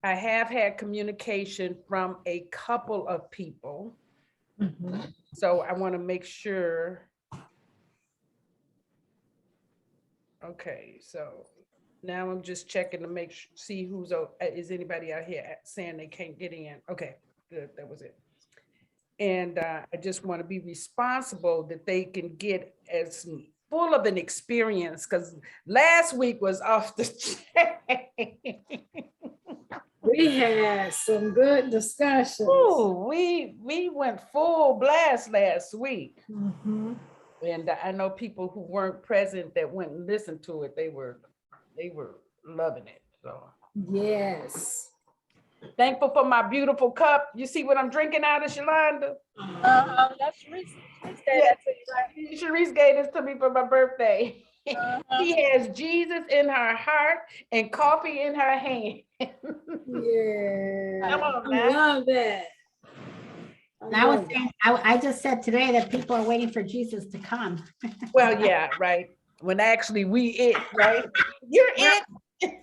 I have had communication from a couple of people. So I want to make sure. Okay, so now I'm just checking to make sure, see who's, is anybody out here saying they can't get in? Okay, good, that was it. And I just want to be responsible that they can get as full of an experience, because last week was off the chain. We had some good discussions. Ooh, we went full blast last week. Mm-hmm. And I know people who weren't present that went and listened to it, they were loving it. So Yes. thankful for my beautiful cup. You see what I'm drinking out of, Shalonda? That's Sharice gave that to you, right? Sharice gave this to me for my birthday. She has Jesus in her heart and coffee in her hand. Yeah. Come on, I man. love that. I was saying, I just said today that people are waiting for Jesus to come. Well, yeah, right. When actually we it, right? You're it.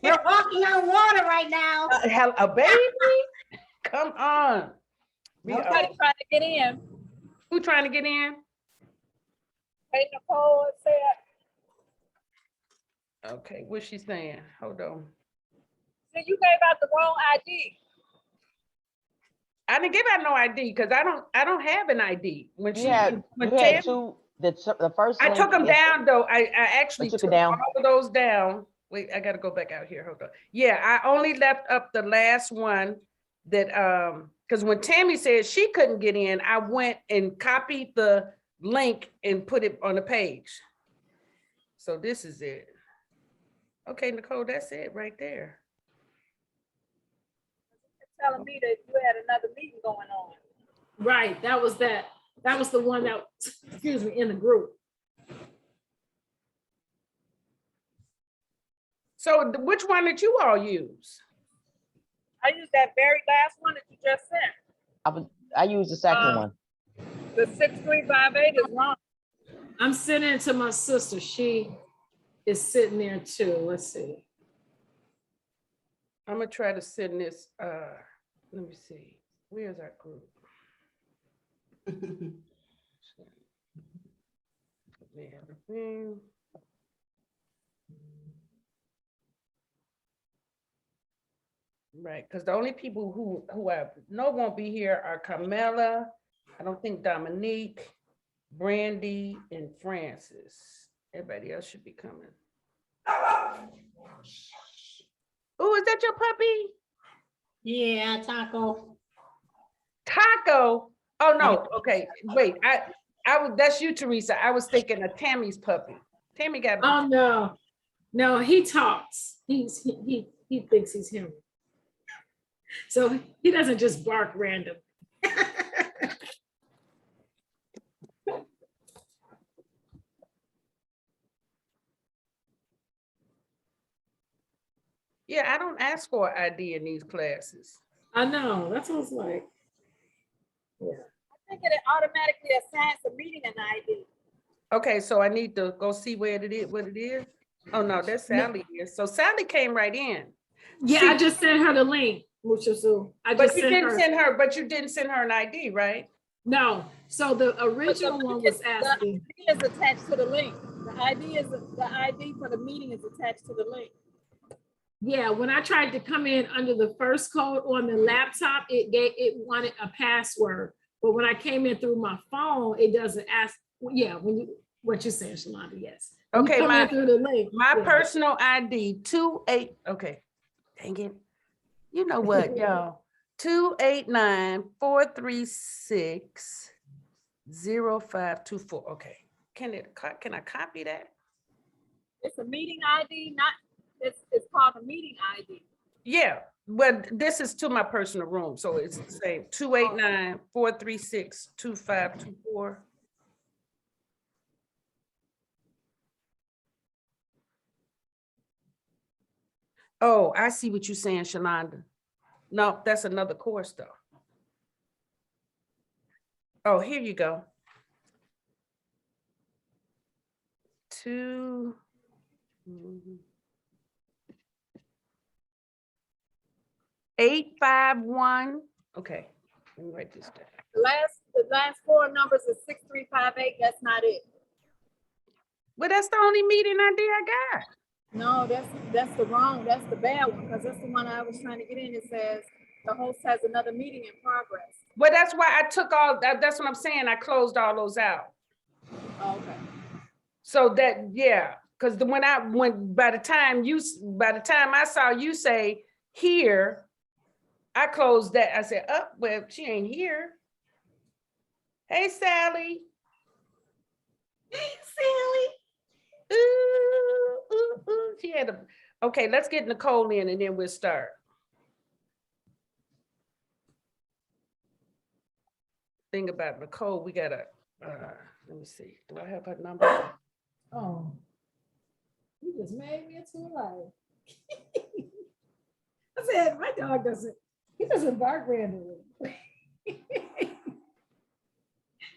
We're walking on water right now. A baby? Come on. Nobody trying to get in. Who trying to get in? Hey, Nicole said. Okay, what's she saying? Hold on. So you gave out the wrong ID. I didn't give out no ID because I don't have an ID. When she had two. The first I link took them down though. I actually took took it down. all of those down. Wait, I gotta go back out here. Hold on. Yeah, I only left up the last one that because when Tammy said she couldn't get in, I went and copied the link and put it on the page. So this is it. Okay, Nicole, that's it right there. You're telling me that you had another meeting going on. Right. That was that. That was the one that, excuse me, in the group. So which one did you all use? I used that very last one that you just sent. I used the second one. The 6358 is wrong. I'm sending it to my sister. She is sitting there too. Let's see. I'm gonna try to send this. Let me see. Where's our group? Right, because the only people who I know won't be here are Carmela, I don't think Dominique, Brandy, and Francis. Everybody else should be coming. Oh, is that your puppy? Yeah, Taco. Taco. Oh no. Okay. Wait. That's you, Teresa. I was thinking of Tammy's puppy. Tammy got. Oh no, no. He talks. He thinks he's him. So he doesn't just bark random. Yeah, I don't ask for ID in these classes. I know. That's what it's like. Yeah. I think it automatically assigns the meeting an ID. Okay, so I need to go see where it is. What it is? Oh no, that's Sally here. So Sally came right in. Yeah, See, I just sent her the link, Muchasu. but you didn't send her. But you didn't send her an ID, right? No. So the original one was asking. The ID is attached to the link. The ID for the meeting is attached to the link. Yeah, when I tried to come in under the first code on the laptop, it wanted a password. But when I came in through my phone, it doesn't ask. Yeah, what you're saying, Shalonda, yes. Okay, my yeah. personal ID 28. Okay, dang it. You know what, y'all? 289-436-0524. Okay, can I copy that? It's a meeting ID, not. It's called a meeting ID. Yeah, but this is to my personal room, so it's the same. 289-436-2524. Oh, I see what you're saying, Shalonda. No, that's another course though. Oh, here you go. 2 851. Okay, let me write this down. The last four numbers is 6358. That's not it. Well, that's the only meeting ID I got. No, that's the bad one, because that's the one I was trying to get in. It says the host has another meeting in progress. Well, that's why I took all, that's what I'm saying. I closed all those out. Oh, okay. So that, yeah, because by the time I saw you say here, I closed that. I said, oh, well, she ain't here. Hey, Sally. Hey, Sally. Ooh, ooh, ooh. She had okay, let's get Nicole in and then we'll start. Thing about Nicole, we gotta, let me see. Do I have her number? Oh, you just made me into a liar. I said, my dog he doesn't bark randomly.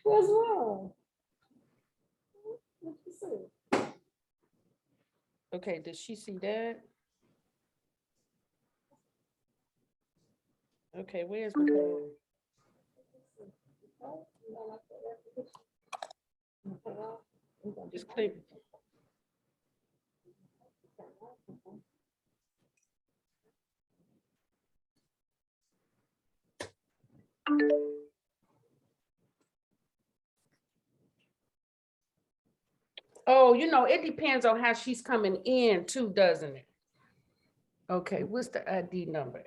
What's wrong? What you say? Okay, did she see that? Okay, where's Nicole? Just click. Oh, it depends on how she's coming in too, doesn't it? Okay, what's the ID number?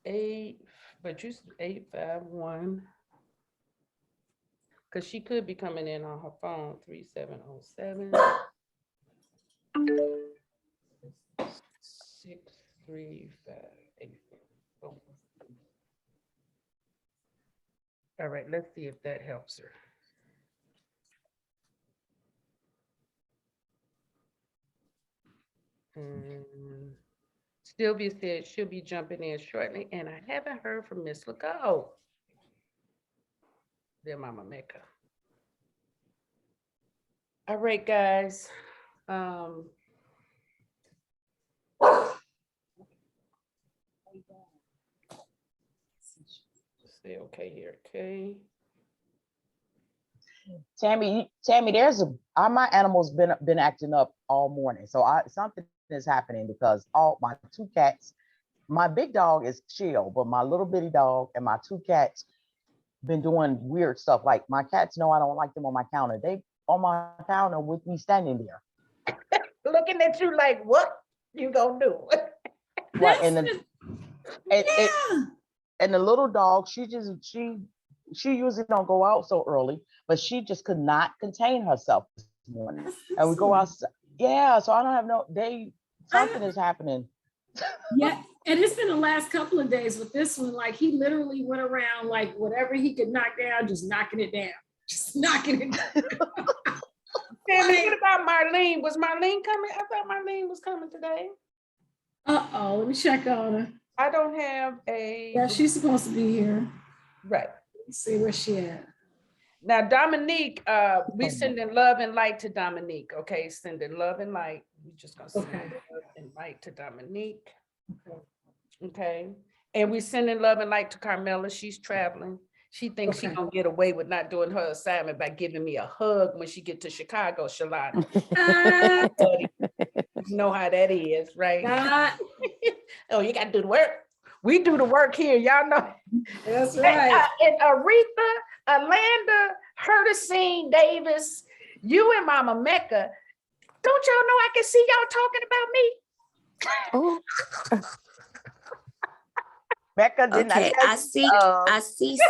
851. Because she could be coming in on her phone, 3707. 6358. Boom. All right, let's see if that helps her. Sylvia said she'll be jumping in shortly, and I haven't heard from Miss Legault. Their Mama Mecca. All right, guys. Say okay here, okay. Tammy, my animals been acting up all morning. So something is happening because all my two cats, my big dog is chill, but my little bitty dog and my two cats been doing weird stuff. Like my cats know I don't like them on my counter. They on my counter with me standing there. Looking at you like, what you gonna do? Right. And the little dog, she usually don't go out so early, but she just could not contain herself this morning. And we go outside. Yeah, so I don't have something is happening. Yeah, and it's been the last couple of days with this one. Like he literally went around like whatever he could knock down, just knocking it down. Just knocking it down. What about Marlene? Was Marlene coming? I thought Marlene was coming today. Uh-oh, let me check on her. I don't have a. Yeah, she's supposed to be here. Right. Let's see where she at. Now, Dominique, we sending love and light to Dominique. Okay, sending love and light. We're just gonna send love and light to Dominique. Okay. And we're sending love and light to Carmela. She's traveling. She thinks she's gonna get away with not doing her assignment by giving me a hug when she get to Chicago, Shalana. You know how that is, right? Oh, you gotta do the work. We do the work here, y'all know. That's right. And Aretha, Alanda, Herdicine Davis, you and Mama Mecca, don't y'all know I can see y'all talking about me? Mecca, didn't Okay, I see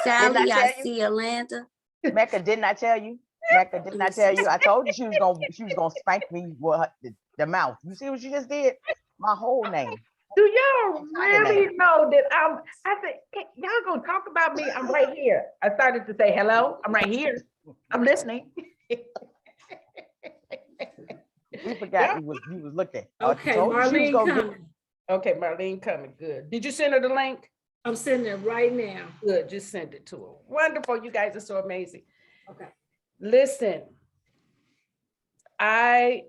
Sally, I see Alanda. Mecca, didn't I tell you? Mecca, didn't I tell you? I told you she was gonna spank me with the mouth. You see what she just did? My whole name. Do y'all really know that I said, y'all gonna talk about me? I'm right here. I started to say, hello, I'm right here. I'm listening. We forgot you was looking. Okay, Marlene coming. Okay, Marlene coming, good. Did you send her the link? I'm sending it right now. Good, just send it to her. Wonderful, you guys are so amazing. Okay. Listen, I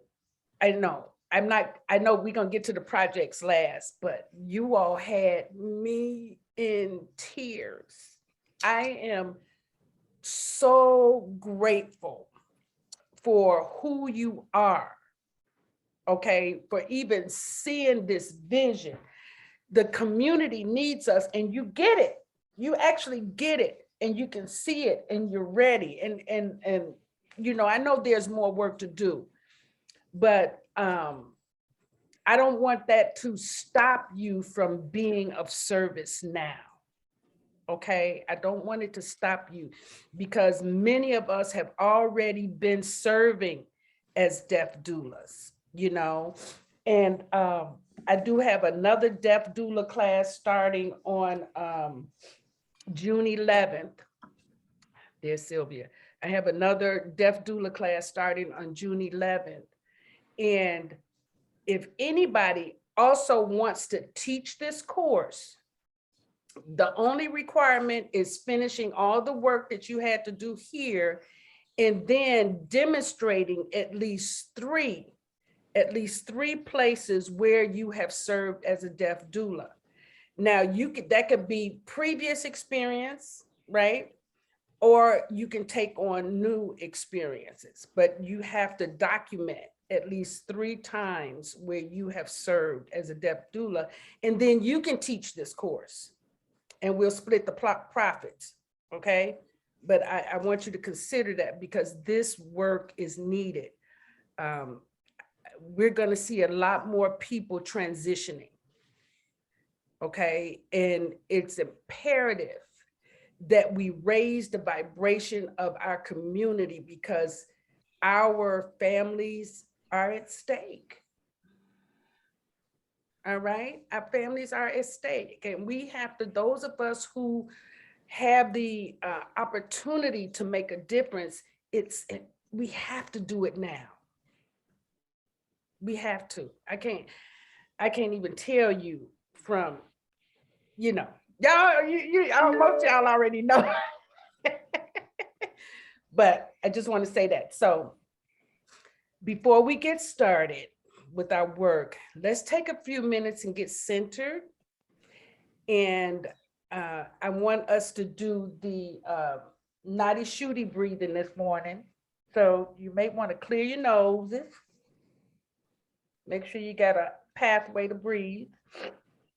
know I know we're gonna get to the projects last, but you all had me in tears. I am so grateful for who you are, okay, for even seeing this vision. The community needs us, and you get it. You actually get it, and you can see it, and you're ready. And you know, I know there's more work to do, but I don't want that to stop you from being of service now. Okay, I don't want it to stop you, because many of us have already been serving as death doulas, you know, and I do have another death doula class starting on June 11th. There's Sylvia. I have another death doula class starting on June 11th. And if anybody also wants to teach this course, the only requirement is finishing all the work that you had to do here and then demonstrating at least three places where you have served as a death doula. Now that could be previous experience, right? Or you can take on new experiences, but you have to document at least 3 times where you have served as a death doula, and then you can teach this course. And we'll split the profits, okay? But I want you to consider that, because this work is needed. We're gonna see a lot more people transitioning, okay? And it's imperative that we raise the vibration of our community, because our families are at stake. All right, our families are at stake, and we have to, those of us who have the opportunity to make a difference, we have to do it now. We have to. I can't even tell you from, you know, y'all, most y'all already know. But I just want to say that. So before we get started with our work, let's take a few minutes and get centered. And I want us to do the naughty shooty breathing this morning. So you may want to clear your noses. Make sure you got a pathway to breathe.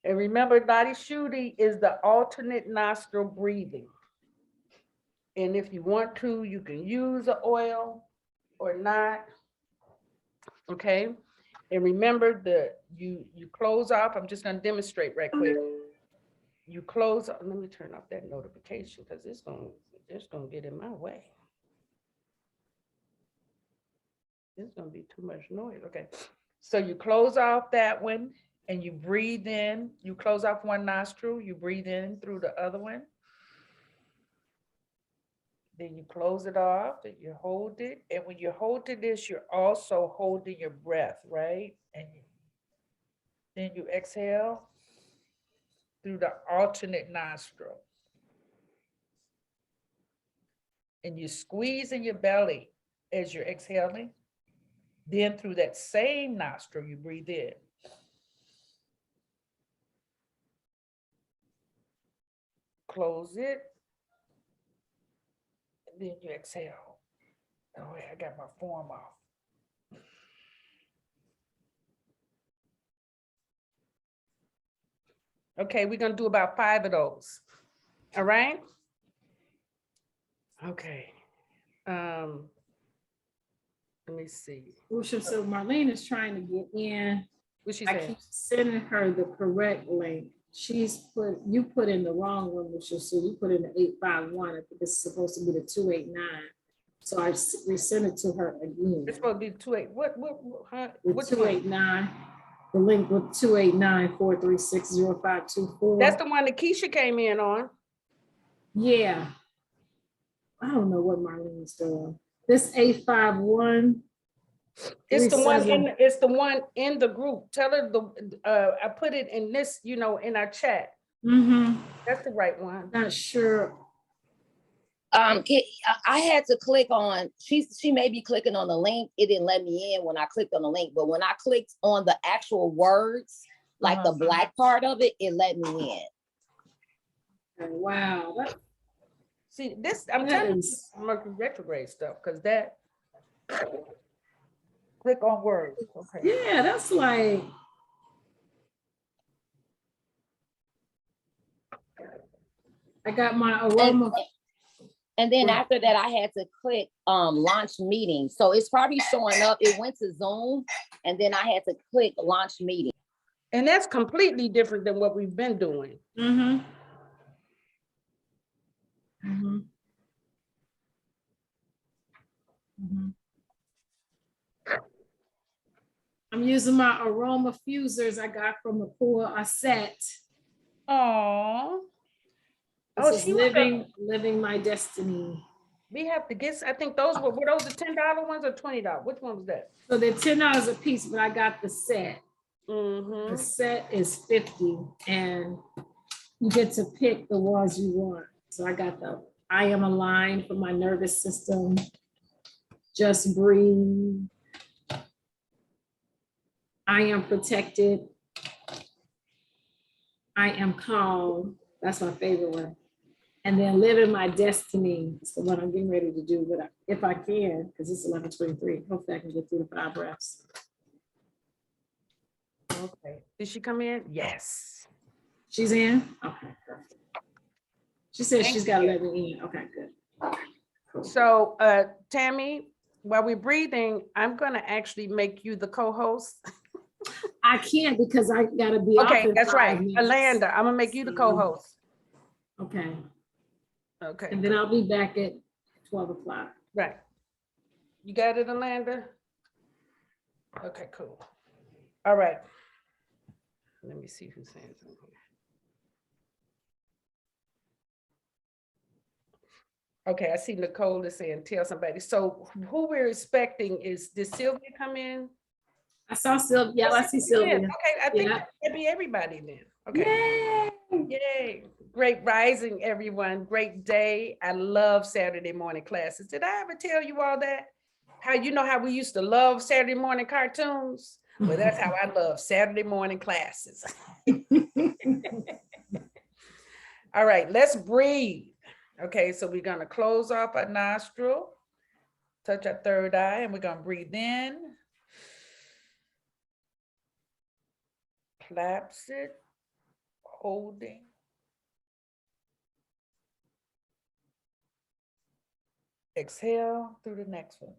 And remember, naughty shooty is the alternate nostril breathing. And if you want to, you can use the oil or not. Okay. And remember, you close off. I'm just going to demonstrate right quick. You close. Let me turn off that notification, because it's gonna get in my way. It's gonna be too much noise. Okay. So you close off that one and you breathe in. You close off one nostril. You breathe in through the other one. Then you close it off and you hold it. And when you're holding this, you're also holding your breath, right? And then you exhale through the alternate nostril. And you squeeze in your belly as you're exhaling. Then through that same nostril, you breathe in. Close it. And then you exhale. Oh, yeah, I got my form off. Okay, we're going to do about 5 of those. All right. Okay. Let me see. So Marlene is trying to get in. What she I said? keep sending her the correct link. You put in the wrong one, Lucia. So you put in the 851. I think it's supposed to be the 289. So I resent it to her again. It's supposed to be 28. What 289. The link with 289-436-0524. That's the one that Keisha came in on. Yeah. I don't know what Marlene's doing. This 851. It's the one in the group. Tell her I put it in this, in our chat. Mm-hmm. That's the right one. Not sure. I had to click on, she may be clicking on the link. It didn't let me in when I clicked on the link, but when I clicked on the actual words, like the black part of it, it let me in. Wow. See, this, I'm telling you, Mercury retrograde stuff, because that, click on words, okay. Yeah, that's like. I got my aroma. And then after that, I had to click launch meeting. So it's probably showing up. It went to Zoom, and then I had to click launch meeting. And that's completely different than what we've been doing. Mm-hmm. Mm-hmm. Mm-hmm. I'm using my aroma fusers I got from the poor Asset. Oh. Oh, she living my destiny. We have to get, I think those were those the $10 ones or $20? Which one was that? So they're $10 a piece, but I got the set. Mm-hmm. The set is 50, and you get to pick the ones you want. So I got the I Am Aligned for my nervous system. Just Breathe. I Am Protected. I Am Calm. That's my favorite one. And then Living My Destiny is the one I'm getting ready to do, but if I can, because it's 11:23, hopefully I can get through the 5 breaths. Okay. Did she come in? Yes. She's in? Okay. She said she's got to let me in. Okay, good. Cool. So Tammy, while we're breathing, I'm gonna actually make you the co-host. I can't because I gotta be okay, off in that's 5 right. minutes. Alanda, I'm gonna make you the co-host. Okay. Okay. And then I'll be back at 12 o'clock. Right. You got it, Alanda? Okay, cool. All right. Let me see who's saying something. Okay, I see Nicole is saying, tell somebody. So who we're expecting is, did Sylvia come in? I saw Sylvia. Yeah, I see Sylvia. Okay, I think that could be everybody then. Okay. Yay. Yay. Great rising, everyone. Great day. I love Saturday morning classes. Did I ever tell you all that? How you know how we used to love Saturday morning cartoons? Well, that's how I love Saturday morning classes. All right, let's breathe. Okay, so we're gonna close off our nostril, touch our third eye, and we're gonna breathe in. Collapse it, holding. Exhale through the next one.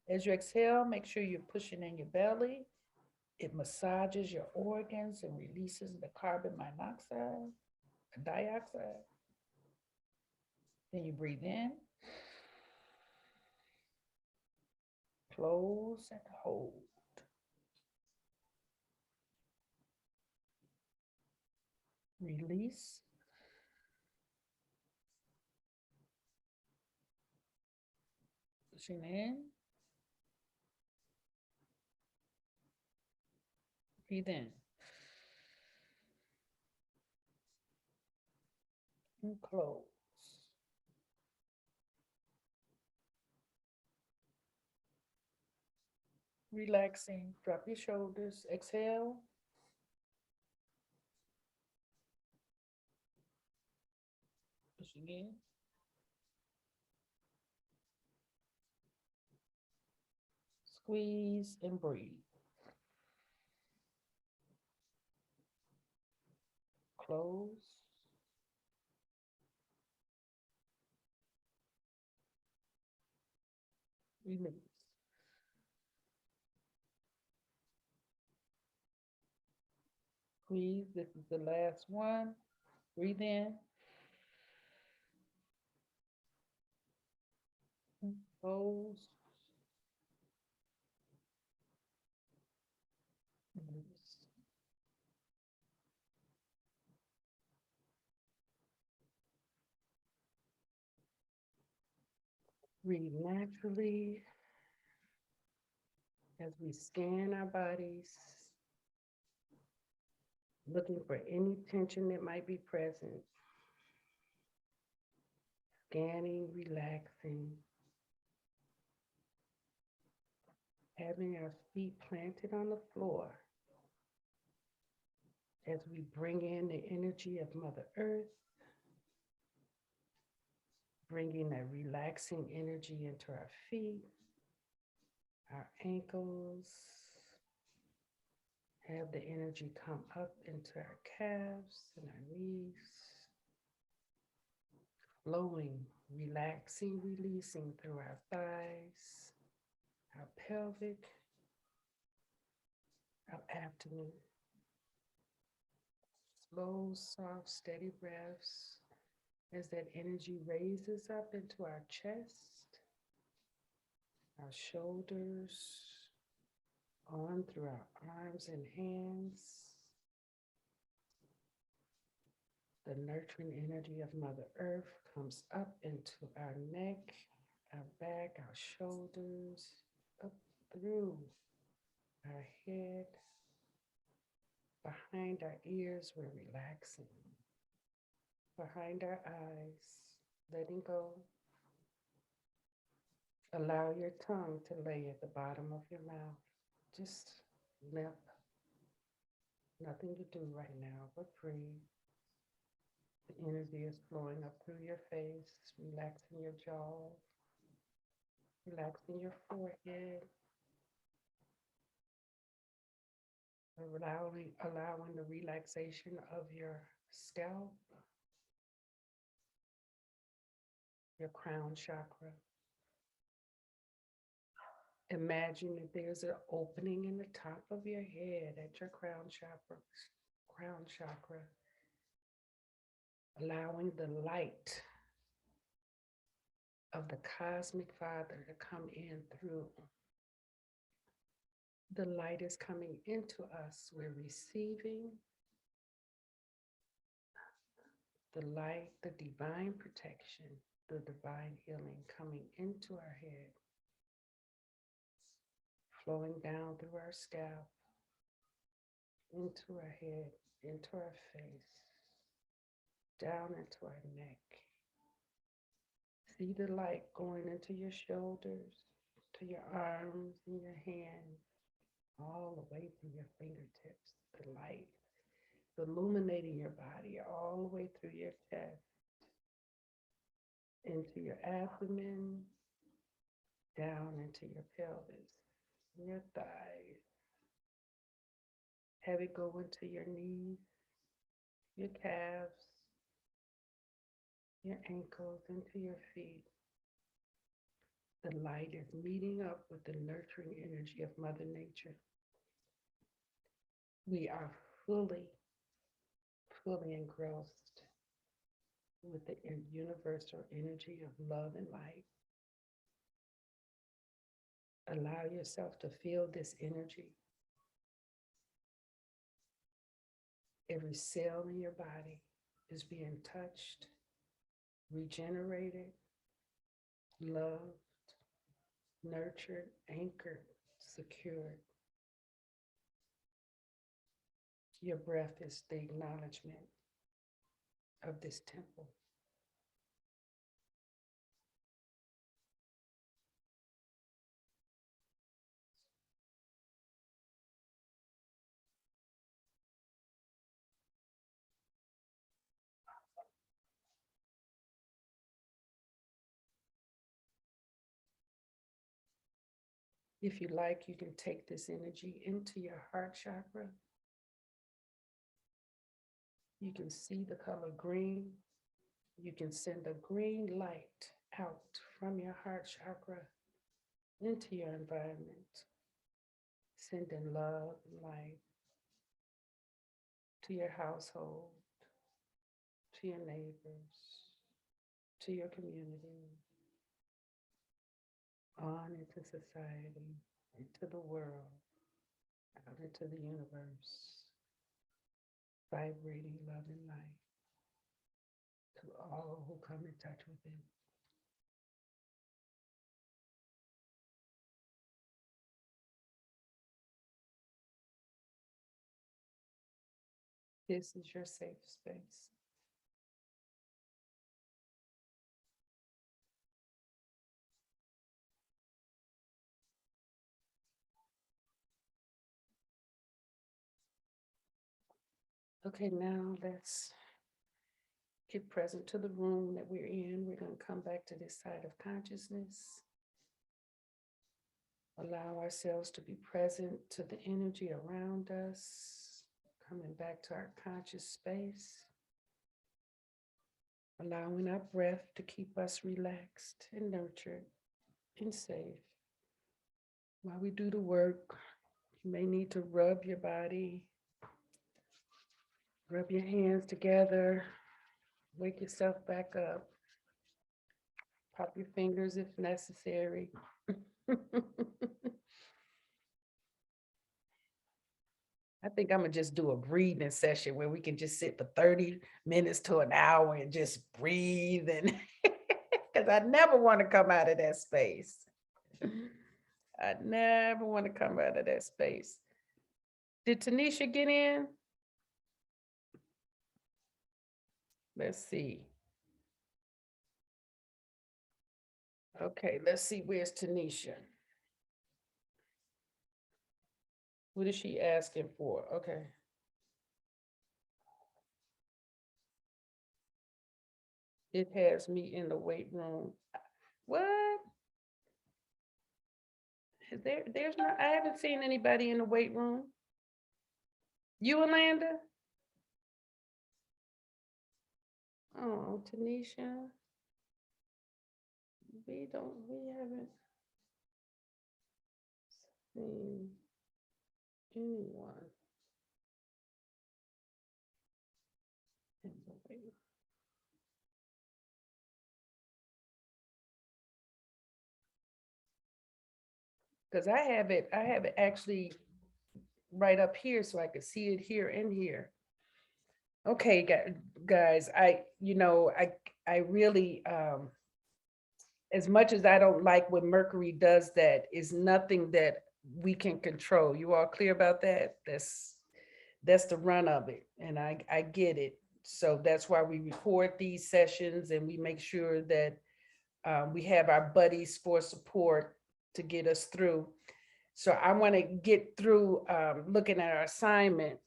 As you exhale, make sure you're pushing in your belly. It massages your organs and releases the carbon monoxide, dioxide. Then you breathe in, close and hold. Release. Pushing in. Breathe in. And close. Relaxing, drop your shoulders, exhale. Pushing in. Squeeze and breathe. Close. Release. Squeeze, this is the last one. Breathe in. Close. Release. Breathe naturally as we scan our bodies, looking for any tension that might be present. Scanning, relaxing, having our feet planted on the floor as we bring in the energy of Mother Earth, bringing that relaxing energy into our feet, our ankles, have the energy come up into our calves and our knees, flowing, relaxing, releasing through our thighs, our pelvic, our abdomen. Slow, soft, steady breaths as that energy raises up into our chest, our shoulders, on through our arms and hands. The nurturing energy of Mother Earth comes up into our neck, our back, our shoulders, up through our head, behind our ears, we're relaxing. Behind our eyes, letting go. Allow your tongue to lay at the bottom of your mouth. Just limp. Nothing to do right now, but breathe. The energy is flowing up through your face, relaxing your jaw, relaxing your forehead, allowing the relaxation of your scalp, your crown chakra. Imagine that there's an opening in the top of your head at your crown chakra, allowing the light of the cosmic Father to come in through. The light is coming into us. We're receiving the light, the divine protection, the divine healing coming into our head, flowing down through our scalp, into our head, into our face, down into our neck. See the light going into your shoulders, to your arms and your hands, all the way to your fingertips. The light illuminating your body all the way through your chest, into your abdomen, down into your pelvis, your thighs. Have it go into your knees, your calves, your ankles, into your feet. The light is meeting up with the nurturing energy of Mother Nature. We are fully engrossed with the universal energy of love and light. Allow yourself to feel this energy. Every cell in your body is being touched, regenerated, loved, nurtured, anchored, secured. Your breath is the acknowledgement of this temple. If you like, you can take this energy into your heart chakra. You can see the color green. You can send a green light out from your heart chakra into your environment, sending love and light to your household, to your neighbors, to your community, on into society, into the world, out into the universe, vibrating love and light to all who come in touch with it. This is your safe space. Okay, now let's get present to the room that we're in. We're going to come back to this side of consciousness. Allow ourselves to be present to the energy around us, coming back to our conscious space. Allowing our breath to keep us relaxed and nurtured and safe. While we do the work, you may need to rub your body, rub your hands together, wake yourself back up, pop your fingers if necessary. I think I'm gonna just do a breathing session where we can just sit for 30 minutes to an hour and just breathe, and because I never want to come out of that space. I never want to come out of that space. Did Tanisha get in? Let's see. Okay, let's see, where's Tanisha? What is she asking for? Okay. It has me in the weight room. What? There's not, I haven't seen anybody in the weight room. You, Amanda? Oh, Tanisha. We haven't seen anyone in the weight room. Because I have it actually right up here so I could see it here and here. Okay, guys, I really, as much as I don't like when Mercury does that, is nothing that we can control. You all clear about that? That's the run of it, and I get it. So that's why we record these sessions and we make sure that we have our buddies for support to get us through. So I want to get through looking at our assignment.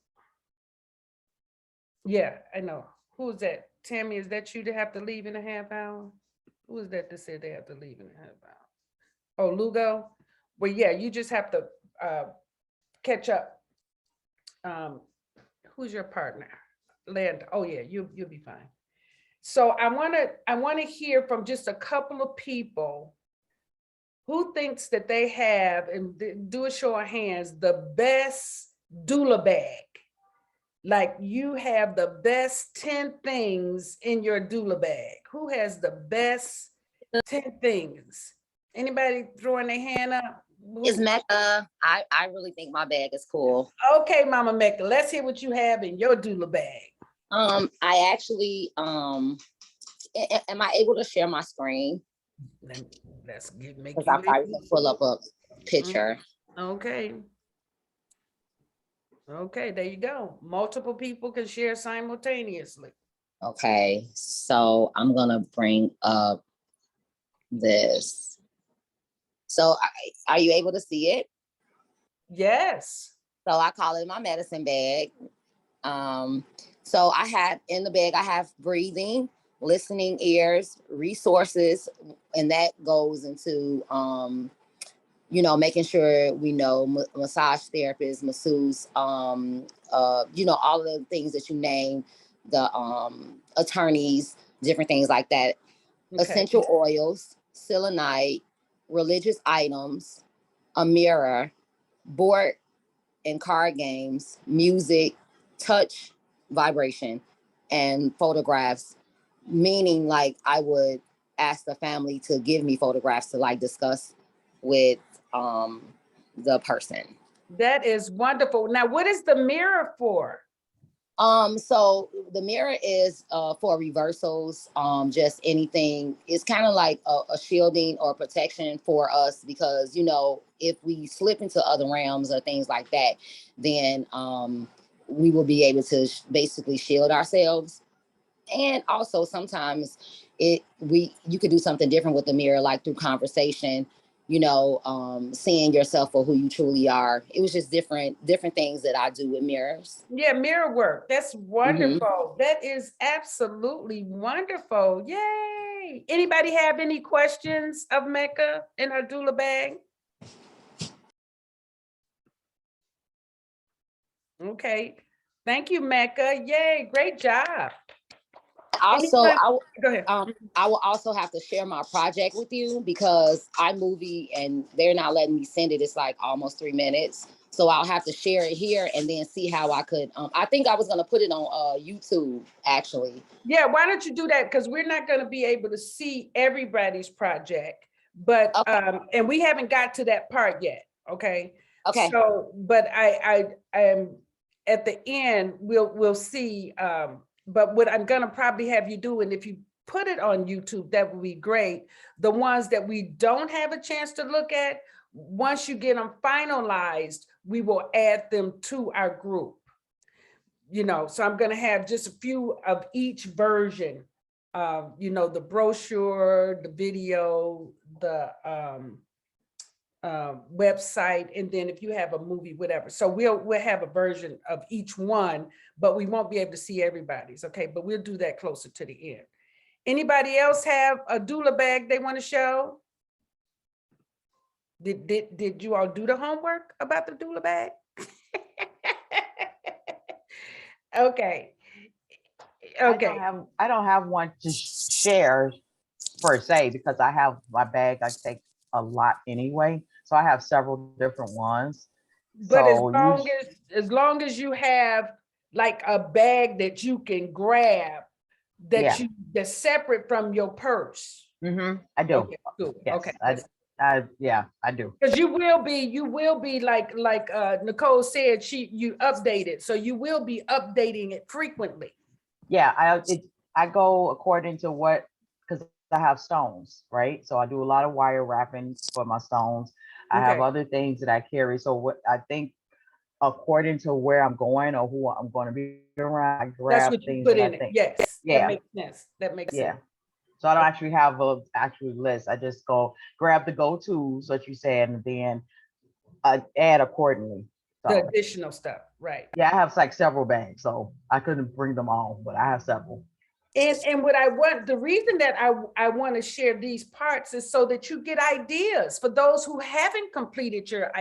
Yeah, I know. Who's that? Tammy, is that you to have to leave in a half hour? Who is that said they have to leave in a half hour? Oh, Lugo? Well, yeah, you just have to catch up. Who's your partner? Land. Oh yeah, you'll be fine. So I want to hear from just a couple of people who thinks that they have, and do a show of hands, the best doula bag. Like you have the best 10 things in your doula bag. Who has the best 10 things? Anybody throwing their hand up? It's Mecca. I really think my bag is cool. Okay, Mama Mecca, let's hear what you have in your doula bag. I actually, am I able to share my screen? Let's make Because I probably can pull up a picture. Okay. Okay, there you go. Multiple people can share simultaneously. Okay, so I'm gonna bring up this. So are you able to see it? Yes. So I call it my medicine bag. So I have in the bag, I have breathing, listening ears, resources, and that goes into, making sure we know massage therapists, masseuse, all of the things that you name, the attorneys, different things like that. Okay. Essential oils, selenite, religious items, a mirror, board and card games, music, touch, vibration, and photographs. Meaning, like, I would ask the family to give me photographs to like discuss with the person. That is wonderful. Now, what is the mirror for? So the mirror is for reversals, just anything. It's kind of like a shielding or protection for us because, if we slip into other realms or things like that, then we will be able to basically shield ourselves. And also sometimes you could do something different with the mirror, like through conversation. seeing yourself for who you truly are. It was just different things that I do with mirrors. Yeah, mirror work. That's wonderful. That is absolutely wonderful. Yay. Anybody have any questions of Mecca in her doula bag? Okay. Thank you, Mecca. Yay, great job. Also, Go ahead. I will also have to share my project with you because iMovie and they're not letting me send it. It's like almost 3 minutes. So I'll have to share it here and then see how I could. I think I was going to put it on YouTube, actually. Yeah, why don't you do that? Because we're not going to be able to see everybody's project, but Okay. and we haven't got to that part yet. Okay. Okay. So, but I am at the end, we'll see. But what I'm gonna probably have you do, and if you put it on YouTube, that would be great. The ones that we don't have a chance to look at, once you get them finalized, we will add them to our group. So I'm going to have just a few of each version of, the brochure, the video, the website, and then if you have a movie, whatever. So we'll have a version of each one, but we won't be able to see everybody's. Okay, but we'll do that closer to the end. Anybody else have a doula bag they want to show? Did you all do the homework about the doula bag? Okay. Okay. I don't have one to share per se because I have my bag. I take a lot anyway, so I have several different ones. But so as long as you have like a bag that you can grab that's separate from your purse. I do. Okay, good. Yes, okay. I do. Because you will be like Nicole said, you update it. So you will be updating it frequently. Yeah, I go according to because I have stones, right? So I do a lot of wire wrapping for my stones. I have other things that I carry. So what I think according to where I'm going or who I'm going to be around, I grab That's what you things put that in I it. think. Yes. Yeah. That makes sense. That makes sense. So I don't actually have a actual list. I just go grab the go-tos, what you said, and then add accordingly. So, the additional stuff, right? Yeah, I have like several bags, so I couldn't bring them all, but I have several. And what I want, the reason that I want to share these parts is so that you get ideas. For those who haven't completed your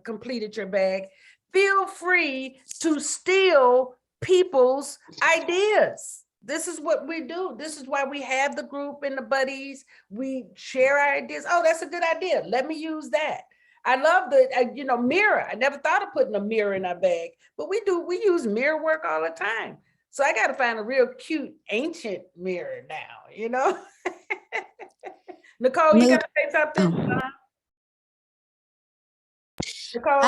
completed your bag, feel free to steal people's ideas. This is what we do. This is why we have the group and the buddies. We share our ideas. Oh, that's a good idea. Let me use that. I love the, mirror. I never thought of putting a mirror in our bag, but we use mirror work all the time. So I got to find a real cute ancient mirror now, Nicole, you got to say something? Nicole?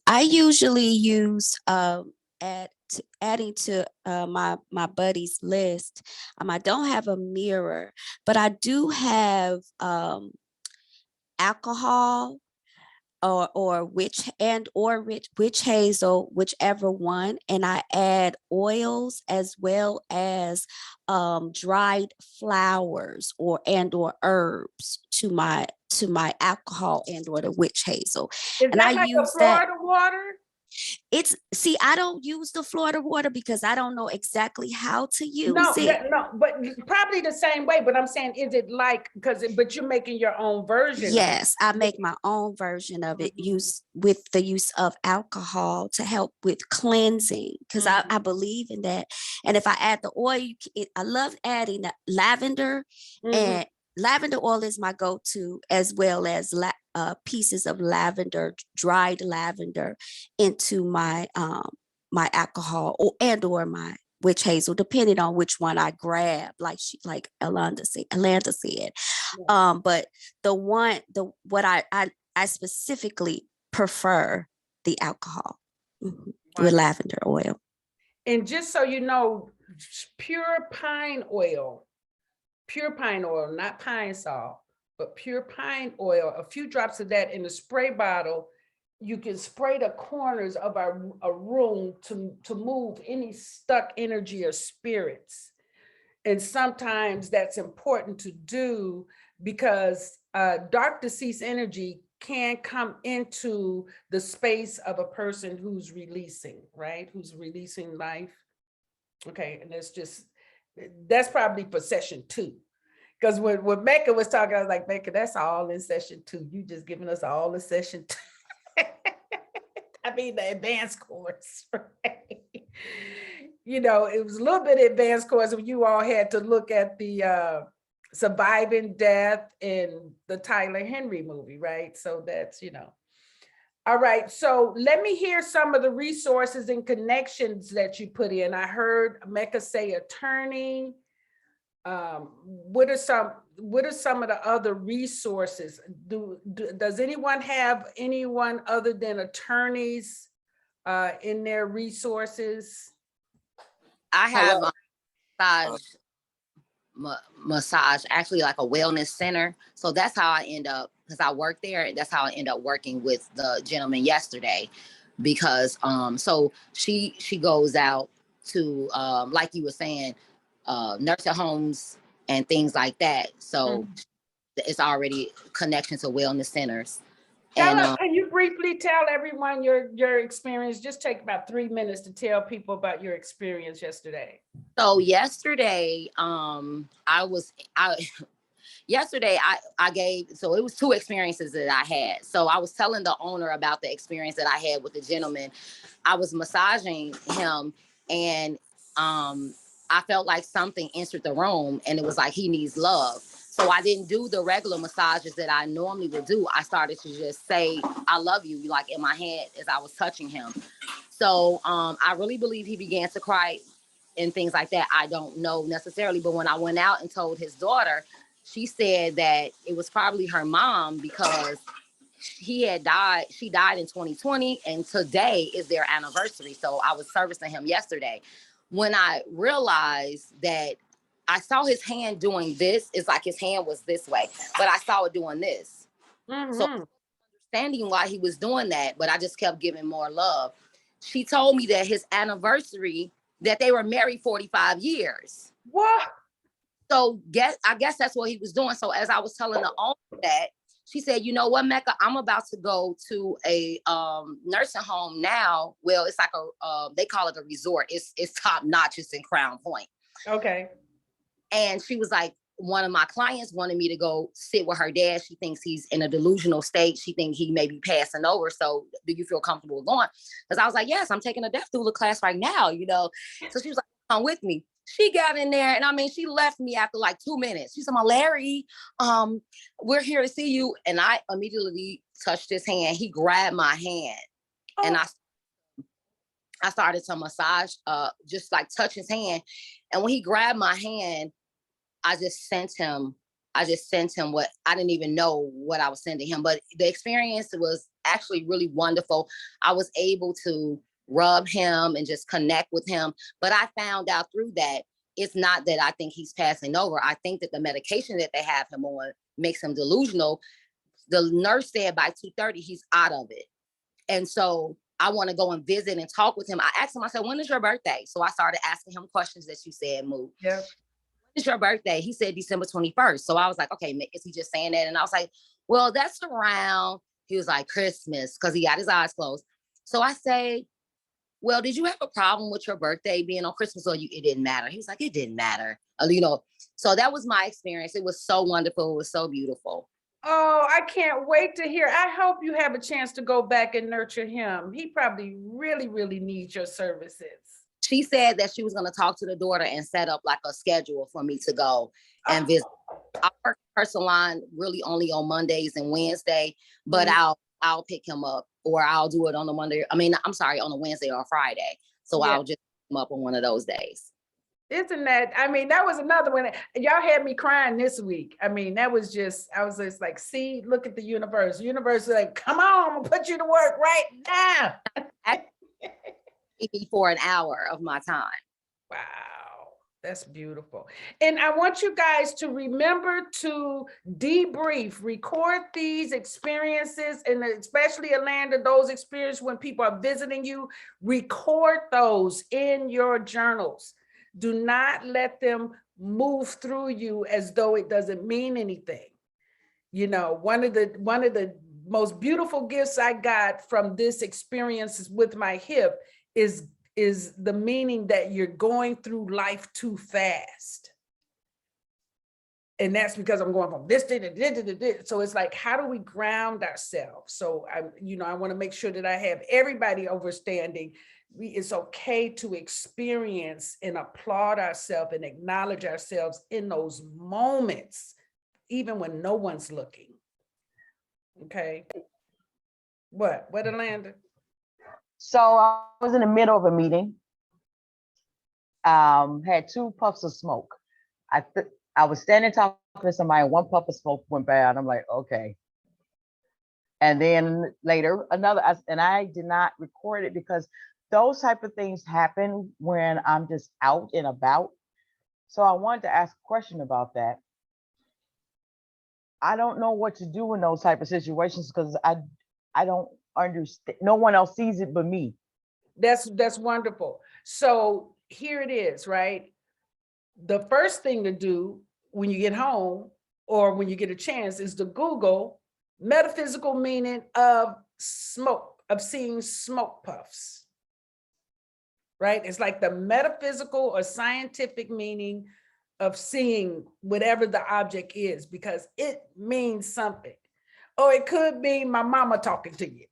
I usually use adding to my buddy's list. I don't have a mirror, but I do have alcohol or witch hazel, whichever one, and I add oils as well as dried flowers or herbs to my alcohol and or the witch hazel. Is and that I like use a Florida water? I don't use the Florida water because I don't know exactly how to use it. No, but probably the same way. But I'm saying, is it like, but you're making your own version? Yes, I make my own version of it, with the use of alcohol to help with cleansing, because I believe in that. And if I add the oil, I love adding the lavender, and lavender oil is my go-to, as well as pieces of lavender, dried lavender, into my my alcohol or my witch hazel, depending on which one I grab, like Alanda said. But what I specifically prefer the alcohol with lavender oil. And just so you know, pure pine oil, not pine salt, but pure pine oil, a few drops of that in a spray bottle, you can spray the corners of a room to move any stuck energy or spirits. And sometimes that's important to do because dark deceased energy can come into the space of a person who's releasing, right? Who's releasing life. Okay, and that's probably for session 2. Because when Mecca was talking, I was like, Mecca, that's all in session 2. You just giving us all the session 2. I mean, the advanced course, right? You know, it was a little bit advanced course when you all had to look at the surviving death in the Tyler Henry movie, right? So that's, you know. All right, so let me hear some of the resources and connections that you put in. I heard Mecca say attorney. What are some of the other resources? Does anyone have anyone other than attorneys in their resources? I have a massage, actually like a wellness center. So that's how I end up, because I work there. That's how I end up working with the gentleman yesterday, because so she goes out to like you were saying, nursing homes and things like that. So it's already connection to wellness centers. Can you briefly tell everyone your experience? Just take about 3 minutes to tell people about your experience yesterday. So yesterday, yesterday I gave, so it was 2 experiences that I had. So I was telling the owner about the experience that I had with the gentleman. I was massaging him, and I felt like something entered the room, and it was like he needs love. So I didn't do the regular massages that I normally would do. I started to just say, I love you, like in my head as I was touching him. So I really believe he began to cry and things like that. I don't know necessarily, but when I went out and told his daughter, she said that it was probably her mom, because she died in 2020, and today is their anniversary. So I was servicing him yesterday. When I realized that I saw his hand doing this, it's like his hand was this way, but I saw it doing this. So understanding why he was doing that, but I just kept giving more love. She told me that his anniversary, that they were married 45 years. What? So I guess that's what he was doing. So as I was telling the owner that, she said, you know what, Mecca, I'm about to go to a nursing home now. Well, it's like they call it a resort. It's top notch. It's in Crown Point. Okay. And she was like, one of my clients wanted me to go sit with her dad. She thinks he's in a delusional state. She thinks he may be passing over. So do you feel comfortable going? Because I was like, yes, I'm taking a Death Doula class right now, you know. So she was like, come with me. She got in there, and I mean, she left me after like 2 minutes. She said, Larry, we're here to see you. And I immediately touched his hand. He grabbed my hand, and I started to massage, just like touch his hand. And when he grabbed my hand, I just sent him what I didn't even know what I was sending him. But the experience was actually really wonderful. I was able to rub him and just connect with him. But I found out through that, it's not that I think he's passing over. I think that the medication that they have him on makes him delusional. The nurse said by 2:30, he's out of it. And so I want to go and visit and talk with him. I asked him, I said, when is your birthday? So I started asking him questions that you said, Moo. Yeah. When is your birthday? He said December 21st. So I was like, okay, is he just saying that? And I was like, well, that's around. He was like, Christmas, because he got his eyes closed. So I say, well, did you have a problem with your birthday being on Christmas, or it didn't matter? He was like, it didn't matter. You know, so that was my experience. It was so wonderful. It was so beautiful. Oh, I can't wait to hear. I hope you have a chance to go back and nurture him. He probably really, really needs your services. She said that she was going to talk to the daughter and set up like a schedule for me to go and visit. I work her salon really only on Mondays and Wednesday, but I'll pick him up, or I'll do it on a Monday. I mean, I'm sorry, on a Wednesday or a Friday. So I'll just pick him up on one of those days. Isn't that, I mean, that was another one. Y'all had me crying this week. I mean, I was just like, see, look at the universe. The universe is like, come on, I'm gonna put you to work right now. For an hour of my time. Wow, that's beautiful. And I want you guys to remember to debrief, record these experiences, and especially Alanda, those experiences when people are visiting you, record those in your journals. Do not let them move through you as though it doesn't mean anything. You know, one of the most beautiful gifts I got from this experience with my hip is the meaning that you're going through life too fast. And that's because I'm going from this to this. So it's like, how do we ground ourselves? So I want to make sure that I have everybody understanding it's okay to experience and applaud ourselves and acknowledge ourselves in those moments, even when no one's looking. Okay. What, Alanda? So I was in the middle of a meeting. Had 2 puffs of smoke. I was standing talking to somebody, and 1 puff of smoke went by, and I'm like, okay. And then later another, and I did not record it because those type of things happen when I'm just out and about. So I wanted to ask a question about that. I don't know what to do in those type of situations because I don't understand. No one else sees it but me. That's wonderful. So here it is, right? The first thing to do when you get home or when you get a chance is to Google metaphysical meaning of smoke, of seeing smoke puffs. Right? It's like the metaphysical or scientific meaning of seeing whatever the object is, because it means something. Or it could be my mama talking to you.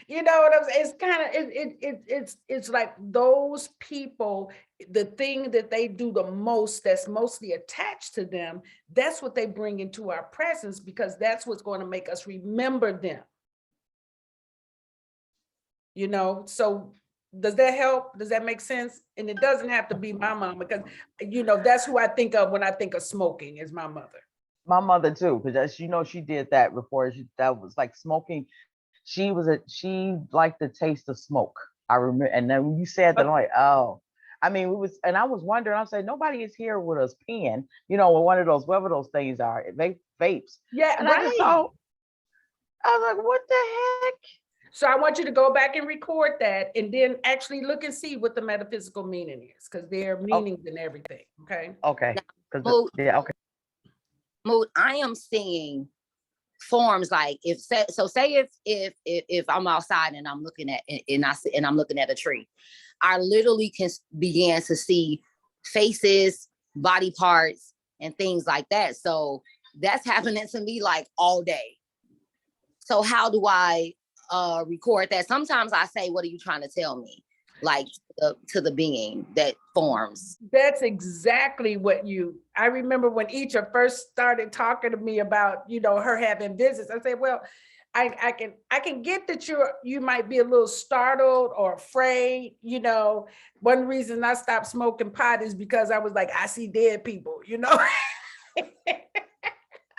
You know what I'm saying? It's kind of, it's like those people, the thing that they do the most, that's mostly attached to them, that's what they bring into our presence, because that's what's going to make us remember them. You know, so does that help? Does that make sense? And it doesn't have to be my mom, because, you know, that's who I think of when I think of smoking, is my mother. My mother too, because she did that before. That was like smoking. She liked the taste of smoke. I remember, and then when you said that, I'm like, oh, I mean, I was wondering. I said, nobody is here with us pen, with one of those, whatever those things are, vapes. Yeah, and right. I was like, what the heck? So I want you to go back and record that, and then actually look and see what the metaphysical meaning is, because there are meanings in everything. Okay. Okay. Yeah. Okay. Mood, I am seeing forms like say if I'm outside and I'm looking at I'm looking at a tree, I literally can begin to see faces, body parts, and things like that. So that's happening to me like all day. So how do I record that? Sometimes I say, what are you trying to tell me? Like to the being that forms. That's exactly what I remember when Isha first started talking to me about, her having visits. I said, well, I can get that you might be a little startled or afraid. One reason I stopped smoking pot is because I was like, I see dead people,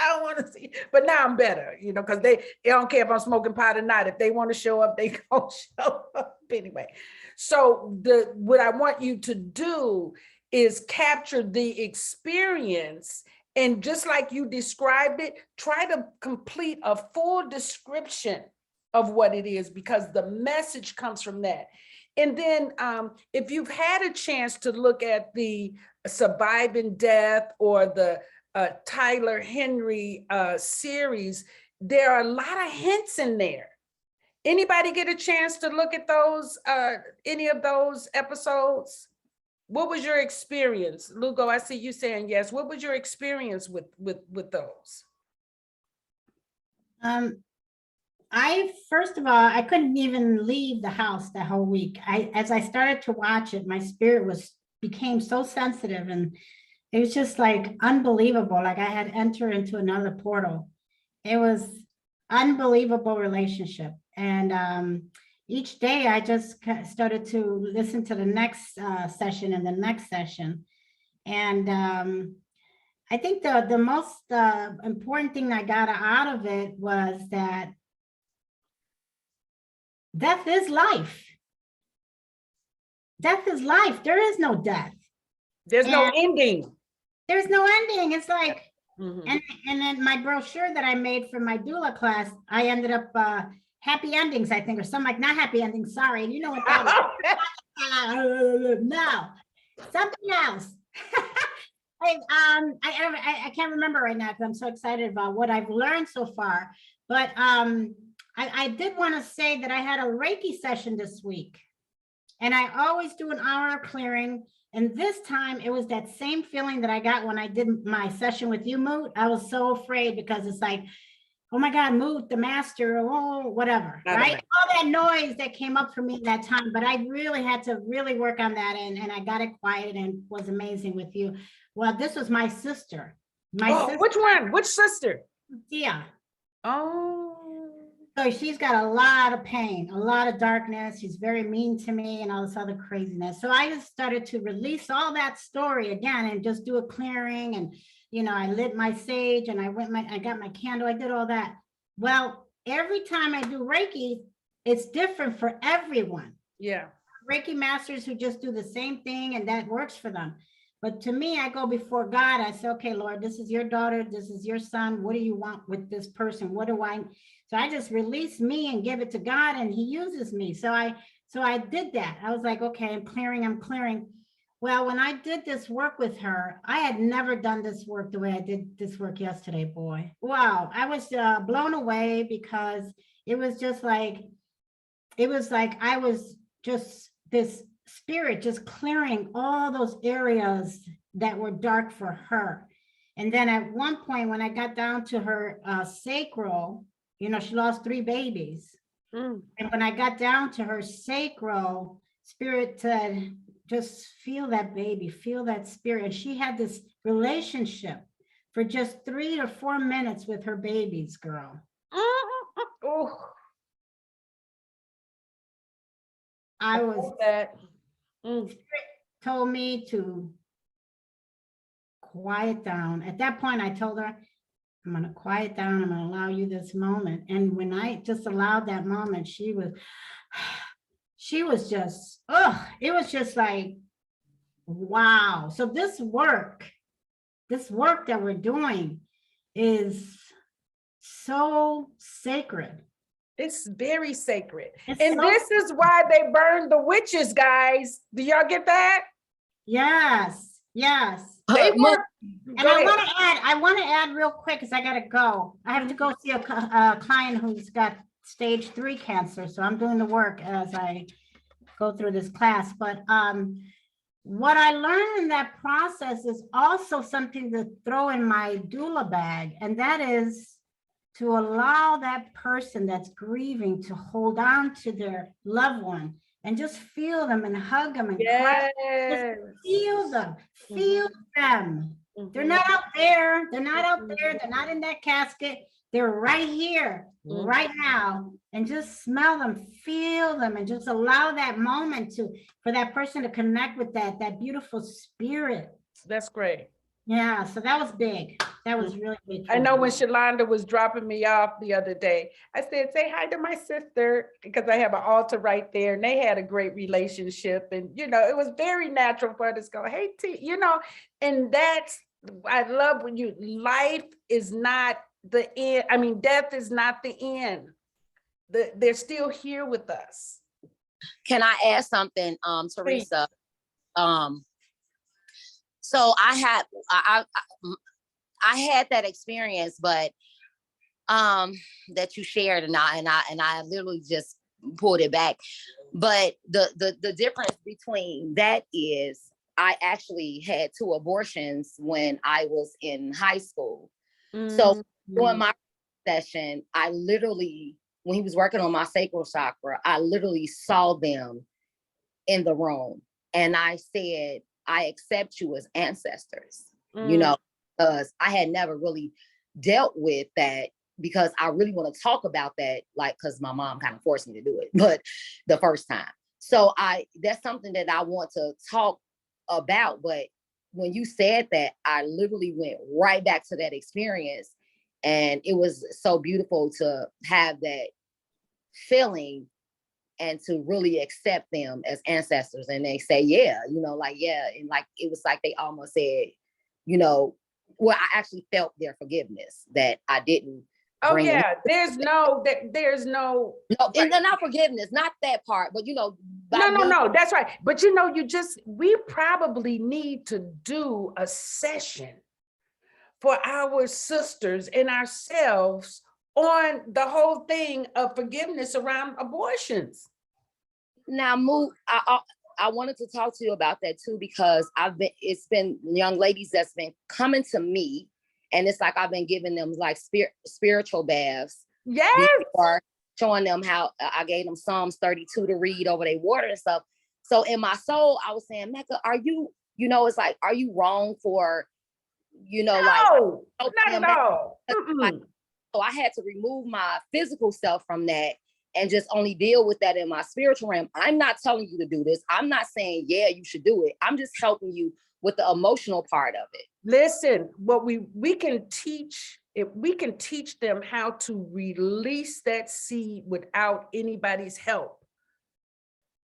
I don't want to see, but now I'm better, because they don't care if I'm smoking pot or not. If they want to show up, they gonna show up anyway. So what I want you to do is capture the experience, and just like you described it, try to complete a full description of what it is, because the message comes from that. And then if you've had a chance to look at the Surviving Death or the Tyler Henry series, there are a lot of hints in there. Anybody get a chance to look at those, any of those episodes? What was your experience? Lugo, I see you saying yes. What was your experience with those? First of all, I couldn't even leave the house that whole week. As I started to watch it, my spirit became so sensitive, and it was just like unbelievable. Like I had entered into another portal. It was unbelievable relationship. And each day I just started to listen to the next session and the next session. And I think the most important thing I got out of it was that death is life. Death is life. There is no death. There's no ending. There's no ending. It's like, and then my brochure that I made for my doula class, I ended up happy endings, I think, or something like, not happy endings, sorry. And you know what that is? No, something else. I can't remember right now because I'm so excited about what I've learned so far. But I did want to say that I had a Reiki session this week, and I always do an hour of clearing. And this time it was that same feeling that I got when I did my session with you, Moot. I was so afraid because it's like, oh my God, Moot, the master, oh, whatever, right? All that noise that came up for me that time, but I really had to really work on that, and I got it quiet and was amazing with you. Well, this was my sister. Which one? Which sister? Yeah. Oh. So she's got a lot of pain, a lot of darkness. She's very mean to me and all this other craziness. So I just started to release all that story again and just do a clearing. And, you know, I lit my sage and I got my candle. I did all that. Well, every time I do Reiki, it's different for everyone. Yeah. Reiki masters who just do the same thing and that works for them. But to me, I go before God. I say, okay, Lord, this is your daughter. This is your son. What do you want with this person? What do I? So I just release me and give it to God, and he uses me. So I did that. I was like, okay, I'm clearing. Well, when I did this work with her, I had never done this work the way I did this work yesterday, boy. Wow. I was blown away because it was like I was just this spirit just clearing all those areas that were dark for her. And then at one point, when I got down to her sacral, you know, she lost 3 babies. And when I got down to her sacral, spirit said, just feel that baby, feel that spirit. And she had this relationship for just 3 to 4 minutes with her babies, girl. Oh. I was that. Told me to quiet down. At that point, I told her, I'm going to quiet down. I'm going to allow you this moment. And when I just allowed that moment, she was just, it was just like, wow. So this work that we're doing is so sacred. It's very sacred. It's and so this is why they burned the witches, guys. Do y'all get that? Yes. They were. And I want to add real quick because I got to go. I have to go see a client who's got stage 3 cancer. So I'm doing the work as I go through this class. But what I learned in that process is also something to throw in my doula bag. And that is to allow that person that's grieving to hold on to their loved one and just feel them and hug them and cry. Just feel them, feel them. They're not out there. They're not in that casket. They're right here, right now. And just smell them, feel them, and just allow that moment for that person to connect with that beautiful spirit. That's great. Yeah, so that was big. That was really big. I know when Shalonda was dropping me off the other day, I said, say hi to my sister, because I have an altar right there, and they had a great relationship. And, you know, it was very natural for us to go, hey, T, you know, and I love when life is not the end. I mean, death is not the end. They're still here with us. Can I add something, Teresa? So I had that experience, but that you shared, and I literally just pulled it back. But the difference between that is I actually had 2 abortions when I was in high school. So during my session, I literally, when he was working on my sacral chakra, I literally saw them in the room, and I said, I accept you as ancestors, you know, because I had never really dealt with that, because I really want to talk about that, like, because my mom kind of forced me to do it, but the first time. So that's something that I want to talk about. But when you said that, I literally went right back to that experience, and it was so beautiful to have that feeling and to really accept them as ancestors. And they say, yeah, you know, like, yeah. And like, it was like they almost said, you know, well, I actually felt their forgiveness, that I didn't Oh bringing. yeah, there's no, No, right. and not forgiveness, not that part, but No, that's right. But you know, we probably need to do a session for our sisters and ourselves on the whole thing of forgiveness around abortions. Now, I wanted to talk to you about that too, because it's been young ladies that's been coming to me, and it's like I've been giving them like spiritual baths. Yes. Before, showing them how I gave them Psalms 32 to read over their water and stuff. So in my soul, I was saying, Mecca, are you, it's like, are you wrong for, No, like, not at all. so I had to remove my physical self from that and just only deal with that in my spiritual realm. I'm not telling you to do this. I'm not saying, yeah, you should do it. I'm just helping you with the emotional part of it. Listen, what we can teach, if we can teach them how to release that seed without anybody's help.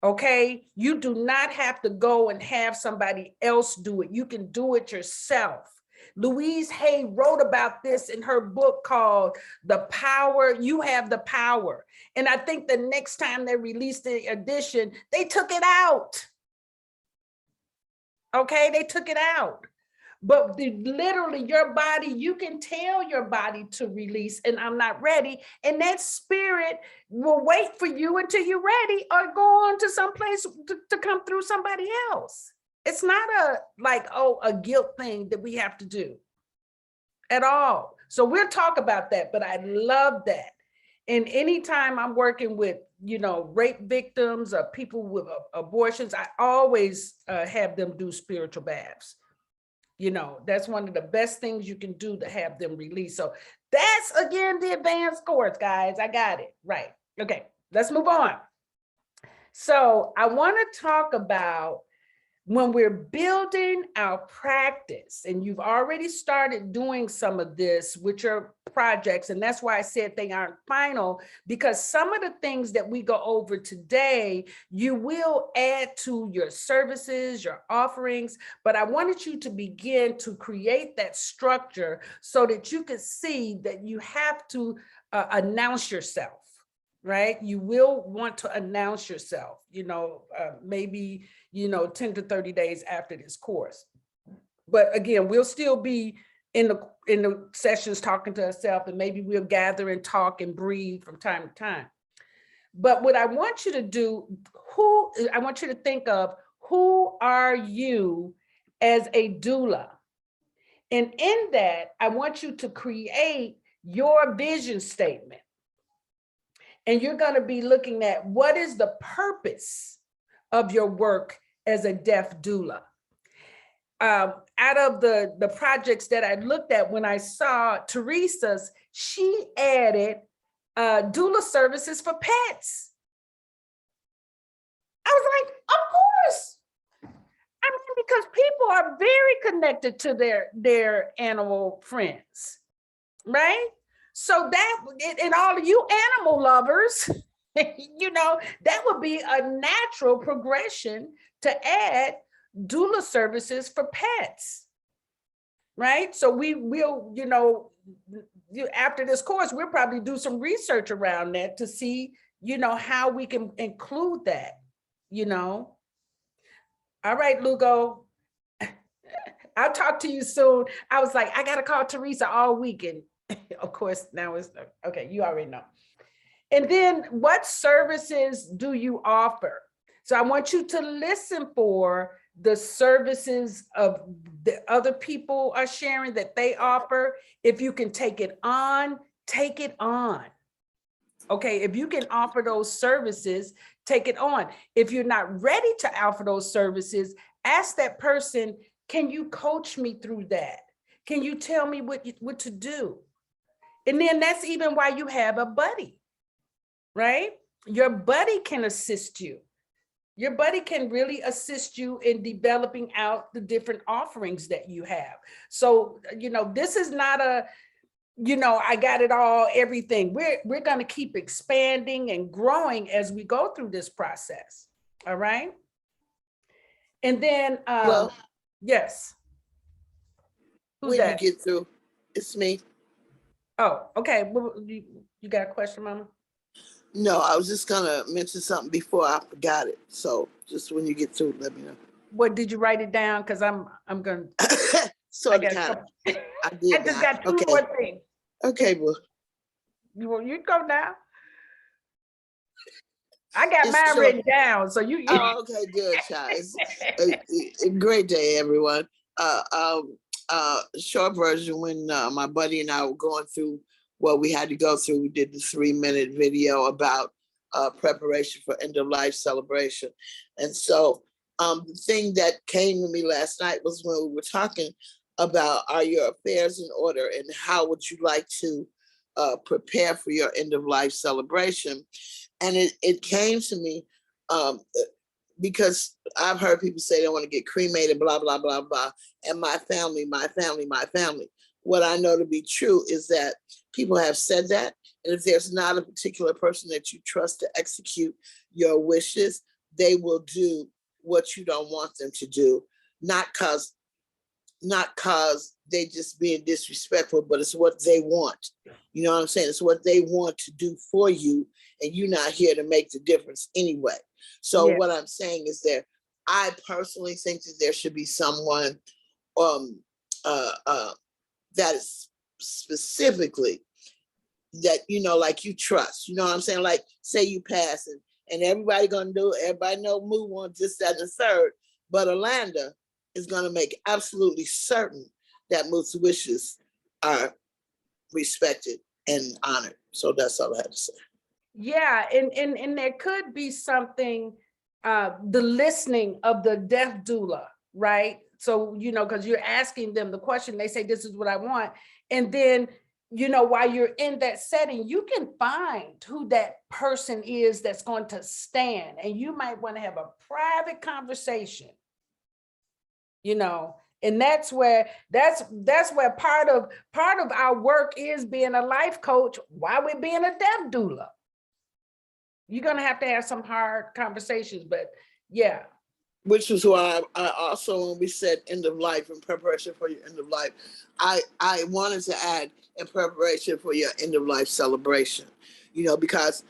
Okay, you do not have to go and have somebody else do it. You can do it yourself. Louise Hay wrote about this in her book called The Power, You Have the Power. And I think the next time they released the edition, they took it out. Okay, they took it out. But literally your body, you can tell your body to release, and I'm not ready. And that spirit will wait for you until you're ready, or go on to someplace to come through somebody else. It's not a guilt thing that we have to do at all. So we'll talk about that, but I love that. And anytime I'm working with, rape victims or people with abortions, I always have them do spiritual baths. That's one of the best things you can do to have them release. So that's, again, the advanced course, guys. I got it right. Okay, let's move on. So I want to talk about when we're building our practice, and you've already started doing some of this with your projects, and that's why I said they aren't final, because some of the things that we go over today, you will add to your services, your offerings, but I wanted you to begin to create that structure so that you could see that you have to announce yourself. Right? You will want to announce yourself, maybe, 10 to 30 days after this course. But again, we'll still be in the sessions talking to ourselves, and maybe we'll gather and talk and breathe from time to time. But what I want you to do, I want you to think of, who are you as a doula? And in that, I want you to create your vision statement. And you're going to be looking at what is the purpose of your work as a death doula. Out of the projects that I looked at, when I saw Teresa's, she added doula services for pets. I was like, of course. I mean, because people are very connected to their animal friends, right? So that, and all of you animal lovers, that would be a natural progression to add doula services for pets, right? So we will, after this course, we'll probably do some research around that to see, how we can include that, All right, Lugo, I'll talk to you soon. I was like, I got to call Teresa all weekend. Of course, now it's okay. You already know. And then, what services do you offer? So I want you to listen for the services of the other people are sharing that they offer. If you can take it on, take it on. Okay, if you can offer those services, take it on. If you're not ready to offer those services, ask that person, can you coach me through that? Can you tell me what to do? And then that's even why you have a buddy, right? Your buddy can assist you. Your buddy can really assist you in developing out the different offerings that you have. So, this is not a, I got it all, everything. We're going to keep expanding and growing as we go through this process. All right. And then, yes. Who's when that? you get through, it's me. Oh, okay. You got a question, Mama? No, I was just gonna mention something before I forgot it. So just when you get through, let me know. What did you write it down? Because I'm gonna. I Sort of, got. kind of. I I did just now. got two Okay. more things. Okay, well, You go now. I got it's mine short. written down, so you. Oh, okay, good, child. It's a great day, everyone. Short version, when my buddy and I were going through what we had to go through, we did the 3-minute video about preparation for end of life celebration. And so the thing that came to me last night was when we were talking about, are your affairs in order and how would you like to prepare for your end of life celebration? And it came to me because I've heard people say they want to get cremated, blah, blah, blah, blah. And my family, my family, my family. What I know to be true is that people have said that. And if there's not a particular person that you trust to execute your wishes, they will do what you don't want them to do. Not cause they just being disrespectful, but it's what they want. You know what I'm saying? It's what they want to do for you, and you're not here to make the difference anyway. So Yeah. what I'm saying is that I personally think that there should be someone that is specifically that, like you trust. You know what I'm saying? Like, say you pass and everybody gonna do it, everybody know move on this, that, and the third, but Alanda is gonna make absolutely certain that Moot's wishes are respected and honored. So that's all I have to say. Yeah, and there could be something, the listening of the death doula, right? So, because you're asking them the question, they say, this is what I want. And then, while you're in that setting, you can find who that person is that's going to stand. And you might want to have a private conversation, and that's where part of our work is being a life coach while we're being a death doula. You're going to have some hard conversations, but yeah. Which is why I also, when we said end of life, in preparation for your end of life, I wanted to add in preparation for your end of life celebration, because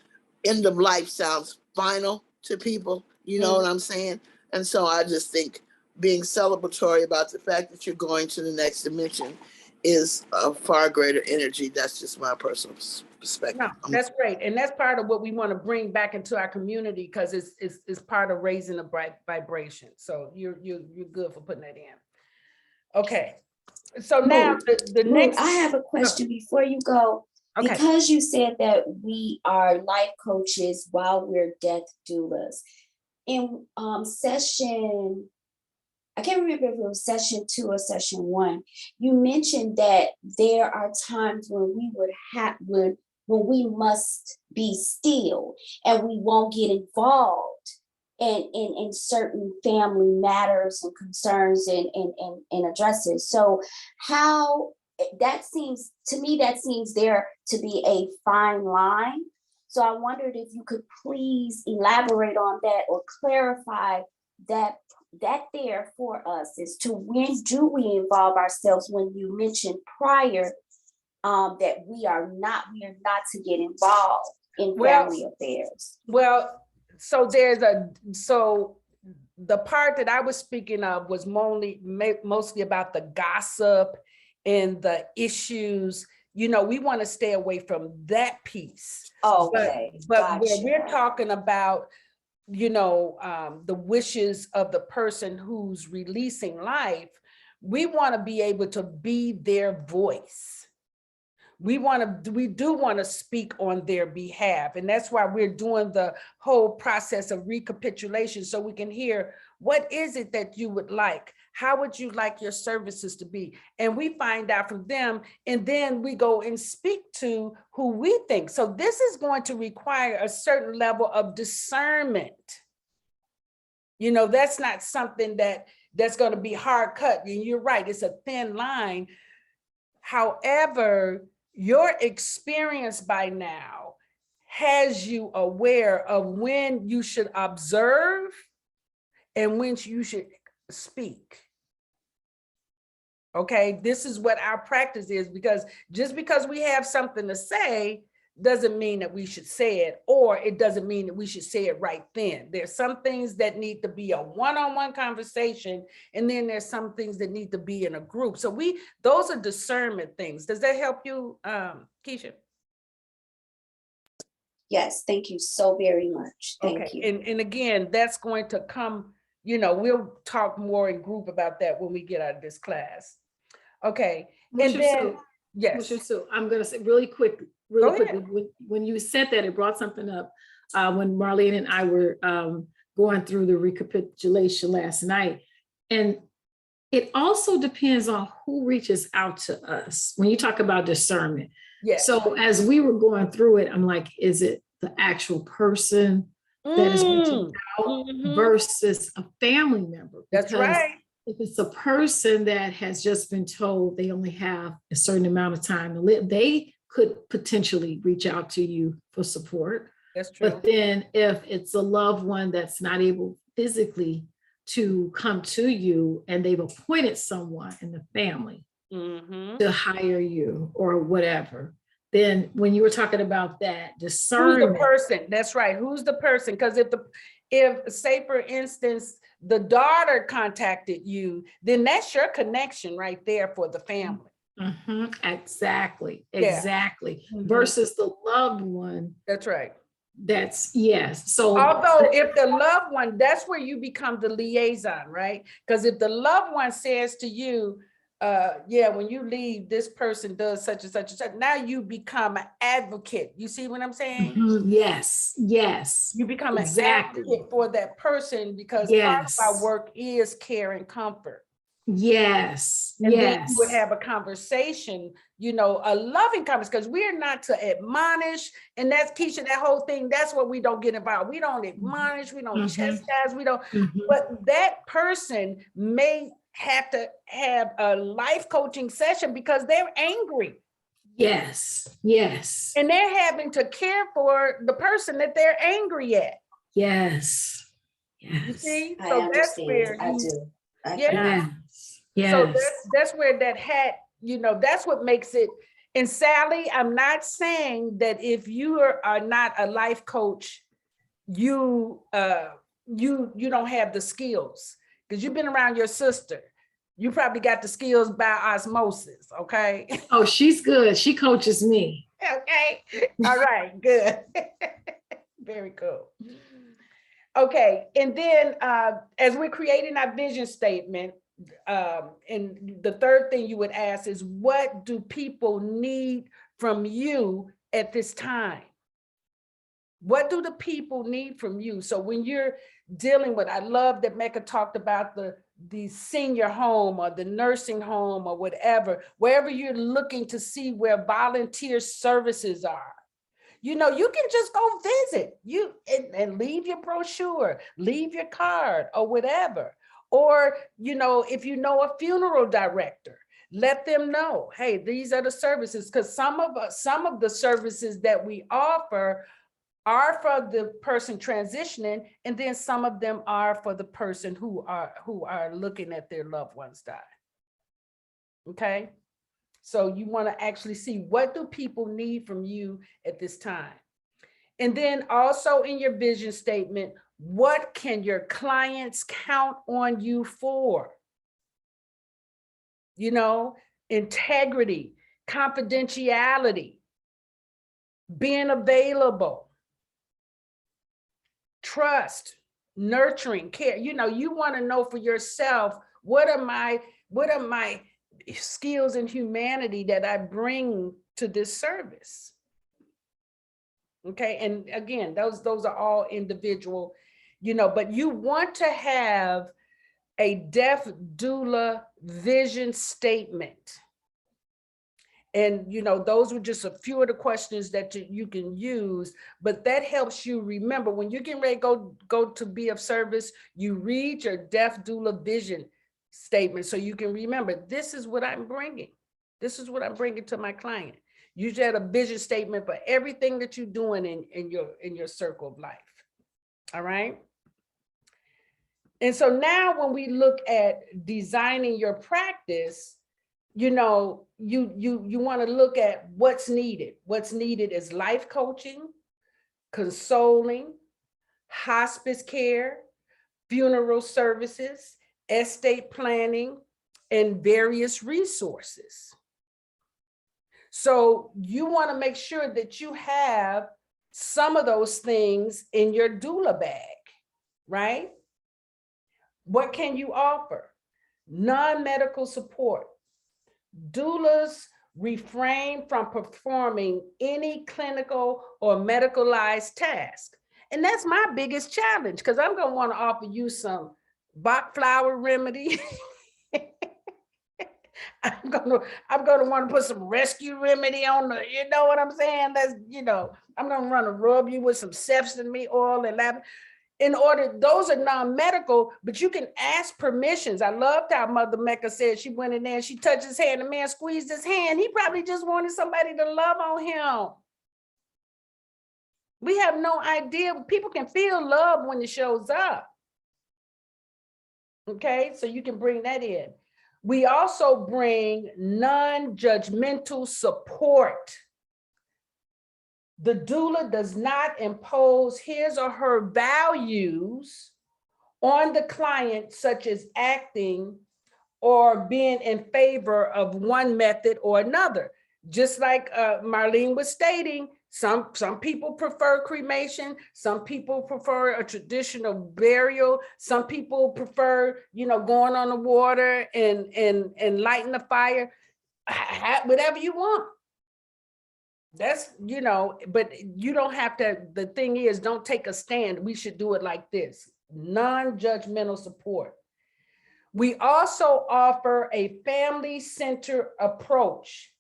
end of life sounds final to people, you know what I'm saying? And so I just think being celebratory about the fact that you're going to the next dimension is a far greater energy. That's just my personal perspective. No, that's great. And that's part of what we want to bring back into our community, because it's part of raising a bright vibration. So you're good for putting that in. Okay. So now the next. I have a question before you go. Okay. Because you said that we are life coaches while we're death doulas. In session, I can't remember if it was session 2 or session 1, you mentioned that there are times when we would have when we must be still and we won't get involved in certain family matters and concerns and addresses. So how that seems to me, that seems there to be a fine line. So I wondered if you could please elaborate on that or clarify that there for us as to when do we involve ourselves, when you mentioned prior that we are not to get involved in family affairs. Well, so the part that I was speaking of was mostly about the gossip and the issues. We want to stay away from that piece. Okay. But when we're talking about, the wishes of the person who's releasing life, we want to be able to be their voice. We do want to speak on their behalf. And that's why we're doing the whole process of recapitulation, so we can hear, what is it that you would like? How would you like your services to be? And we find out from them, and then we go and speak to who we think. So this is going to require a certain level of discernment. That's not something that's going to be hard cut. And you're right, it's a thin line. However, your experience by now has you aware of when you should observe and when you should speak. Okay, this is what our practice is, because just because we have something to say doesn't mean that we should say it, or it doesn't mean that we should say it right then. There's some things that need to be a one-on-one conversation, and then there's some things that need to be in a group. So those are discernment things. Does that help you, Keisha? Yes, thank you so very much. Thank you. And again, that's going to come, we'll talk more in group about that when we get out of this class. Okay, and then, yes. So I'm gonna say really quickly, when you said that, it brought something up. When Marlene and I were going through the recapitulation last night, and it also depends on who reaches out to us. When you talk about discernment, yes. So as we were going through it, I'm like, is it the actual person that is reaching out versus a family member? That's right. If it's a person that has just been told they only have a certain amount of time to live, they could potentially reach out to you for support. That's true. But then if it's a loved one that's not able physically to come to you, and they've appointed someone in the family to hire you or whatever, then when you were talking about that discernment. Who's the person? That's right. Who's the person? Because if say for instance, the daughter contacted you, then that's your connection right there for the family. Exactly. Versus the loved one. That's right. Yes. So although if the loved one, that's where you become the liaison, right? Because if the loved one says to you, when you leave, this person does such and such and such, now you become an advocate. You see what I'm saying? Yes. You become an advocate for that person, because part of our work is care and comfort. Yes. And then you would have a conversation, a loving conversation, because we're not to admonish. And that's Keisha, that whole thing, that's what we don't get involved. We don't admonish, we don't chastise, we don't, but that person may have to have a life coaching session because they're angry. Yes. And they're having to care for the person that they're angry at. Yes. You see? I So understand. that's where I do. So that's where that hat, that's what makes it. And Sally, I'm not saying that if you are not a life coach, you don't have the skills, because you've been around your sister. You probably got the skills by osmosis, okay? Oh, she's good. She coaches me. Okay. All right, good. Very cool. Okay, and then as we're creating our vision statement, and the third thing you would ask is, what do people need from you at this time? What do the people need from you? So when you're dealing with, I love that Mecca talked about the senior home or the nursing home or whatever, wherever you're looking to see where volunteer services are. You can just go visit and leave your brochure, leave your card or whatever. Or, if you know a funeral director, let them know, hey, these are the services, because some of the services that we offer are for the person transitioning, and then some of them are for the person who are looking at their loved ones die. Okay, so you want to actually see, what do people need from you at this time? And then also in your vision statement, what can your clients count on you for? Integrity, confidentiality, being available, trust, nurturing, care. You want to know for yourself, what are my skills and humanity that I bring to this service? Okay, and again, those are all individual, but you want to have a Death Doula vision statement. And those were just a few of the questions that you can use, but that helps you remember when you're getting ready to go to be of service, you read your Death Doula vision statement so you can remember, this is what I'm bringing. This is what I'm bringing to my client. You should have a vision statement for everything that you're doing in your circle of life. All right. And so now when we look at designing your practice, you know, you want to look at what's needed. What's needed is life coaching, consoling, hospice care, funeral services, estate planning, and various resources. So you want to make sure that you have some of those things in your doula bag, right? What can you offer? Non-medical support. Doulas refrain from performing any clinical or medicalized task. And that's my biggest challenge, because I'm going to want to offer you some Bach flower remedy. I'm gonna want to put some rescue remedy on the, you know what I'm saying? That's, you know, I'm gonna want to rub you with some sesame oil and lavender. In order, those are non-medical, but you can ask permissions. I loved how Mother Mecca said she went in there and she touched his hand, the man squeezed his hand. He probably just wanted somebody to love on him. We have no idea. People can feel love when it shows up. Okay, so you can bring that in. We also bring non-judgmental support. The doula does not impose his or her values on the client, such as acting or being in favor of one method or another. Just like Marlene was stating, some people prefer cremation, some people prefer a traditional burial, some people prefer, you know, going on the water and lighting the fire. Whatever you want. That's, you know, but you don't have to. The thing is, don't take a stand. We should do it like this: non-judgmental support. We also offer a family-centered approach.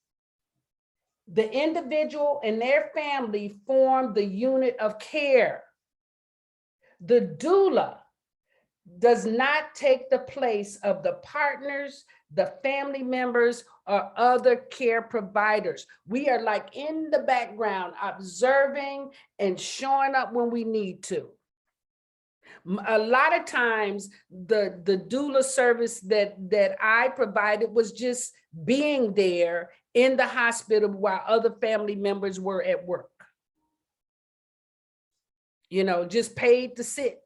The individual and their family form the unit of care. The doula does not take the place of the partners, the family members, or other care providers. We are like in the background, observing and showing up when we need to. A lot of times the doula service that I provided was just being there in the hospital while other family members were at work. You know, just paid to sit.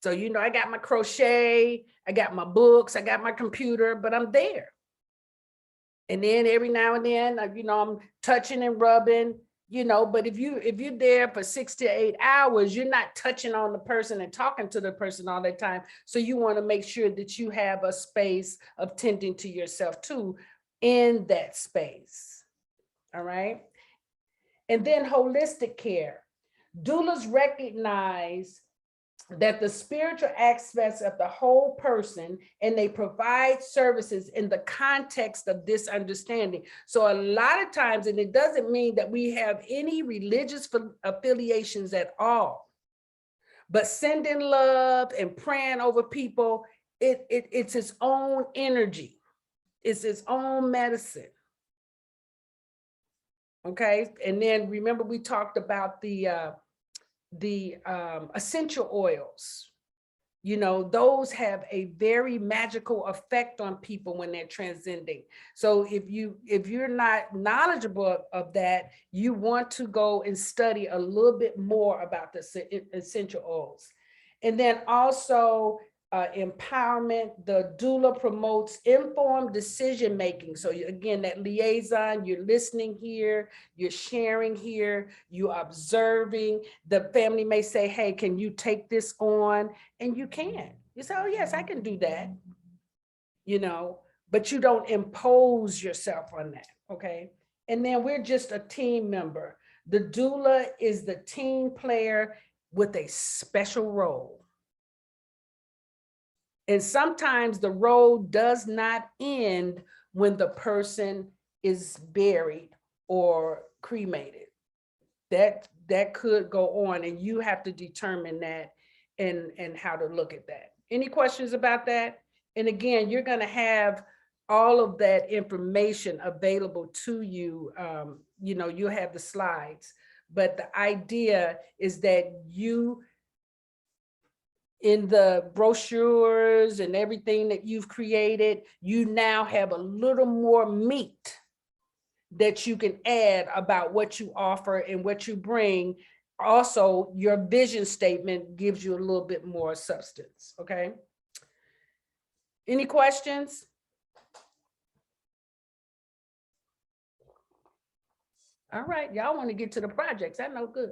So, you know, I got my crochet, I got my books, I got my computer, but I'm there. And then every now and then, you know, I'm touching and rubbing, you know, but if you're there for 6 to 8 hours, you're not touching on the person and talking to the person all the time. So you want to make sure that you have a space of tending to yourself too in that space. All right. And then holistic care. Doulas recognize that the spiritual aspects of the whole person, and they provide services in the context of this understanding. So a lot of times, and it doesn't mean that we have any religious affiliations at all, but sending love and praying over people, it's its own energy. It's its own medicine. Okay, and then remember we talked about the essential oils. You know, those have a very magical effect on people when they're transcending. So if you're not knowledgeable of that, you want to go and study a little bit more about the essential oils. And then also empowerment. The doula promotes informed decision making. So again, that liaison, you're listening here, you're sharing here, you're observing. The family may say, hey, can you take this on? And you can. You say, oh yes, I can do that. You know, but you don't impose yourself on that, okay? And then we're just a team member. The doula is the team player with a special role. And sometimes the role does not end when the person is buried or cremated. That could go on, and you have to determine that and how to look at that. Any questions about that? And again, you're going to have all of that information available to you. You know, you'll have the slides, but the idea is that you in the brochures and everything that you've created, you now have a little more meat that you can add about what you offer and what you bring. Also, your vision statement gives you a little bit more substance, okay? Any questions? All right, y'all want to get to the projects. I know, good.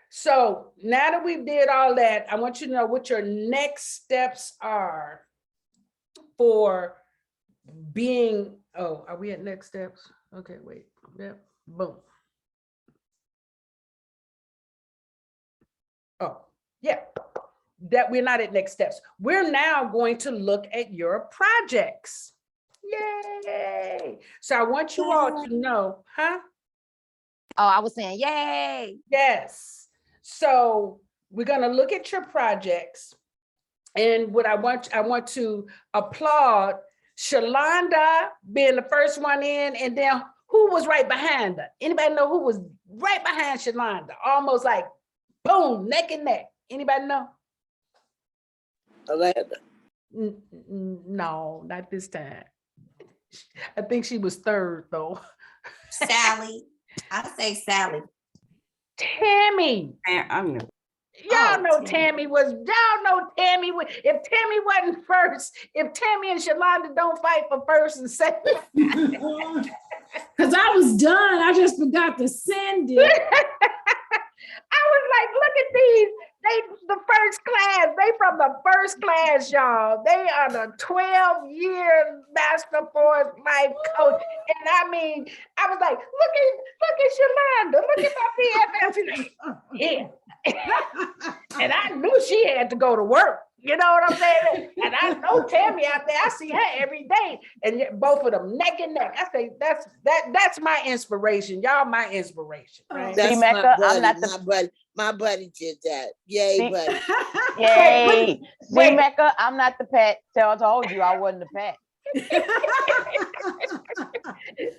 So now that we did all that, I want you to know what your next steps are for being, oh, are we at next steps? Okay, wait, yep, boom. Oh, yeah, that we're not at next steps. We're now going to look at your projects. Yay. So I want you all to know, huh? Oh, I was saying, yay. Yes. So we're going to look at your projects. And what I want to applaud Shalonda being the first one in, and then who was right behind her? Anybody know who was right behind Shalonda? Almost like boom, neck and neck. Anybody know? Alanda. No, not this time. I think she was third though. Sally. I say Sally. Tammy. I'm Y'all know Tammy was, y'all know Tammy, if Tammy wasn't first, if Tammy and Shalonda don't fight for first and second. Because I was done. I just forgot to send it. I was like, look at these. They the first class. They from the first class, y'all. They are the 12-year Master Force Life Coach. And I mean, I was like, look at Shalonda. Look at my BFF. Yeah. And I knew she had to go to work. You know what I'm saying? And I know Tammy out there. I see her every day. And yet both of them neck and neck. I say that's my inspiration. Y'all my inspiration. Right? That's Mecca, my buddy. I'm not the- My buddy did that. Yay, See- buddy. Yay. wait. See, Mecca, I'm not the pet. Told you I wasn't the pet.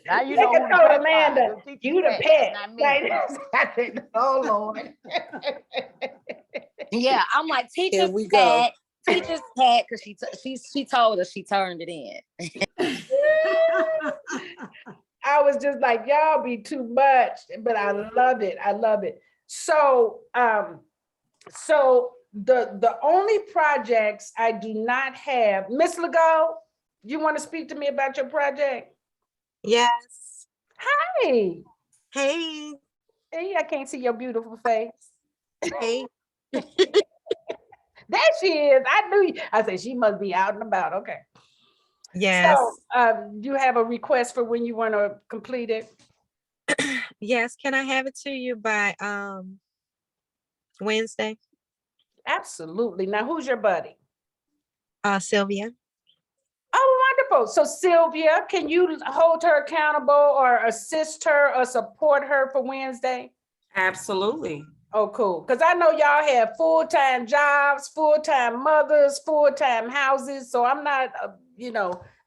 Now you know who the told pet Amanda, are. The you the pet, pet. not me. Right? Oh Lord. Yeah, I'm like, teacher's we go. pet. Teacher's pet, because she told us she turned it in. I was just like, y'all be too much, but I love it. I love it. So, so the only projects I do not have, Miss Legault, you want to speak to me about your project? Yes. Hey, Hey. hey, I can't see your beautiful face. Hey. There she is. I knew you. I said she must be out and about. Okay. Yes. So, you have a request for when you want to complete it? Yes. Can I have it to you by Wednesday? Absolutely. Now, who's your buddy? Sylvia. Oh, wonderful. So Sylvia, can you hold her accountable or assist her or support her for Wednesday? Absolutely. Oh, cool. Because I know y'all have full-time jobs, full-time mothers, full-time houses. So I'm not,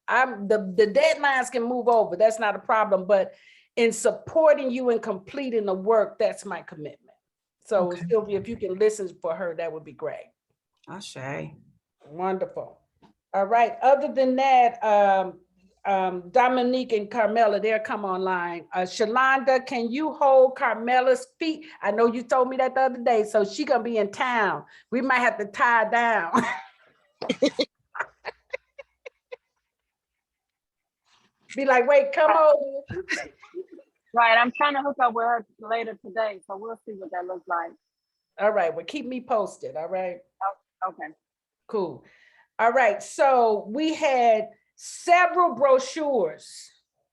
I'm the deadlines can move over. That's not a problem. But in supporting you and completing the work, that's my commitment. So Okay. Sylvia, if you can listen for her, that would be great. Ashe. Wonderful. All right. Other than that, Dominique and Carmela, they'll come online. Shalonda, can you hold Carmela's feet? I know you told me that the other day, so she gonna be in town. We might have to tie her down. Be like, wait, come over. Right, I'm trying to hook up with her later today, so we'll see what that looks like. All right, well, keep me posted. All right. Okay. Cool. All right, so we had several brochures,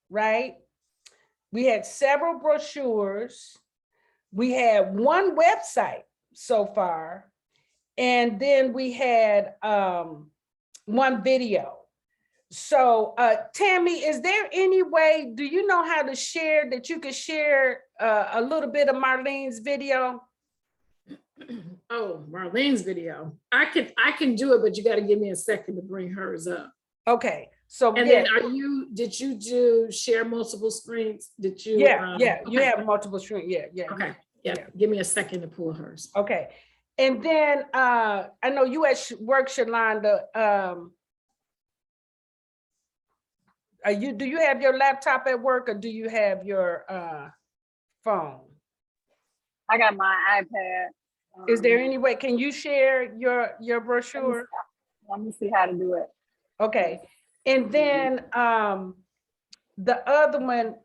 right? We had several brochures. We had one website so far, and then we had one video. So Tammy, is there any way, do you know how to share, that you could share a little bit of Marlene's video? Oh, Marlene's video. I can do it, but you got to give me a second to bring hers up. Okay, so And yeah. then did you do share multiple screens? Did you? Yeah, you okay. have multiple screen. Yeah. Okay, yeah, Yeah. give me a second to pull hers. Okay, And then I know you at work, Shalonda. Do you have your laptop at work, or do you have your phone? I got my iPad. Is there any way, can you share your brochure? Let me see how to do it. Okay. And then the other one,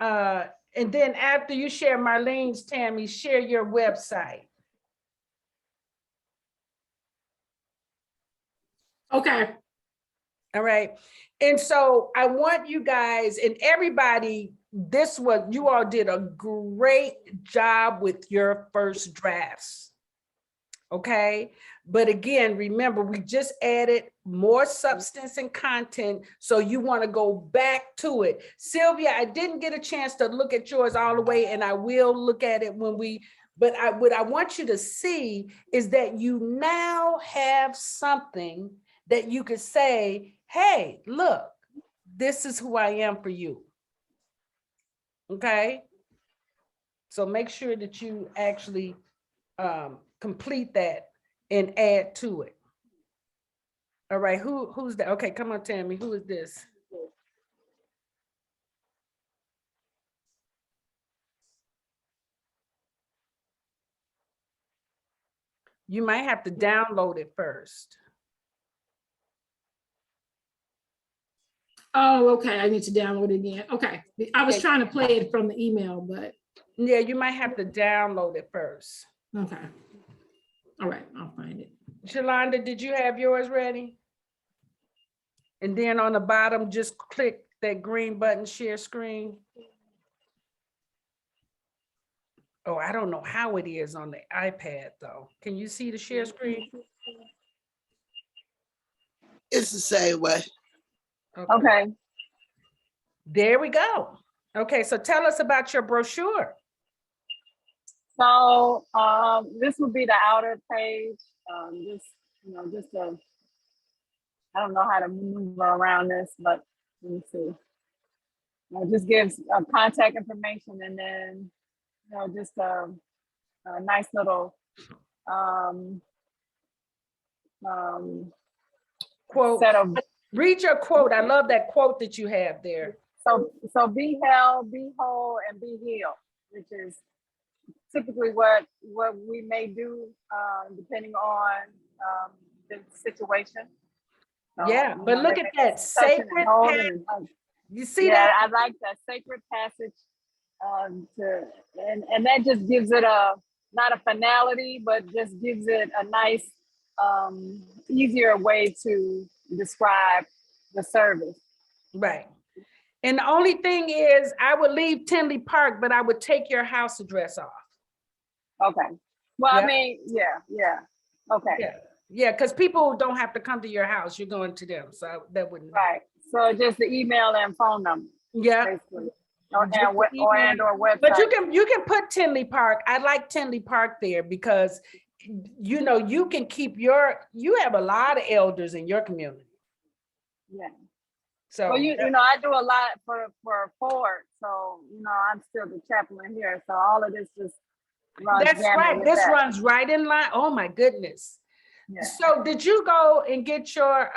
and then after you share Marlene's, Tammy, share your website. Okay. All right. And so I want you guys and everybody, you all did a great job with your first drafts. Okay. But again, remember, we just added more substance and content. So you want to go back to it. Sylvia, I didn't get a chance to look at yours all the way, and I will look at it when but what I want you to see is that you now have something that you could say, hey, look, this is who I am for you. Okay. So make sure that you actually complete that and add to it. All right, who's that? Okay, come on, Tammy, who is this? You might have to download it first. Oh, okay. I need to download it again. Okay. I was trying to play it from the email, but. Yeah, you might have to download it first. Okay. All right, I'll find it. Shalonda, did you have yours ready? And then on the bottom, just click that green button, share screen. Oh, I don't know how it is on the iPad though. Can you see the share screen? It's the same way. Okay. There we go. Okay, so tell us about your brochure. So this would be the outer page. I don't know how to maneuver around this, but let me see. It just gives contact information, and then just a nice little quote. Set of. Read your quote. I love that quote that you have there. So be held, be whole, and be healed, which is typically what we may do depending on the situation. So, yeah, but look at that sacred passage. You see that? I like that sacred passage. And that just gives it not a finality, but just gives it a nice, easier way to describe the service. Right. And the only thing is, I would leave Tinley Park, but I would take your house address off. Okay. Well, yep. I mean, yeah. Okay. Yeah, because people don't have to come to your house. You're going to them. So that wouldn't. Right. So just the email and phone number. Yeah. Basically. Or website. But you can put Tinley Park. I like Tinley Park there because you can keep you have a lot of elders in your community. Yeah. So well, I do a lot for Ford. So I'm still the chaplain here. So all of this just runs. That's right. This runs right in line. Oh my goodness. Yeah. So did you go and get your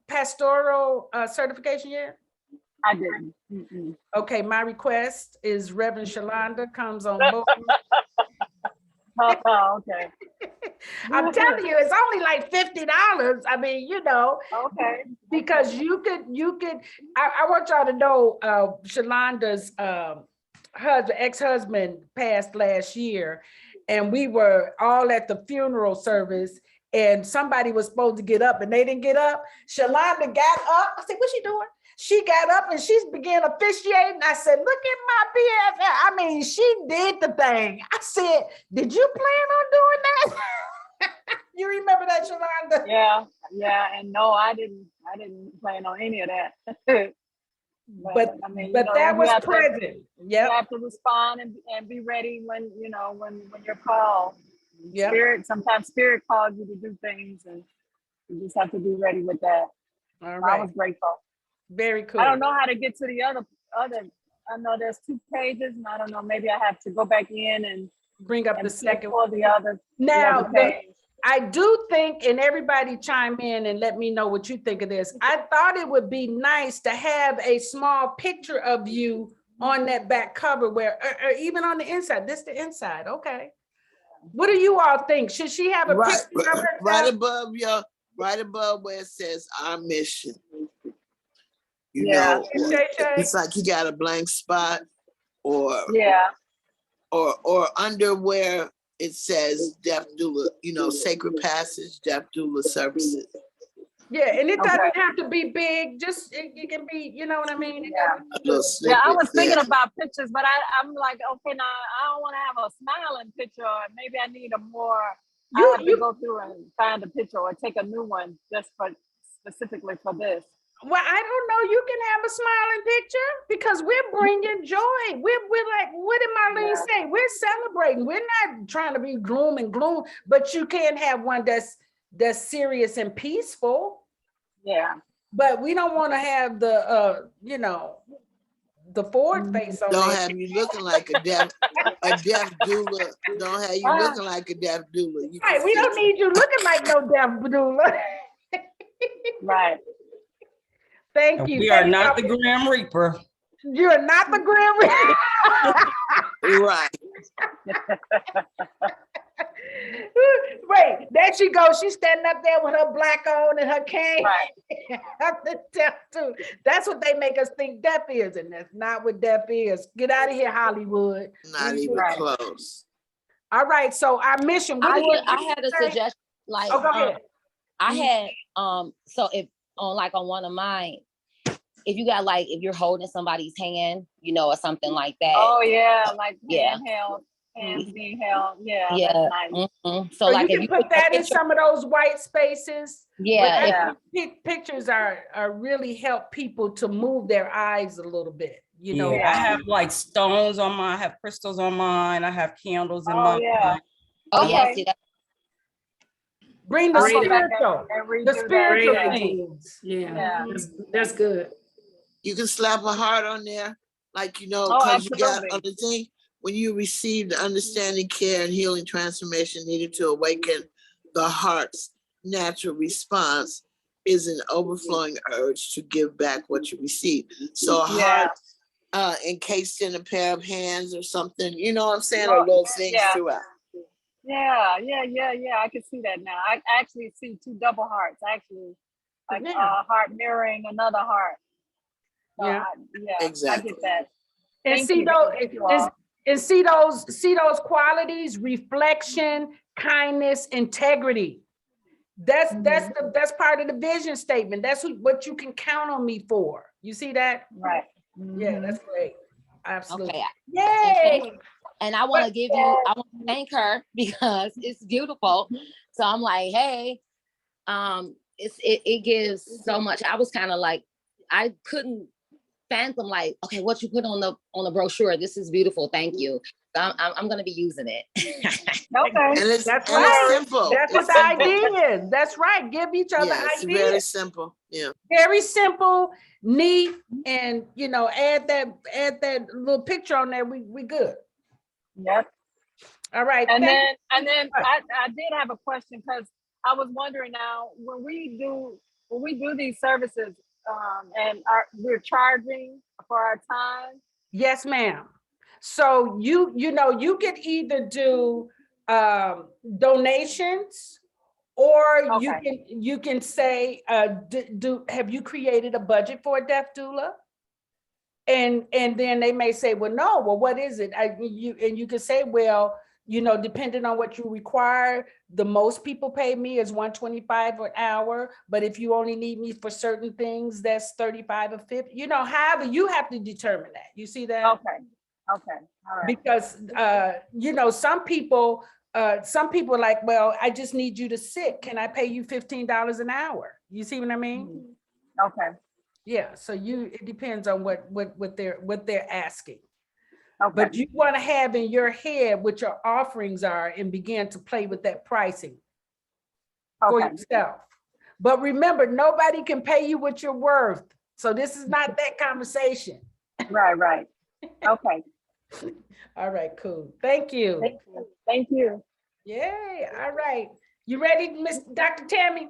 pastoral certification yet? I didn't. Mm-mm. Okay, my request is Reverend Shalonda comes on board. Oh, okay. I'm telling you, it's only like $50. I mean, Okay. Because you could. I want y'all to know, Shalonda's ex-husband passed last year, and we were all at the funeral service. And somebody was supposed to get up, and they didn't get up. Shalonda got up. I said, "What's she doing?" She got up and she began officiating. I said, "Look at my BFF." I mean, she did the thing. I said, "Did you plan on doing that?" You remember that, Shalonda? Yeah. And no, I didn't plan on any of that. but I mean, that was present. Yeah. You have to respond and be ready when you're called. Yeah. Sometimes spirit calls you to do things, and you just have to be ready with that. All right. I was grateful. Very cool. I don't know how to get to the other. I know there's 2 pages, and I don't know. Maybe I have to go back in and bring up the second or the other. Now, the other page. I do think, and everybody chime in and let me know what you think of this. I thought it would be nice to have a small picture of you on that back cover where, or even on the inside. This the inside, okay. What do you all think? Should she have a Right, picture of right herself? right above where it says our mission. You Yeah. know, Shay Shay? it's like you got a blank spot, or Yeah. or under where it says Death Doula, you know, Sacred Passage, Death Doula Services. Yeah, and it Okay. doesn't have to be big, just it can be, you know what I mean? It Yeah. doesn't- A little Yeah, I snippet, was thinking yeah. about pictures, but I'm like, okay, now I don't want to have a smiling picture. Or maybe I need a more. I have to go through and find a picture or take a new one just for specifically for this. Well, I don't know. You can have a smiling picture because we're bringing joy. We're like, what did Marlene say? We're celebrating. We're not trying to be gloom and gloom, but you can have one that's serious and peaceful. Yeah. But we don't want to have the you know, the Ford face on Don't there. have you looking like a deaf doula. Don't have you looking like a deaf doula. You Right, we don't need you looking like no deaf doula. Right. Thank you. We are not the Grim Reaper. You're not the Grim Reaper. Right. Wait, there she goes. She's standing up there with her black on and her cane. Right. The deaf too. That's what they make us think deaf is, and that's not what deaf is. Get out of here, Hollywood. Not even close. All right, so our mission. I had a suggestion, like, oh, go ahead. I had, so if on one of mine, if you got like, if you're holding somebody's hand, you know, or something like that. Oh yeah, like Yeah. hands being held. Yeah. Yeah. That's nice. Mm-hmm. So like, you can put that in some of those white spaces. Yeah. Pictures are really help people to move their eyes a little bit. You know, I have like stones on mine. I have crystals on mine. I have candles in mine. Yeah. Oh yeah. Okay. See that? Bring the I'll go back spiritual. and redo The that. spiritual Great things. Yeah, that's good. You can slap a heart on there, like, you know, Oh, because you got absolutely. on the thing, when you receive the understanding, care, and healing transformation needed to awaken the heart's natural response is an overflowing urge to give back what you receive. So a heart encased in a pair of hands or something, you know what I'm saying, or little things throughout. Yeah. I can see that now. I actually see two double hearts, actually, like a heart mirroring another heart. So Exactly. I get that. And see those qualities: reflection, kindness, integrity. That's part of the vision statement. That's what you can count on me for. You see that? Right. Yeah, that's great. Absolutely. Okay. Yay! And I want to give you, I want to thank her because it's beautiful. So I'm like, hey, it gives so much. I was kind of like, I couldn't fathom, like, okay, what you put on the brochure. This is beautiful. Thank you. I'm going to be using it. Okay. And it's simple. That's what the idea is. That's right. Give each other ideas. It's very simple. Yeah. Very simple, neat, and you know, add that little picture on there. We good. Yep. All right. And then I did have a question, because I was wondering now, when we do these services, and we're charging for our time. Yes, ma'am. So you know, you can either do donations, or you can say, have you created a budget for a death doula? And then they may say, well, no, well, what is it? You can say, well, you know, depending on what you require, the most people pay me is $125 an hour. But if you only need me for certain things, that's $35 or $50. You know, however, you have to determine that. You see that? Okay. All right. Because you know, some people are like, well, I just need you to sit. Can I pay you $15 an hour? You see what I mean? Okay. Yeah. So it depends on what they're asking. Okay. But you want to have in your head what your offerings are and begin to play with that pricing for yourself. But remember, nobody can pay you what you're worth. So this is not that conversation. Right. Okay. All right, cool. Thank you. Thank you. Yay. All right. You ready, Miss Dr. Tammy?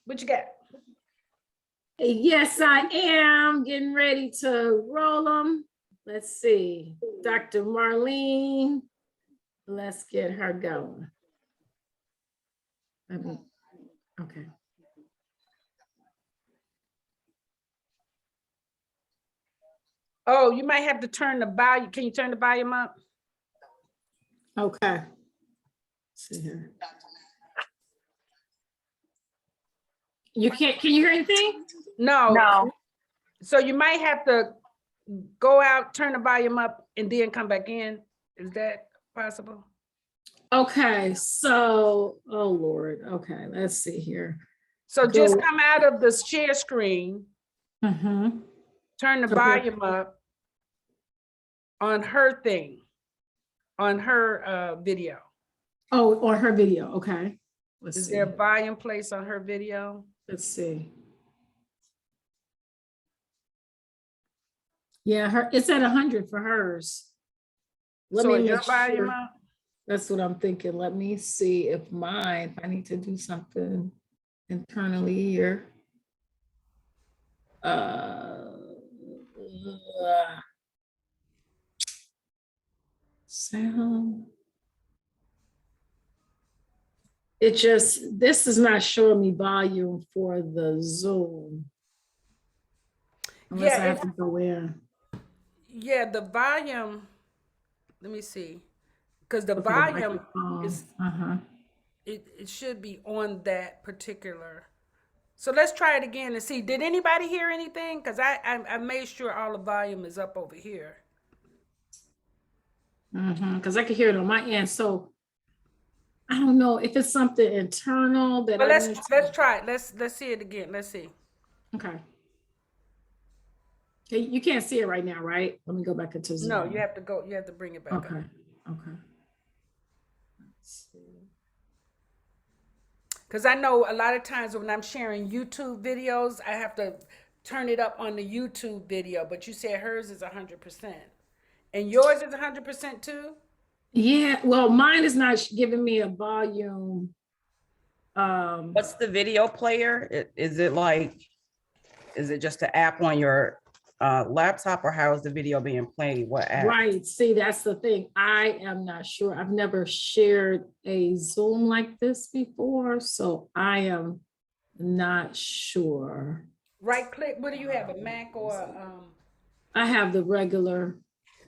What you got? Yes, I am getting ready to roll them. Let's see, Dr. Marlene, let's get her going. Okay. Oh, you might have to turn the volume. Can you turn the volume up? Okay. Let's see here. You can't, can you hear anything? No. No. So you might have to go out, turn the volume up, and then come back in. Is that possible? Okay, so, oh Lord, okay, let's see here. So just Go. come out of the share screen, Mm-hmm. turn the Okay. volume up on her thing, on her video. Oh, on her video, okay. Let's Is see. there a volume place on her video? Let's see. Yeah, her, it's at 100 for hers. Let So me is your make volume sure. up? That's what I'm thinking. Let me see if mine, if I need to do something internally here. Sound. It just, this is not showing me volume for the Zoom. Unless I have to go in. Yeah, the volume, let me see. Because the Okay, volume microphone. is, Uh-huh. it should be on that particular. So let's try it again and see. Did anybody hear anything? Because I made sure all the volume is up over here. Because I could hear it on my end. So I don't know if it's something internal that But I need to. let's try it. Let's see it again. Let's see. Okay. Okay, you can't see it right now, right? Let me go back into Zoom. No, you have to go. You have to bring it back Okay. up. Okay. Let's see. Because I know a lot of times when I'm sharing YouTube videos, I have to turn it up on the YouTube video. But you said hers is 100%, and yours is 100% too. Yeah, well, mine is not giving me a volume. What's the video player? Is it like, is it just an app on your laptop, or how is the video being played? What app? Right. See, that's the thing. I am not sure. I've never shared a Zoom like this before, so I am not sure. Right click. What do you have? A Mac or I have the regular.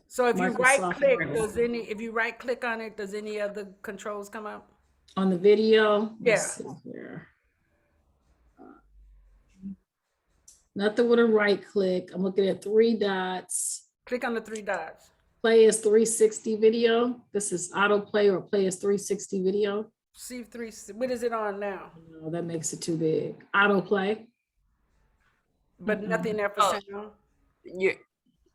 So if you right Microsoft click, Office. if you right click on it, does any other controls come up? On the video? Yeah. Let's see here. Nothing with a right click. I'm looking at 3 dots. Click on the 3 dots. Play as 360 video. This is autoplay or play as 360 video. See 3. What is it on now? No, that makes it too big. Autoplay. But nothing there for sound. You,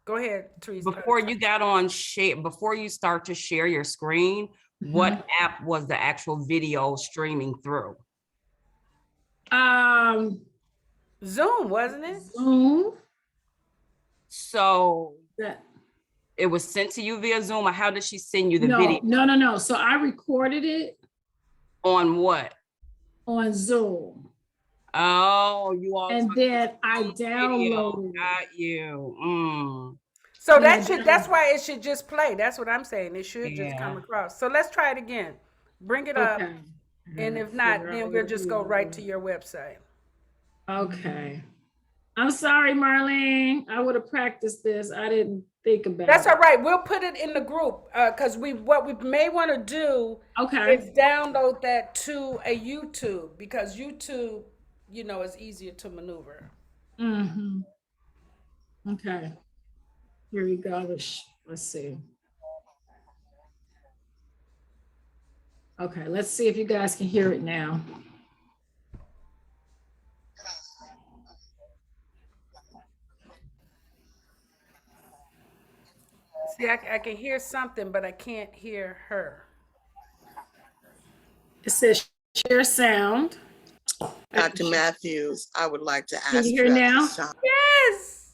Go ahead, Teresa. before you got on share, before you start to share your screen, what app was the actual video streaming through? Zoom, wasn't it? Zoom. So That. it was sent to you via Zoom, or how did she send you the No, video? no. So I recorded it On what? on Zoom. Oh, you all. And then I Video. downloaded it. Got you. So Yeah, that's why it should just play. That's what I'm saying. It should just Yeah. come across. So let's try it again. Bring it up. Okay. And if not, then we'll just go right to your website. Okay. I'm sorry, Marlene. I would have practiced this. I didn't think about That's it. all right. We'll put it in the group because what we may want to do is download that to a YouTube, because YouTube, is easier to maneuver. Mm-hmm. Okay. Here we go. Let's see. Okay, let's see if you guys can hear it now. See, I can hear something, but I can't hear her. It says share sound. Dr. Matthews, I would like to ask Can you hear you at now? this time. Yes.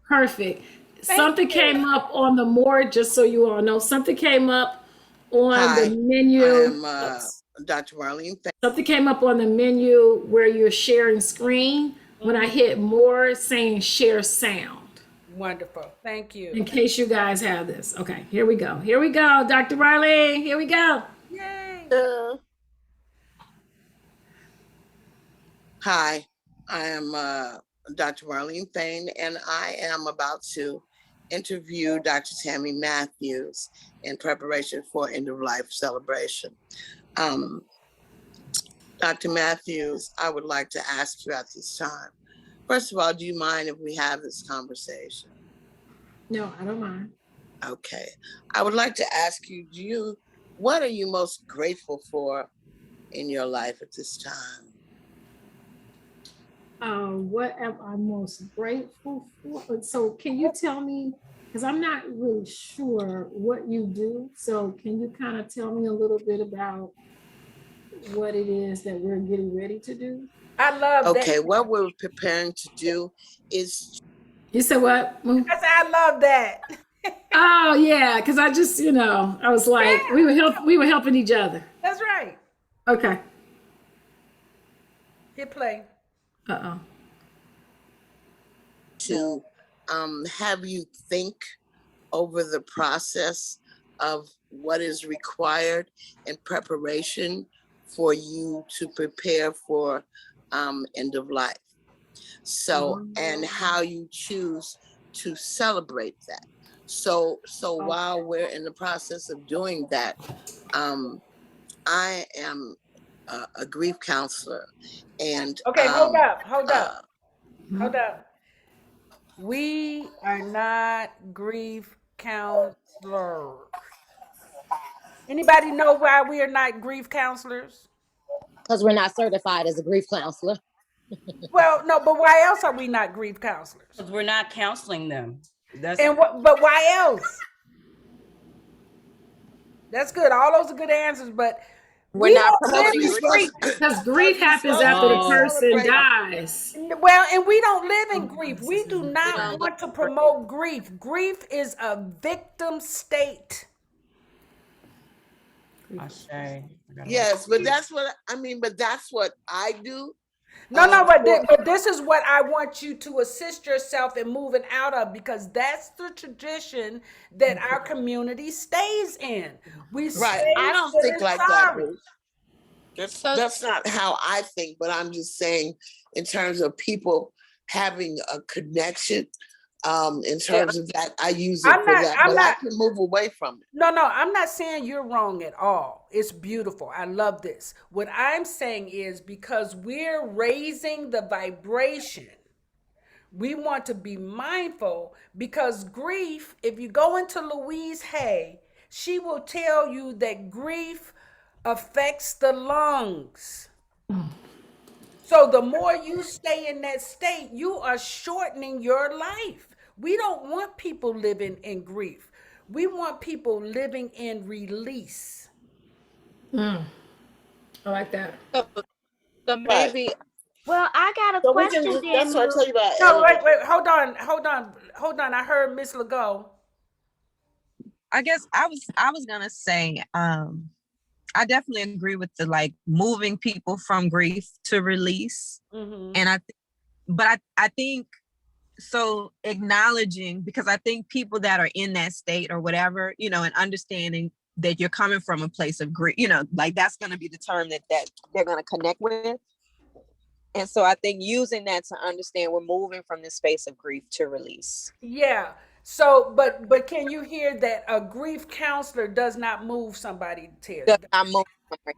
Perfect. Thank Something you. came up on the more, just so you all know, something came up on Hi, the menu. I am Dr. Marlene. Something came up on the menu where you're sharing screen. When I hit more, it's saying share sound. Wonderful. Thank you. In case you guys have this. Okay, here we go. Here we go, Dr. Riley. Here we go. Yay. Hi, I am Dr. Marlene Thane, and I am about to interview Dr. Tammy Matthews in preparation for End of Life celebration. Dr. Matthews, I would like to ask you at this time, first of all, do you mind if we have this conversation? No, I don't mind. Okay. I would like to ask you, what are you most grateful for in your life at this time? What am I most grateful for? So can you tell me, because I'm not really sure what you do. So can you kind of tell me a little bit about what it is that we're getting ready to do? I love that. Okay, what we're preparing to do is. You said what? I said, I love that. Oh yeah, because I just, I was like, Yeah. we were helping each other. That's right. Okay. Hit play. Uh-oh. To have you think over the process of what is required in preparation for you to prepare for end of life. So, and how you choose to celebrate that. So while we're in the process of doing that, I am a grief counselor, and okay, hold up. We are not grief counselors. Anybody know why we are not grief counselors? Because we're not certified as a grief counselor. Well, no, but why else are we not grief counselors? Because we're not counseling them. But why else? That's good. All those are good answers, but We're not promoting grief. Because grief happens after the person dies. Well, and we don't live in grief. We do not want to promote grief. Grief is a victim state. Yes, but that's what I do. But this is what I want you to assist yourself in moving out of, because that's the tradition that our community stays in. I don't think like that. That's not how I think, but I'm just saying in terms of people having a connection, in terms of that, I use it for that, but I can move away from it. No, I'm not saying you're wrong at all. It's beautiful. I love this. What I'm saying is, because we're raising the vibration, we want to be mindful, because grief, if you go into Louise Hay, she will tell you that grief affects the lungs. So the more you stay in that state, you are shortening your life. We don't want people living in grief. We want people living in release. I like that. So maybe. Well, I got a question. That's what I tell you about. No, wait, hold on. I heard Miss Legault. I guess I was gonna say, I definitely agree with the moving people from grief to release, and I think so acknowledging, because I think people that are in that state or whatever, and understanding that you're coming from a place of grief, that's going to be the term that they're going to connect with. And so I think using that to understand we're moving from this space of grief to release. Yeah. So, but can you hear that a grief counselor does not move somebody to tears? Does not move.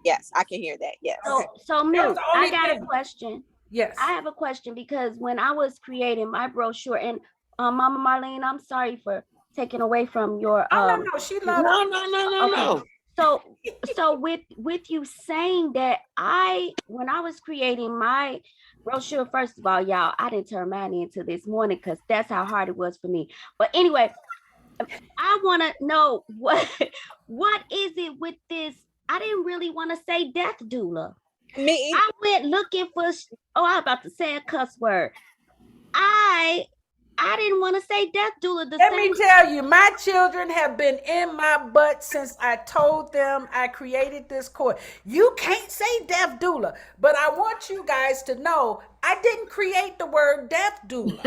Yes, I can hear that. Yes. So Miss, I got a question. Yes. I have a question, because when I was creating my brochure, and Mama Marlene, I'm sorry for taking away from your no, she loves No. So with you saying that, when I was creating my brochure, first of all, y'all, I didn't turn mine into this morning because that's how hard it was for me. But anyway, I want to know what is it with this? I didn't really want to say death doula. I went looking for, I was about to say a cuss word. I I didn't want to say death doula. Let me tell you, my children have been in my butt since I told them I created this course. You can't say death doula, but I want you guys to know I didn't create the word death doula.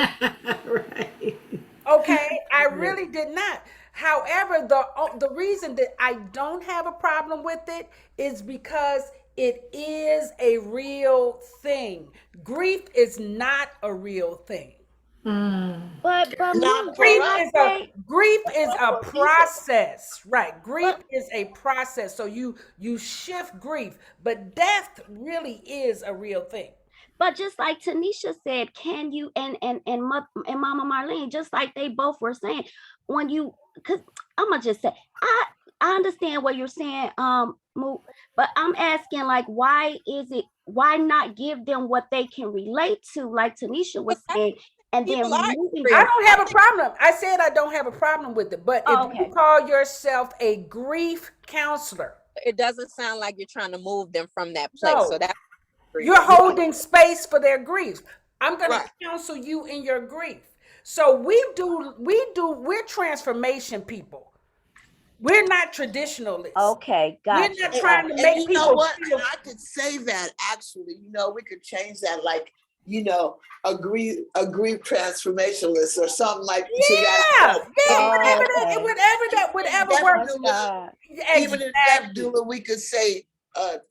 Right. Okay, I really did not. However, the reason that I don't have a problem with it is because it is a real thing. Grief is not a real thing. But Not for Grief us. is a For people. process, right? Grief is a process. So you shift grief, but death really is a real thing. But just like Tanisha said, can you and Mama Marlene, just like they both were saying, when you, because I'm gonna just say, I understand what you're saying, but I'm asking, like, why not give them what they can relate to, like Tanisha was saying, and then removing I don't have a problem. I said I don't have a problem with it, but if you call yourself a grief counselor, it doesn't sound like you're trying to move them from that place. No. So that you're holding space for their grief. I'm going to counsel you in your grief. So we're transformation people. We're not traditionalists. Okay, gotcha. We're not trying to make people. You know what? And I could say that actually, we could change that, like, a grief transformationalist or something like that. Whatever works. Even in Death Doula, we could say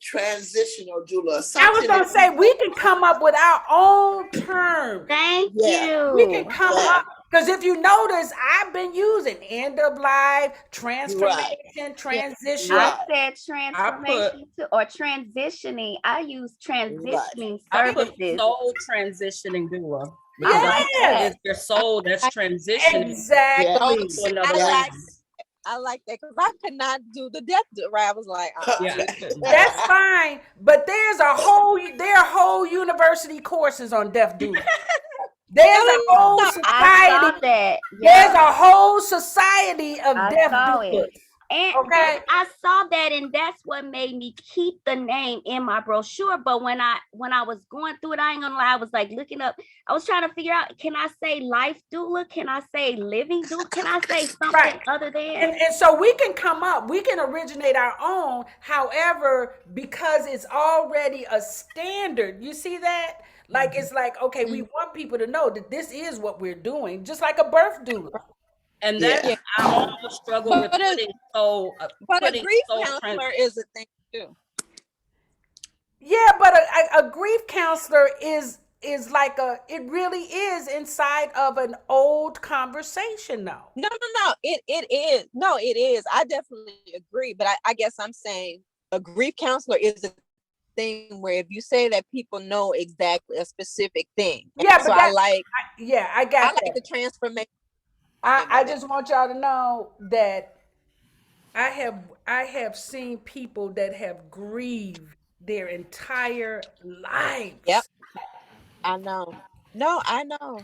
transitional doula. I was gonna say we can come up with our own term. Thank you. We can come up, because if you notice, I've been using end of life, transformation, transition. I said transformation or transitioning. I use transitioning services. Soul transitioning doula. Yes. It's your soul that's transitioning. Exactly. To another life. I like that, because I could not do the death doula. I was like, that's fine, but there are whole university courses on death doula. There's a whole society. There's a whole society of death doulas. And I saw that, and that's what made me keep the name in my brochure. But when I was going through it, I ain't gonna lie, I was like looking up. I was trying to figure out, can I say life doula? Can I say living doula? Can I say something other than? And so we can come up, we can originate our own. However, because it's already a standard, you see that? Like, it's like, okay, we want people to know that this is what we're doing, just like a birth doula. And that I almost struggle with putting soul. But a grief counselor is a thing too. Yeah, but a grief counselor is like it really is inside of an old conversation though. No. It is. No, it is. I definitely agree. But I guess I'm saying a grief counselor is a thing where if you say that, people know exactly a specific thing. Yeah, so I like the transformation. I just want y'all to know that I have seen people that have grieved their entire lives. Yep. I know. No, I know.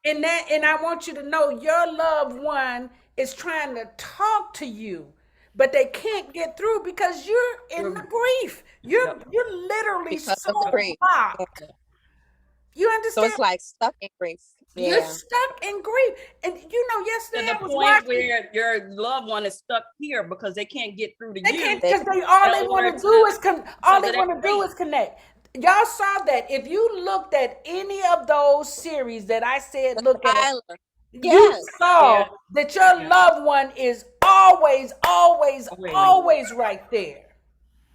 And I want you to know your loved one is trying to talk to you, but they can't get through because you're in the grief. You're literally so blocked. You understand? So it's like stuck in grief. Yeah. You're stuck in grief. And yesterday to the point where your loved one is stuck here because they can't get through to you. Because all they want to do is connect. Y'all saw that. If you looked at any of those series that I said look at, you saw that your loved one is always right there.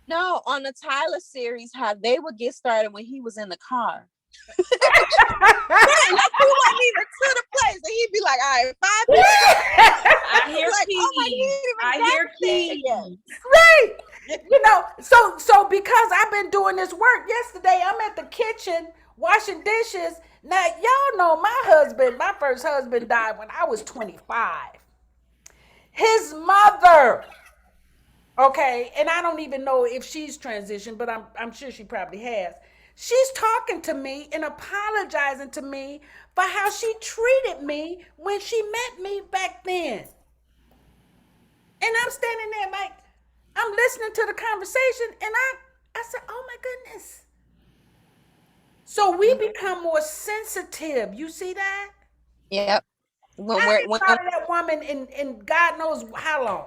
No, on the Tyler series, how they would get started when he was in the car. Like he wasn't even to the place, and he'd be like, "All right, 5 minutes." I hear keys. Right. So because I've been doing this work. Yesterday, I'm at the kitchen washing dishes. Now y'all know my first husband died when I was 25. His mother. Okay, and I don't even know if she's transitioned, but I'm sure she probably has. She's talking to me and apologizing to me for how she treated me when she met me back then. And I'm standing there like, I'm listening to the conversation, and I said, oh my goodness. So we become more sensitive. You see that? Yep. When I we're ain't thought of that woman in God knows how long.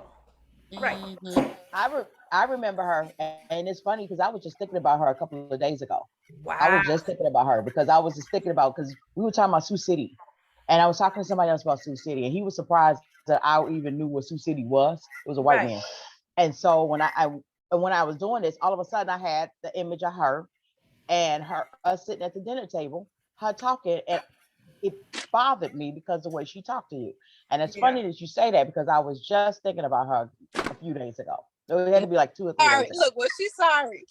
Right. I remember her, and it's funny because I was just thinking about her a couple of days ago. I Wow. was just thinking about her because I was just thinking about because we were talking about Sioux City, and I was talking to somebody else about Sioux City, and he was surprised that I even knew what Sioux City was. It was a white Right. man, and so when I was doing this, all of a sudden I had the image of her and us sitting at the dinner table, her talking, and it bothered me because the way she talked to you. And it's Yeah. funny that you say that because I was just thinking about her a few days ago. It had to be like 2 or 3 sorry. days ago. Look, well, she's sorry.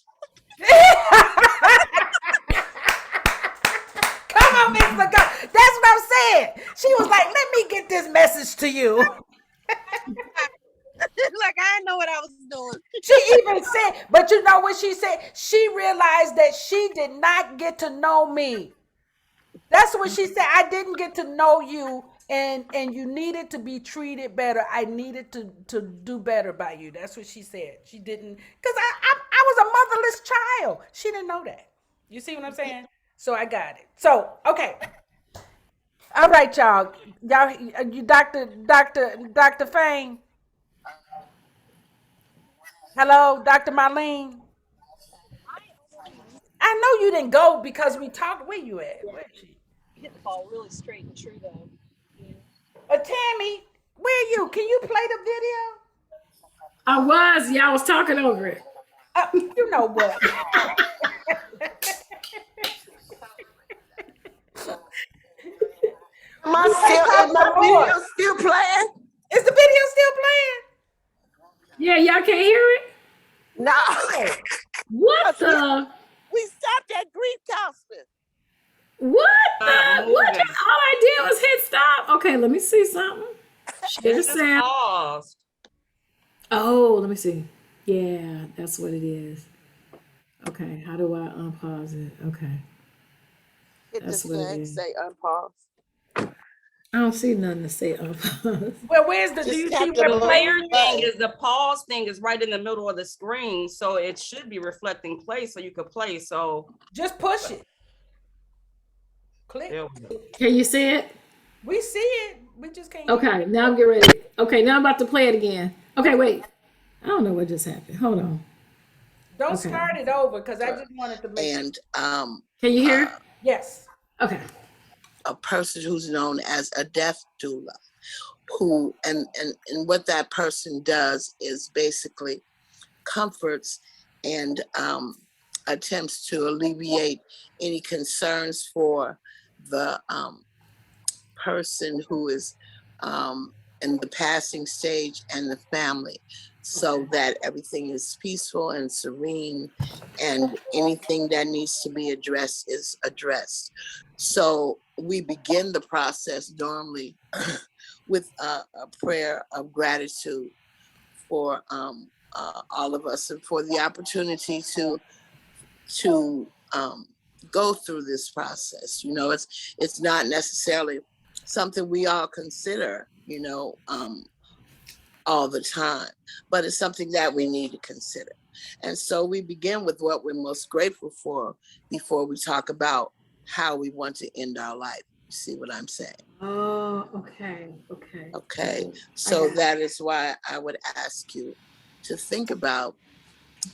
Come on, Miss McGo. That's what I'm saying. She was like, let me get this message to you. Like, I didn't know what I was doing. She even said, but you know what she said? She realized that she did not get to know me. That's what she said. I didn't get to know you, and you needed to be treated better. I needed to do better by you. That's what she said. She didn't, because I was a motherless child. She didn't know that. You see what I'm saying? So I got it. So, okay. All right, y'all. You Dr. Fame. Hello, Dr. Marlene. I know you didn't go because we talked. Where you at? Where is she? Hit the ball really straight and true though. Tammy, where are you? Can you play the video? Y'all was talking over it. You know what? Is my video still playing? Is the video still playing? Yeah, y'all can't hear it? No. What the? We stopped at grief counseling. What the? What? All I did was hit stop. Okay, let me see something. Share the sound. Paused. Oh, let me see. Yeah, that's what it is. Okay, how do I unpause it? Okay. That's what it is. Say unpause. I don't see nothing to say unpause. Well, where's the? Do you see The where player thing is the pause thing is right in the middle of the screen, so it should be reflecting play, so you could play. So just push it. Click. Can you see it? We see it. We just can't. Okay, now I'm getting ready. Okay, now I'm about to play it again. Okay, wait. I don't know what just happened. Hold on. Don't start it over because I just wanted to make. And can you hear? Yes. Okay. A person who's known as a death doula, who and what that person does is basically comforts and attempts to alleviate any concerns for the person who is in the passing stage and the family, so that everything is peaceful and serene, and anything that needs to be addressed is addressed. So we begin the process normally with a prayer of gratitude for all of us and for the opportunity to go through this process. You know, it's not necessarily something we all consider, you know, all the time, but it's something that we need to consider. And so we begin with what we're most grateful for before we talk about how we want to end our life. You see what I'm saying? Oh, okay. Okay. So that is why I would ask you to think about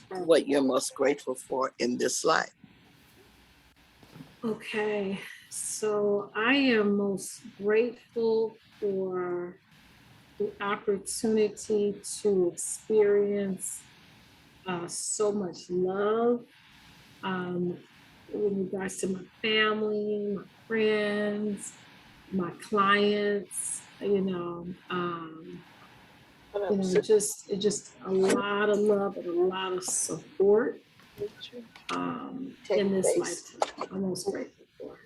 what you're most grateful for in this life. Okay, so I am most grateful for the opportunity to experience so much love in regards to my family, my friends, my clients, just a lot of love and a lot of support in this lifetime. I'm most grateful for.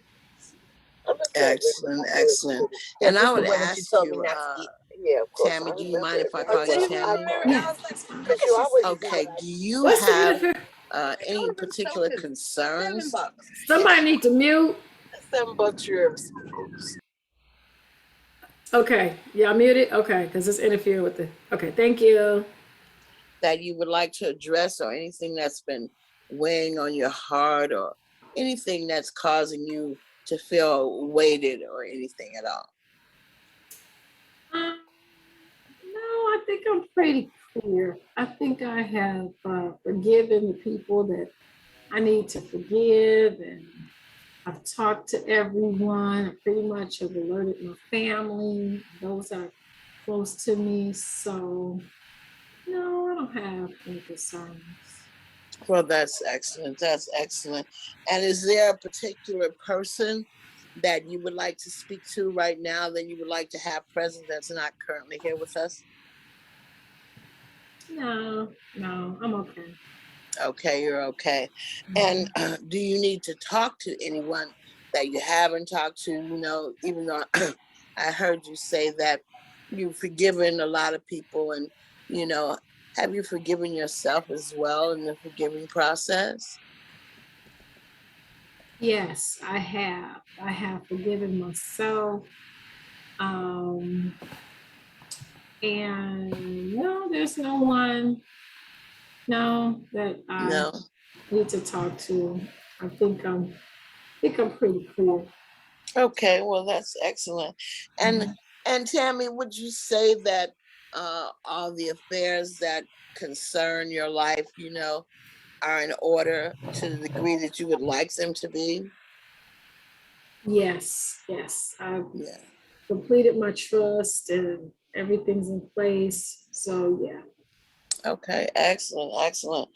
Excellent. And I would ask you, Tammy, do you mind if I call you Tammy? Yeah. Okay, do you have any particular concerns? Somebody need to mute. Okay, yeah, I muted. Okay, because it's interfering with the. Okay, thank you. That you would like to address, or anything that's been weighing on your heart, or anything that's causing you to feel weighted, or anything at all? I'm pretty clear. I think I have forgiven the people that I need to forgive, and I've talked to everyone. I pretty much have alerted my family, those that are close to me. So no, I don't have any concerns. Well, that's excellent. That's excellent. And is there a particular person that you would like to speak to right now that you would like to have present that's not currently here with us? No, I'm okay. Okay, you're okay. And do you need to talk to anyone that you haven't talked to? You know, even though I heard you say that you've forgiven a lot of people, and you know, have you forgiven yourself as well in the forgiving process? Yes, I have. I have forgiven myself. And no, there's no one, no, that I No. need to talk to. I think I'm pretty clear. Okay, well, that's excellent. And Tammy, would you say that all the affairs that concern your life, you know, are in order to the degree that you would like them to be? Yes, I've Yeah. completed my trust and everything's in place. So yeah. Okay, excellent, excellent.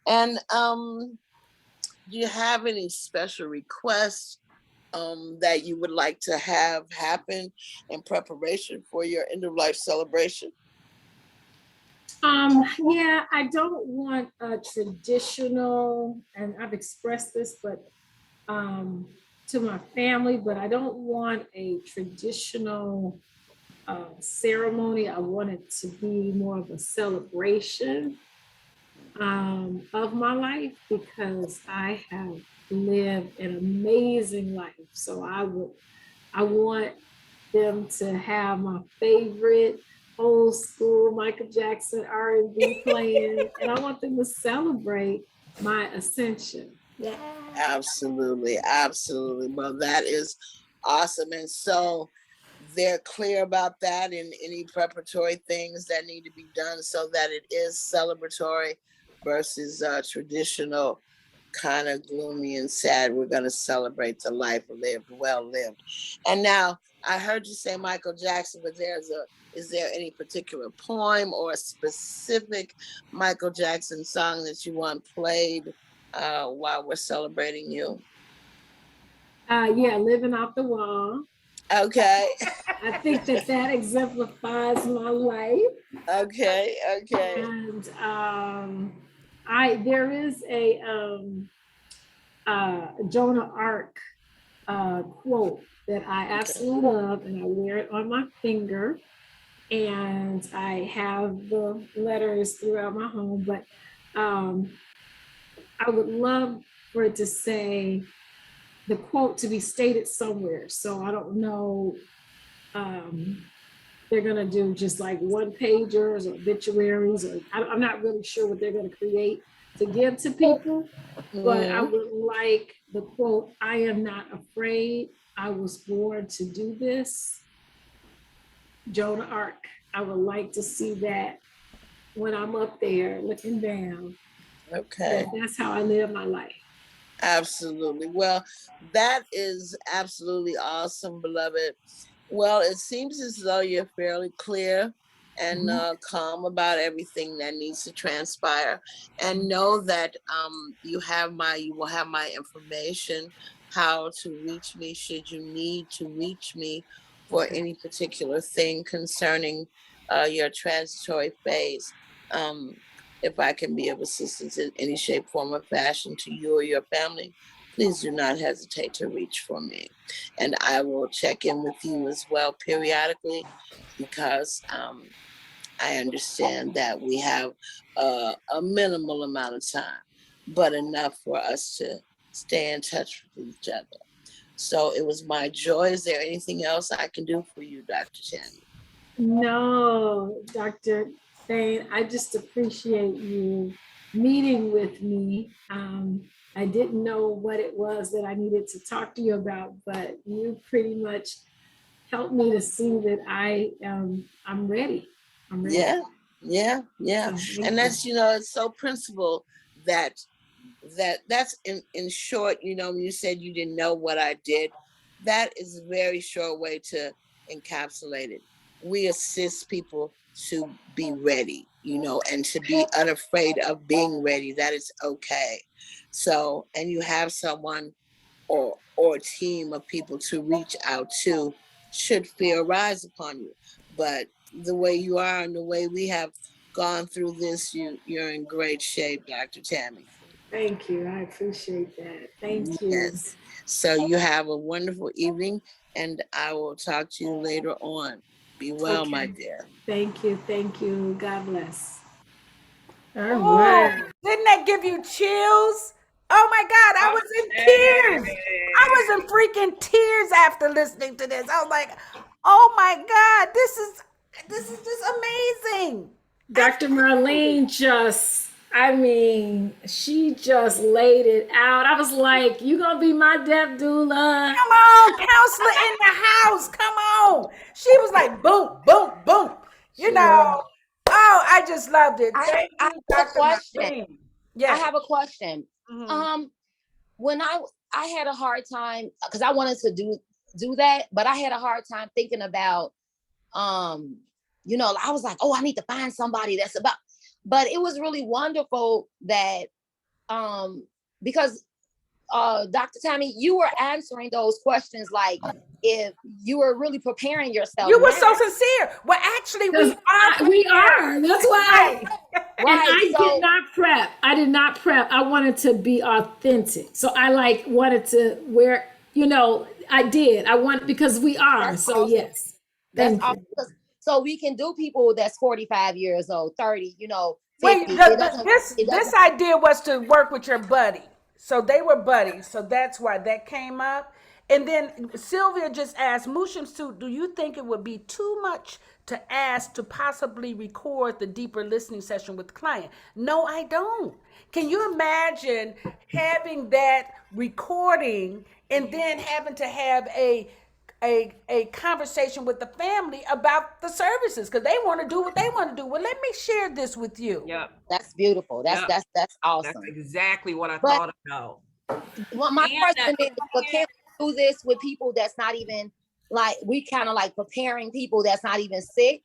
And do you have any special requests that you would like to have happen in preparation for your end of life celebration? Yeah, I don't want a traditional, and I've expressed this, but to my family, but I don't want a traditional ceremony. I want it to be more of a celebration of my life, because I have lived an amazing life. So I want them to have my favorite old school Michael Jackson R&B playing, and I want them to celebrate my ascension. Yeah. Absolutely, absolutely. Well, that is awesome. And so they're clear about that and any preparatory things that need to be done so that it is celebratory versus traditional, kind of gloomy and sad. We're going to celebrate the life lived, well lived. And now I heard you say Michael Jackson, but is there any particular poem or a specific Michael Jackson song that you want played while we're celebrating you? Yeah, Living Off the Wall. Okay. I think that exemplifies my life. Okay, okay. And there is a Jonah Ark quote that I absolutely love, and I wear it on my finger, and I have the letters throughout my home, but I would love for it to say, the quote to be stated somewhere. So I don't know, they're gonna do just like one pagers or obituaries, or I'm not really sure what they're gonna create to give to people, but I would like the quote, "I am not afraid, I was born to do this." Jonah Ark. I would like to see that when I'm up there looking down. Okay. That's how I live my life. Absolutely. Well, that is absolutely awesome, beloved. Well, it seems as though you're fairly clear and calm about everything that needs to transpire. And know that you will have my information, how to reach me should you need to reach me for any particular thing concerning your transitory phase. If I can be of assistance in any shape, form, or fashion to you or your family, please do not hesitate to reach for me. And I will check in with you as well periodically, because I understand that we have a minimal amount of time, but enough for us to stay in touch with each other. So it was my joy. Is there anything else I can do for you, Dr. Tammy? No, Dr. Thane, I just appreciate you meeting with me. I didn't know what it was that I needed to talk to you about, but you pretty much helped me to see that I'm ready. I'm ready. Yeah, Yeah, yeah. So thank And you. that's, you know, it's so principle that that's in short, you know, when you said you didn't know what I did, that is a very short way to encapsulate it. We assist people to be ready, you know, and to be unafraid of being ready. That is okay. So, and you have someone or a team of people to reach out to should fear rise upon you. But the way you are and the way we have gone through this, you're in great shape, Dr. Tammy. Thank you. I appreciate that. Thank you. Yes. So you have a wonderful evening, and I will talk to you later on. Be well, my Okay. dear. Thank you. Thank you. God bless. All Oh, right. didn't that give you chills? Oh my God, I was in tears. I was in freaking tears after listening to this. I was like, oh my God, this is just amazing. Dr. Marlene just, I mean, she just laid it out. I was like, you gonna be my death doula. Come on, counselor in the house. Come on. She was like, boom, boom, boom. You She know, was. oh, I just loved it. I Thank have you, a Dr. question. Marlene. I Yes. have a question. Mhm. When I had a hard time because I wanted to do that, but I had a hard time thinking about you know, I was like, oh, I need to find somebody that's about, but it was really wonderful that because Dr. Tammy, you were answering those questions like if you were really preparing yourself You were now. so sincere. Well, actually, we are. We are. That's why. Right. And Right. I So did not prep. I did not prep. I wanted to be authentic. So I like wanted to wear, you know, I did. I want because we are. that's So awesome. yes. That's Thank you. awesome. So we can do people that's 45 years old, 30, you know, 50. Wait, It doesn't, this idea was to work with your buddy. So they were buddies. So that's why that came up. And then Sylvia just asked, Shemsu-t, do you think it would be too much to ask to possibly record the deeper listening session with the client? No, I don't. Can you imagine having that recording and then having to have a conversation with the family about the services because they want to do what they want to do. Well, let me share this with you. Yep. that's beautiful. That's Yep. that's awesome. That's exactly what I But thought about. well, my And question that, is, but can we do this with people that's not even like we kind of like preparing people that's not even sick?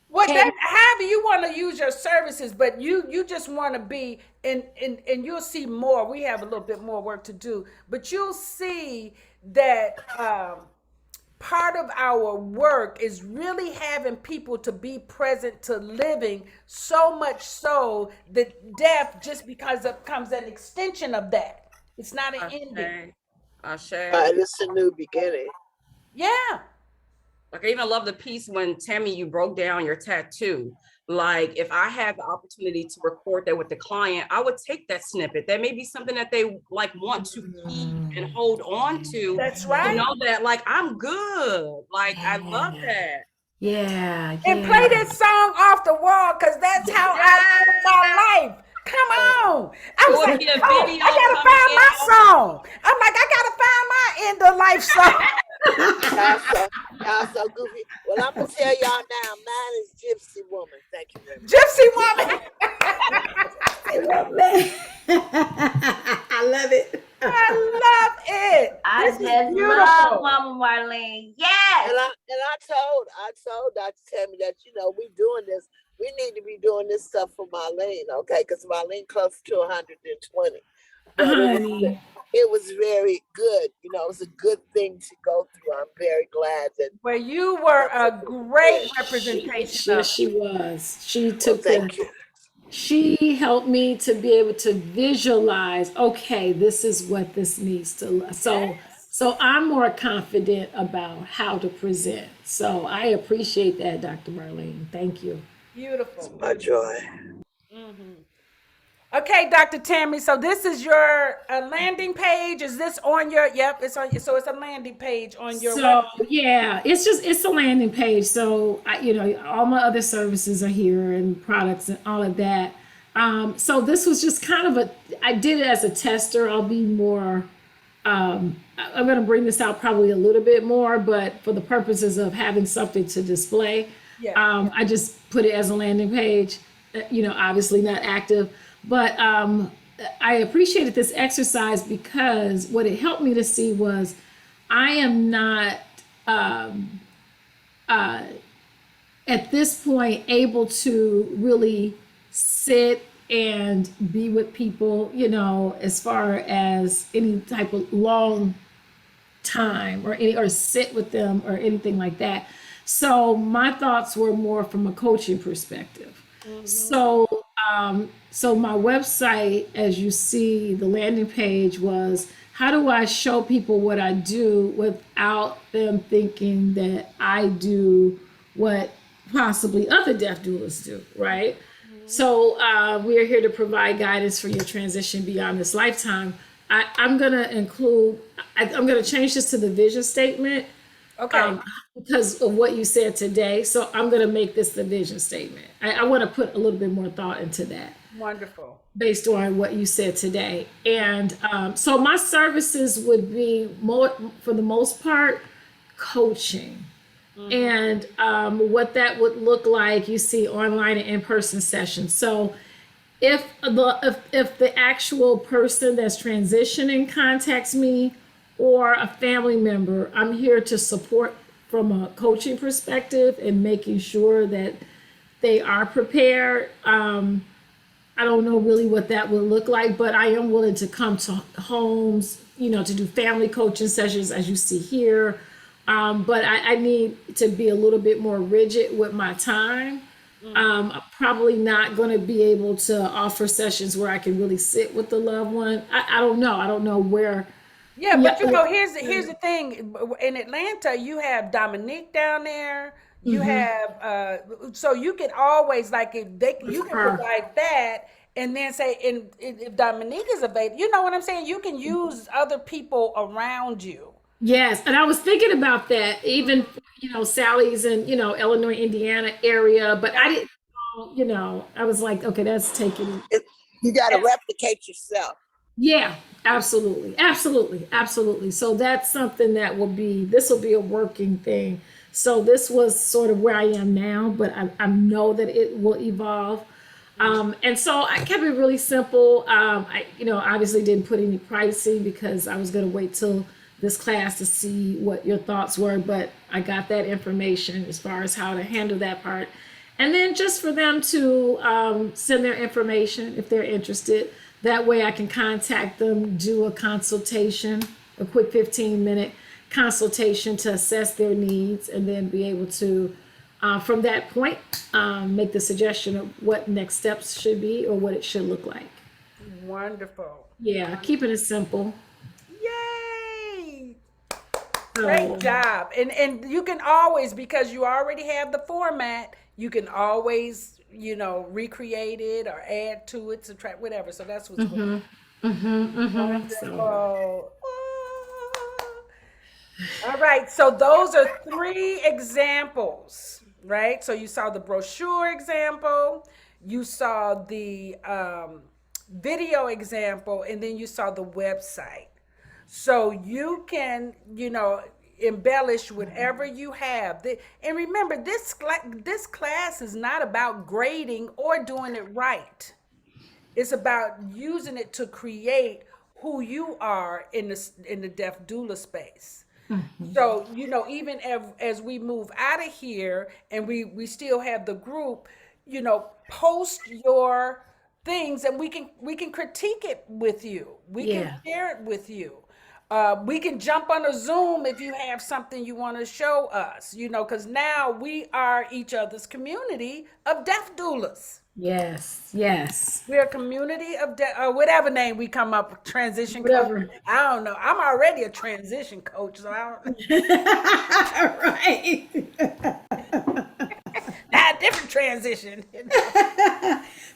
Well, Can that however you want to use your services, but you just want to be and you'll see more. We have a little bit more work to do, but you'll see that part of our work is really having people to be present to living, so much so that death just because it comes an extension of that. It's not an ending. Ashe. It's a new beginning. Yeah. Like I even love the piece when Tammy, you broke down your tattoo. Like if I had the opportunity to record that with the client, I would take that snippet. That may be something that they like want to keep and hold on to. That's right. To know that like I'm good. Like I love that. Yeah. And play this song off the wall because that's how I live my life. Come on. I was like, oh, I gotta find my song. I'm like, I gotta find my end of life song. Y'all so goofy. Well, I'm gonna tell y'all now. Mine is Gypsy Woman. Thank you very much. Gypsy Woman. I love it. I love it. I This is just beautiful. love Mama Marlene. Yes. And I told Dr. Tammy that we doing this. We need to be doing this stuff for Marlene, okay? Because Marlene close to 120. But it was very good. It was a good thing to go through. I'm very glad that. Well, you were a great representation. Yes, she was. She took thank you. She helped me to be able to visualize, okay, this is what this needs to look. So I'm more confident about how to present. So I appreciate that, Dr. Marlene. Thank you. Beautiful. It's my joy. Okay, Dr. Tammy. So this is your landing page. Is this on your? Yep, it's on. So it's a landing page on your. So yeah, it's a landing page. So all my other services are here and products and all of that. So this was just kind of I did it as a tester. I'll be more. I'm going to bring this out probably a little bit more, but for the purposes of having something to display. Yeah. I just put it as a landing page, obviously not active, but I appreciated this exercise because what it helped me to see was I am not at this point able to really sit and be with people, as far as any type of long time or sit with them or anything like that. So my thoughts were more from a coaching perspective. So so my website, as you see, the landing page was how do I show people what I do without them thinking that I do what possibly other deaf doulas do, right? So we are here to provide guidance for your transition beyond this lifetime. I'm going to include, I'm going to change this to the vision statement. Okay. Because of what you said today. So I'm going to make this the vision statement. I want to put a little bit more thought into that. Wonderful. Based on what you said today. And so my services would be more, for the most part, coaching. And what that would look like, you see online and in-person sessions. So if the actual person that's transitioning contacts me or a family member, I'm here to support from a coaching perspective and making sure that they are prepared. I don't know really what that would look like, but I am willing to come to homes, to do family coaching sessions as you see here. But I need to be a little bit more rigid with my time. I'm probably not going to be able to offer sessions where I can really sit with the loved one. I don't know. I don't know where. Yeah, but here's the thing. In Atlanta, you have Dominique down there. You have so you can always you can provide that, and then say, and if Dominique is available, you know what I'm saying? You can use other people around you. Yes, and I was thinking about that, even Sally's in Illinois, Indiana area, but I didn't know, I was like, okay, that's taking. You got to replicate yourself. Yeah, absolutely, absolutely, absolutely. So that's something that this will be a working thing. So this was sort of where I am now, but I know that it will evolve. And so I kept it really simple. I obviously didn't put any pricing because I was going to wait till this class to see what your thoughts were, but I got that information as far as how to handle that part. And then just for them to send their information if they're interested. That way I can contact them, do a consultation, a quick 15-minute consultation to assess their needs, and then be able to, from that point, make the suggestion of what next steps should be or what it should look like. Wonderful. Yeah, keeping it simple. Yay! Great job. And you can always, because you already have the format, you can always recreate it or add to it, subtract, whatever. So that's what's going on. Wonderful. All right. So those are 3 examples, right? So you saw the brochure example, you saw the video example, and then you saw the website. So you can, embellish whatever you have. And remember, this class is not about grading or doing it right. It's about using it to create who you are in the deaf doula space. So, even as we move out of here and we still have the group, post your things and we can critique it with you. We can share it with you. We can jump on a Zoom if you have something you want to show us, because now we are each other's community of deaf doulas. Yes, yes. We're a community of whatever name we come up with, transition Whatever. coach. I don't know. I'm already a transition coach, so I don't Not a different transition.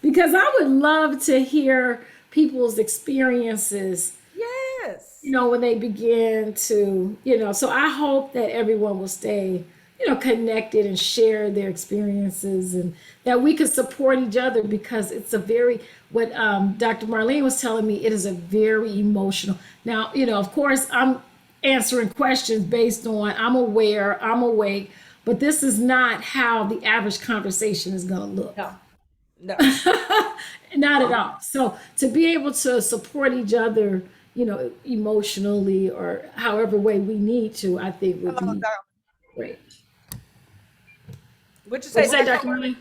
Because I would love to hear people's experiences. Yes. When they begin to, so I hope that everyone will stay, connected and share their experiences and that we could support each other, because it's what Dr. Marlene was telling me, it is a very emotional. Now, of course, I'm answering questions based on I'm aware, I'm awake, but this is not how the average conversation is going to look. No, no. Not at all. So to be able to support each other, emotionally or however way we need to, I think would be great. What'd you say, Dr. Money?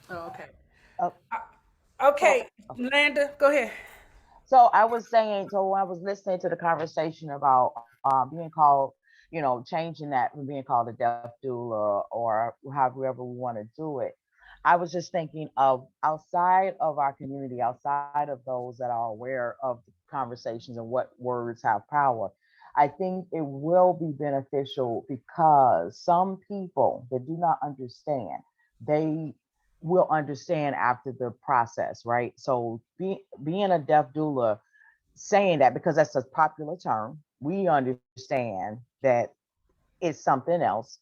Oh, okay. Oh. Okay, Landa, go ahead. So I was saying, so when I was listening to the conversation about being called, changing that from being called a death doula or however we want to do it, I was just thinking of outside of our community, outside of those that are aware of the conversations and what words have power. I think it will be beneficial because some people that do not understand, they will understand after the process, right? So being a deaf doula, saying that because that's a popular term, we understand that it's something else,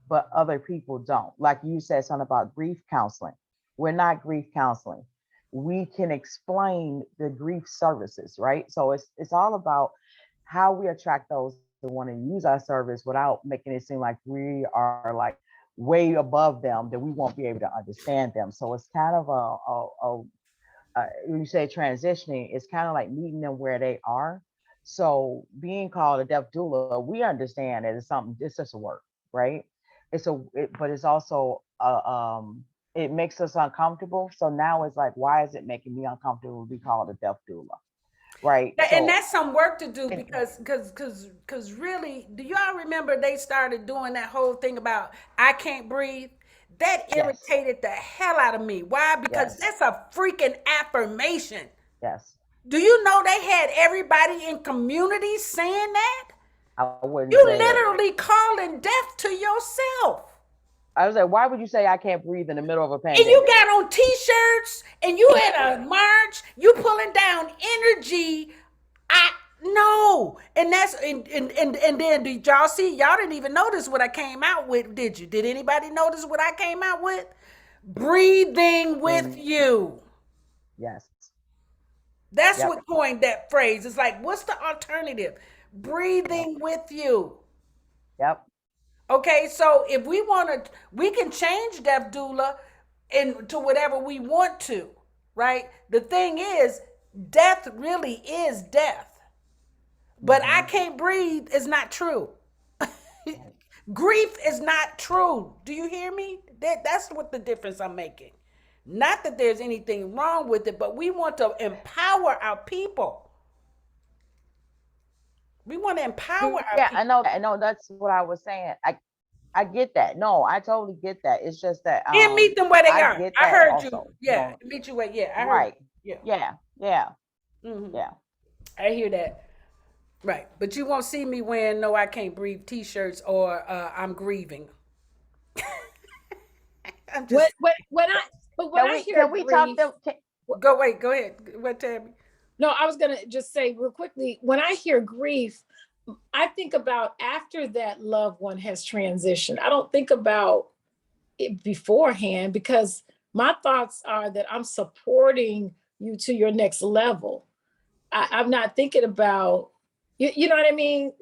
but other people don't. Like you said something about grief counseling. We're not grief counseling. We can explain the grief services, right? So it's all about how we attract those who want to use our service without making it seem like we are like way above them, that we won't be able to understand them. So it's kind of when you say transitioning, it's kind of like meeting them where they are. So being called a deaf doula, we understand that it's something, it's just a word, right? But it's also it makes us uncomfortable. So now it's like, why is it making me uncomfortable to be called a deaf doula? Right. And that's some work to do because really, do y'all remember they started doing that whole thing about I can't breathe? That irritated the hell out of me. Why? Because that's a freaking affirmation. Yes. Do you know they had everybody in communities saying that? I wouldn't. You literally calling death to yourself. I was like, why would you say I can't breathe in the middle of a pandemic? And you got on t-shirts and you at a march, you pulling down energy. No. And that's and then did y'all see? Y'all didn't even notice what I came out with, did you? Did anybody notice what I came out with? Breathing with you. Yes. That's what coined that phrase. It's like, what's the alternative? Breathing with you. Yep. Okay, so if we want to, we can change death doula into whatever we want to, right? The thing is, death really is death. But I can't breathe is not true. Grief is not true. Do you hear me? That's what the difference I'm making. Not that there's anything wrong with it, but we want to empower our people. We want to empower our people. I know that's what I was saying. I get that. No, I totally get that. It's just that and meet them where they are. I heard also, you. Yeah, meet you where. Yeah, I heard. Right. You. Yeah. Mm-hmm. Yeah. I hear that. Right, but you won't see me wearing "No, I Can't Breathe" T-shirts or "I'm grieving." I'm just. When I hear grief, Go ahead. What, Tammy? No, I was gonna just say real quickly. When I hear grief, I think about after that loved one has transitioned. I don't think about it beforehand because my thoughts are that I'm supporting you to your next level. I'm not thinking about, you know what I mean?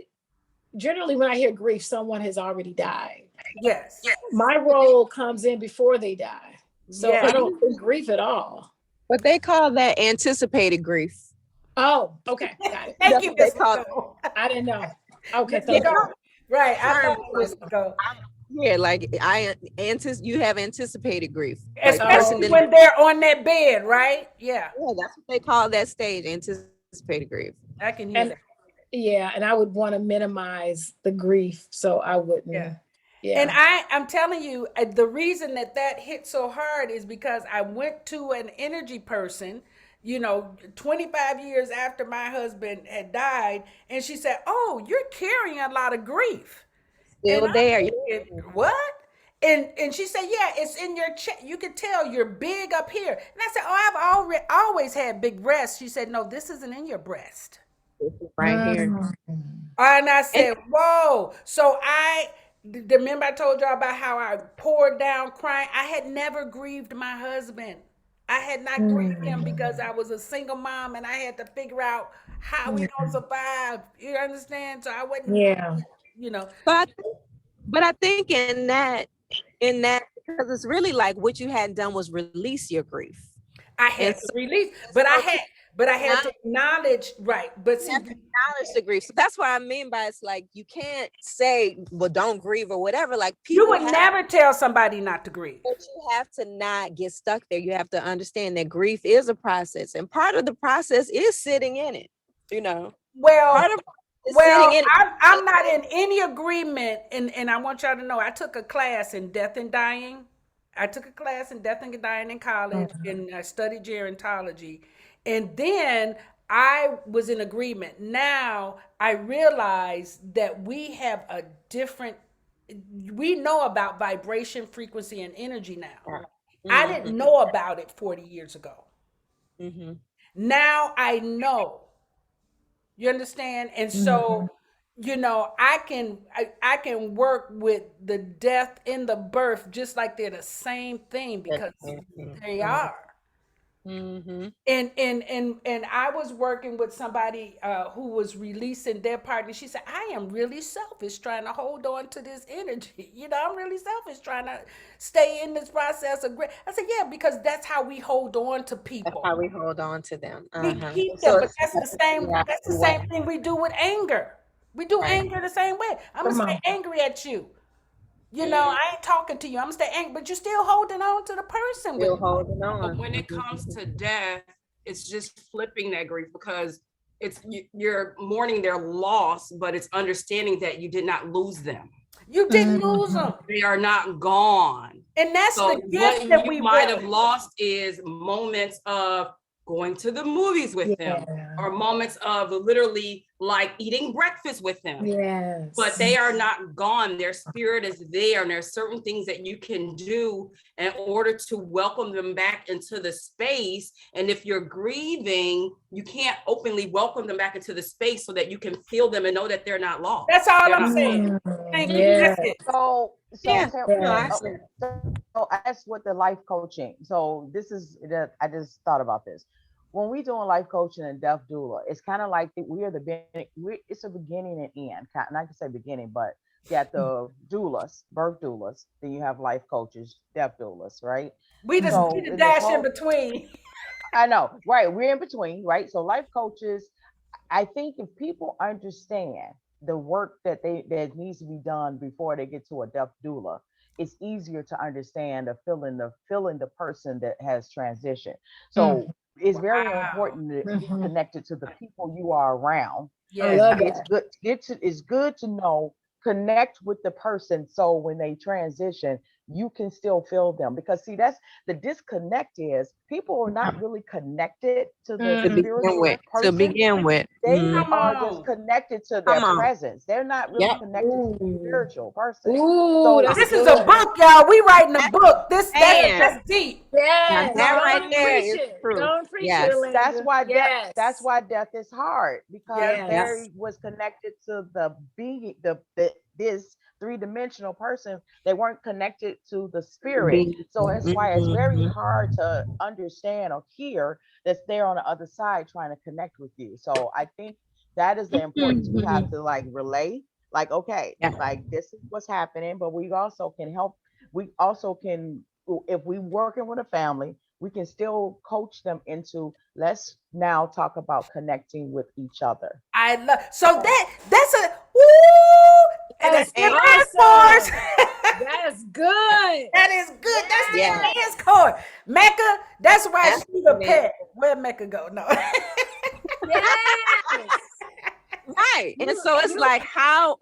Generally, when I hear grief, someone has already died. Yes. My role comes in before they die. So I don't think grief at all. But they call that anticipated grief. Oh, okay. Got it. Thank you, Ms. I didn't know. Okay, thank you. Right. I thought it was like you have anticipated grief. Especially when they're on that bed, right? Yeah. Yeah, that's what they call that stage, anticipated grief. I can hear that. Yeah, and I would want to minimize the grief, so I wouldn't. Yeah. And I'm telling you, the reason that hit so hard is because I went to an energy person, 25 years after my husband had died, and she said, "Oh, you're carrying a lot of grief." Still there. What? And she said, "Yeah, it's in your chest. You can tell you're big up here." And I said, "Oh, I've always had big breasts." She said, "No, this isn't in your breast. Right here." And I said, "Whoa!" So remember I told y'all about how I poured down crying. I had never grieved my husband. I had not grieved him because I was a single mom and I had to figure out how we gonna survive. You understand? So I wasn't, Yeah. you know. But I think in that, because it's really like what you hadn't done was release your grief. I had to release, but I had to acknowledge, right. But see, you have to acknowledge the grief. So that's what I mean by it's like you can't say, well, don't grieve or whatever. Like people you would never tell somebody not to grieve. But you have to not get stuck there. You have to understand that grief is a process, and part of the process is sitting in it. You know. Well, part of I'm not in any agreement, and I want y'all to know I took a class in death and dying. I took a class in death and dying in college, and I studied gerontology. And then I was in agreement. Now I realize that we have a different, we know about vibration, frequency, and energy now. I didn't know about it 40 years ago. Now I know. You understand? And so, you know, I can work with the death and the birth just like they're the same thing because they are. And I was working with somebody who was releasing their partner. She said, I am really selfish trying to hold on to this energy. You know, I'm really selfish trying to stay in this process of grief. I said, yeah, because that's how we hold on to people. That's how we hold on to them. We keep them, but that's the same. That's the same thing we do with anger. We do anger the same way. I'm gonna stay angry at you. You know, I ain't talking to you. I'm gonna stay angry, but you're still holding on to the person. Still holding on. But when it comes to death, it's just flipping that grief because it's you're mourning their loss, but it's understanding that you did not lose them. You didn't lose them. They are not gone. And that's so the gift that we might have lost is moments of going to the movies with them or moments of literally like eating breakfast with them. Yes. But they are not gone. Their spirit is there. And there's certain things that you can do in order to welcome them back into the space. And if you're grieving, you can't openly welcome them back into the space so that you can feel them and know that they're not lost. That's all I'm saying. Thank you. That's it. So that's what the life coaching. So this is that I just thought about this. When we doing life coaching and death doula, it's kind of like it's a beginning and end. Not to say beginning, but you got the doulas, birth doulas. Then you have life coaches, death doulas, right? We just need to dash in between. I know, right? We're in between, right? So life coaches, I think if people understand the work that needs to be done before they get to a death doula, it's easier to understand feeling the person that has transitioned. So it's very important to be connected to the people you are around. Yeah, It's good to know, connect with the person so when they transition, you can still feel them. Because see, that's the disconnect is people are not really connected to the spiritual person. To begin with. They are just connected to their presence. They're not really connected to the spiritual person. So this is a book, y'all. We writing a book. That's deep. Yeah, that right there is true. Don't preach it, that's why death is hard, because Mary was connected to the being, this three-dimensional person. They weren't connected to the spirit. So that's why it's very hard to understand or hear that's there on the other side trying to connect with you. So I think that is the importance we have to like relay, like, okay, like this is what's happening, but we also can help. We also can, if we working with a family, we can still coach them into, let's now talk about connecting with each other. I love, so that's a, woo, and that's awesome. That's good. That is good. That's the man's core. Mecca, that's why she's a pet. Where'd Mecca go? No. Right. And so it's like, how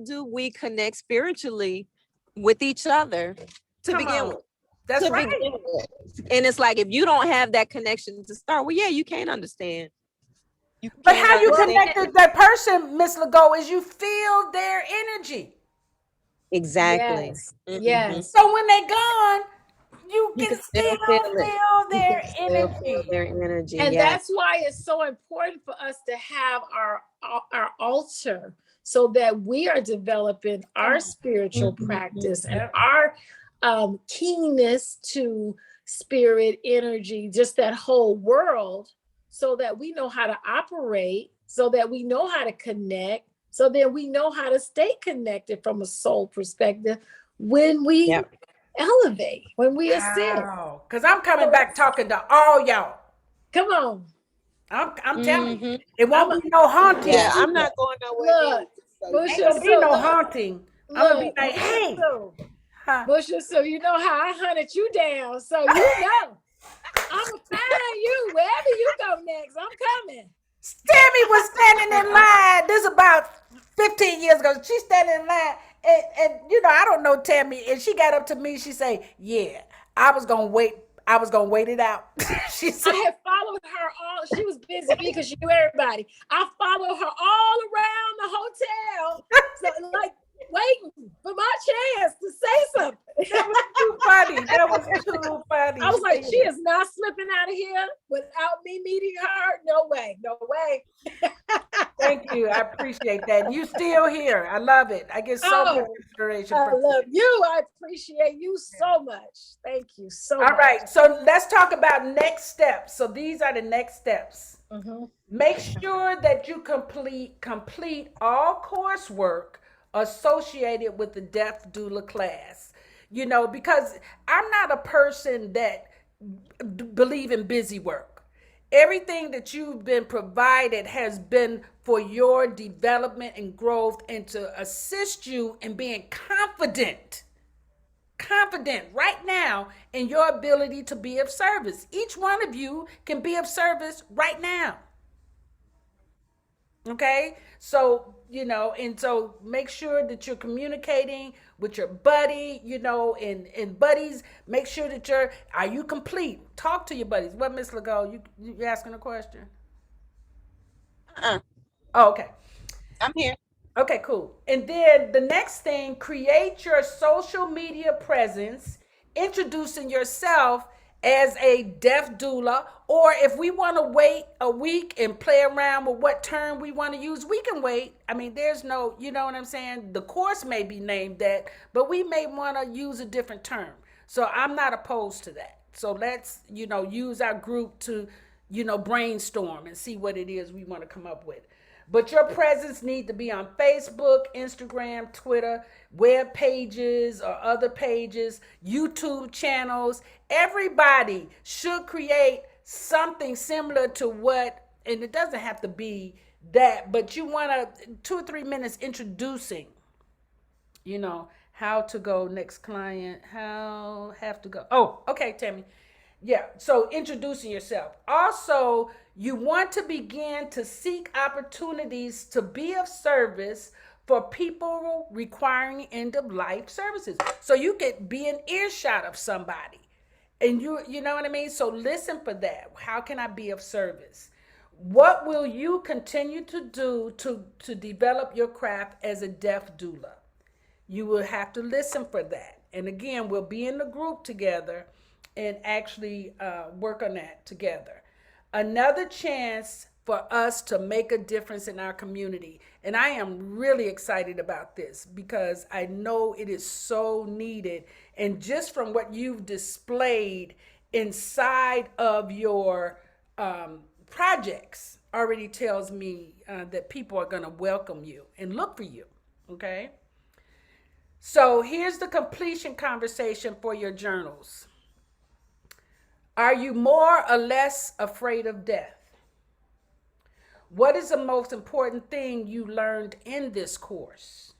do we connect spiritually with each other to begin with? That's right. And it's like, if you don't have that connection to start, well, you can't understand. But how you connect with that person, Miss Legault, is you feel their energy. Exactly. Yes. So when they're gone, you can still feel their energy. And that's why it's so important for us to have our altar, so that we are developing our spiritual practice and our keenness to spirit, energy, just that whole world, so that we know how to operate, so that we know how to connect, so that we know how to stay connected from a soul perspective when we elevate, when we ascend. Because I'm coming back talking to all y'all. Come on. I'm telling you, it won't be no haunting. Yeah, I'm not going nowhere. Look, Ain't gonna be no haunting. I'm gonna be like, hey. Busha, so you know how I hunted you down. So you know, I'm gonna find you wherever you go next. I'm coming. Tammy was standing in line. This is about 15 years ago. She's standing in line, and you know, I don't know Tammy, and she got up to me. She said, "Yeah, I was gonna wait it out." She said, I had followed her all. She was busy because she knew everybody. I followed her all around the hotel, so like waiting for my chance to say something. That was too funny. That was too funny. I was like, she is not slipping out of here without me meeting her. No way, no way. Thank you. I appreciate that. You still here. I love it. I get so much inspiration. I love you. I appreciate you so much. Thank you so much. All right. So let's talk about next steps. So these are the next steps. Make sure that you complete all coursework associated with the Death Doula class. You know, because I'm not a person that believe in busy work. Everything that you've been provided has been for your development and growth, and to assist you in being confident right now in your ability to be of service. Each one of you can be of service right now. Okay, so you know, and so make sure that you're communicating with your buddy, you know, and buddies, make sure that are you complete? Talk to your buddies. What, Miss Legault, you asking a question? Oh, okay. I'm here. Okay, cool. And then the next thing, create your social media presence, introducing yourself as a death doula, or if we want to wait a week and play around with what term we want to use, we can wait. I mean, there's no, you know what I'm saying? The course may be named that, but we may want to use a different term. So I'm not opposed to that. So let's, you know, use our group to, you know, brainstorm and see what it is we want to come up with. But your presence need to be on Facebook, Instagram, Twitter, web pages or other pages, YouTube channels. Everybody should create something similar to what, and it doesn't have to be that, but you want to 2 or 3 minutes introducing, you know, how to go next client, have to go. Oh, okay, Tammy. Yeah, so introducing yourself. Also, you want to begin to seek opportunities to be of service for people requiring end of life services. So you could be an earshot of somebody. And you know what I mean? So listen for that. How can I be of service? What will you continue to do to develop your craft as a death doula? You will have to listen for that. And again, we'll be in the group together and actually work on that together. Another chance for us to make a difference in our community. And I am really excited about this because I know it is so needed. And just from what you've displayed inside of your projects already tells me that people are going to welcome you and look for you. Okay. So here's the completion conversation for your journals. Are you more or less afraid of death? What is the most important thing you learned in this course?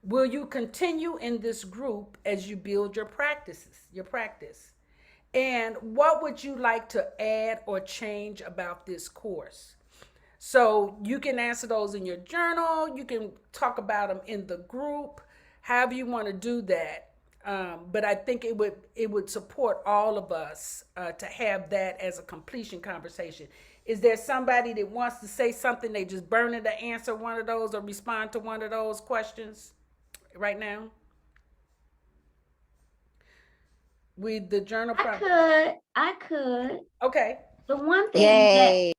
Will you continue in this group as you build your practice? And what would you like to add or change about this course? So you can answer those in your journal. You can talk about them in the group, however you want to do that. But I think it would support all of us to have that as a completion conversation. Is there somebody that wants to say something? They just burning to answer one of those or respond to one of those questions right now? With the journal prompt. I could. Okay. The one thing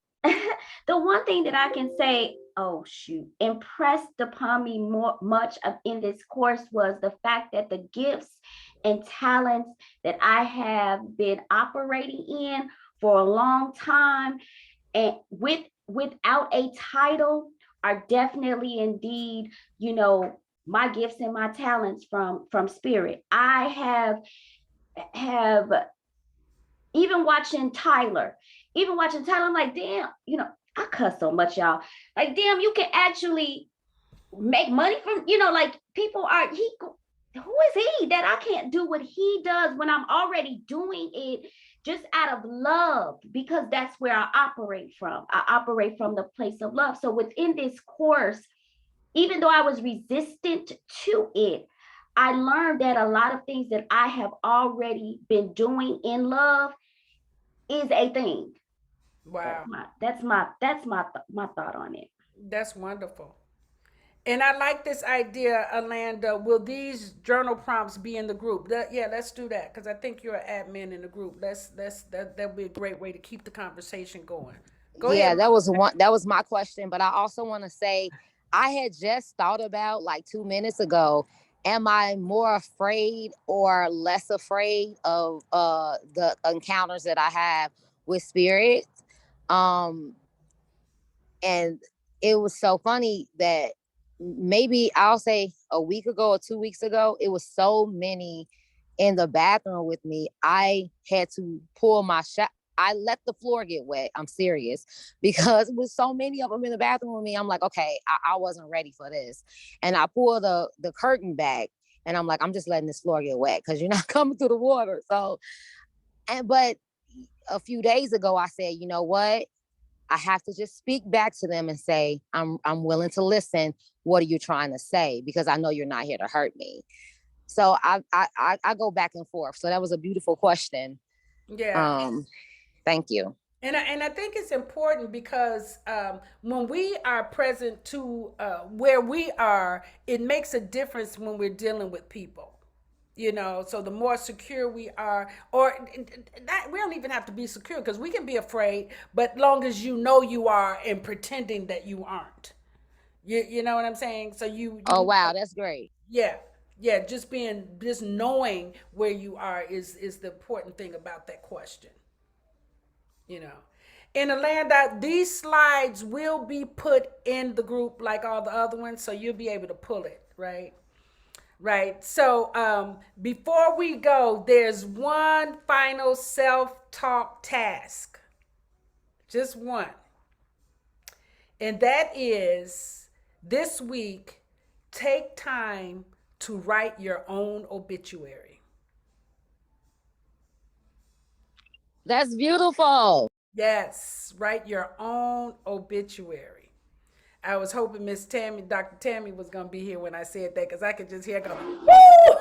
the one thing that I can say, impressed upon me much in this course was the fact that the gifts and talents that I have been operating in for a long time, and without a title, are definitely indeed, my gifts and my talents from spirit. I have even watching Tyler, I'm like, damn, I cuss so much, y'all. Like, damn, you can actually make money from, like people are, who is he that I can't do what he does when I'm already doing it just out of love, because that's where I operate from. I operate from the place of love. So within this course, even though I was resistant to it, I learned that a lot of things that I have already been doing in love is a thing. Wow. That's my thought on it. That's wonderful. And I like this idea, Alanda. Will these journal prompts be in the group? Yeah, let's do that, because I think you're an admin in the group. That'd be a great way to keep the conversation going. Go ahead. That was my question. But I also want to say, I had just thought about like 2 minutes ago, am I more afraid or less afraid of the encounters that I have with spirit? And it was so funny that maybe I'll say a week ago or 2 weeks ago, it was so many in the bathroom with me. I had to pull my I let the floor get wet. I'm serious, because with so many of them in the bathroom with me, I'm like, okay, I wasn't ready for this. And I pull the curtain back and I'm like, I'm just letting this floor get wet because you're not coming through the water. So, but a few days ago, I said, you know what? I have to just speak back to them and say, I'm willing to listen. What are you trying to say? Because I know you're not here to hurt me. So I go back and forth. So that was a beautiful question. Yeah. Thank you. And I think it's important because when we are present to where we are, it makes a difference when we're dealing with people. So the more secure we are, or that, we don't even have to be secure, because we can be afraid, but long as you know you are and pretending that you aren't. You know what I'm saying? So Oh, wow, that's great. Yeah. Just knowing where you are is the important thing about that question. In Alanda, these slides will be put in the group like all the other ones, so you'll be able to pull it, right? Right. So before we go, there's one final self-talk task. Just one. And that is, this week, take time to write your own obituary. That's beautiful. Yes, write your own obituary. I was hoping Dr. Tammy was going to be here when I said that, because I could just hear her going, woo!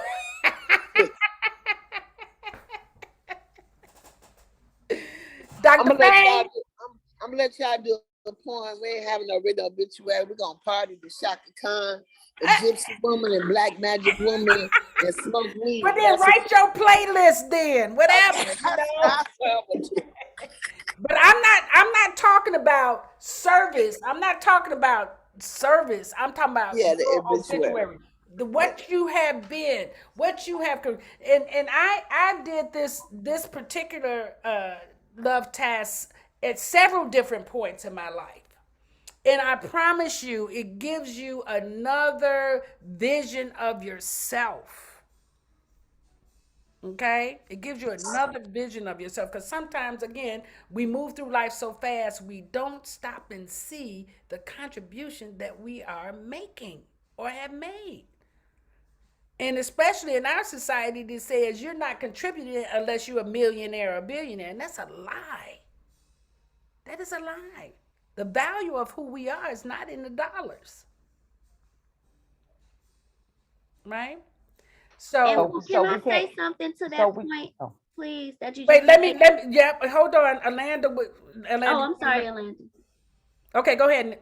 I'm gonna let y'all do a poem. We ain't having no written obituary. We're gonna party the Shaka Khan, the Gypsy Woman, and Black Magic Woman, and smoke weed. But then write your playlist then, whatever. But I'm not talking about service. I'm talking about the obituary. What you have been, what you have, and I did this particular love task at several different points in my life. And I promise you, it gives you another vision of yourself. Okay? It gives you another vision of yourself. Because sometimes, again, we move through life so fast, we don't stop and see the contribution that we are making or have made. And especially in our society that says you're not contributing unless you're a millionaire or a billionaire. And that's a lie. That is a lie. The value of who we are is not in the dollars. Right? So can I say something to that point, please? That you wait, let me hold on, Alanda. Oh, I'm sorry, Alanda. Okay, go ahead.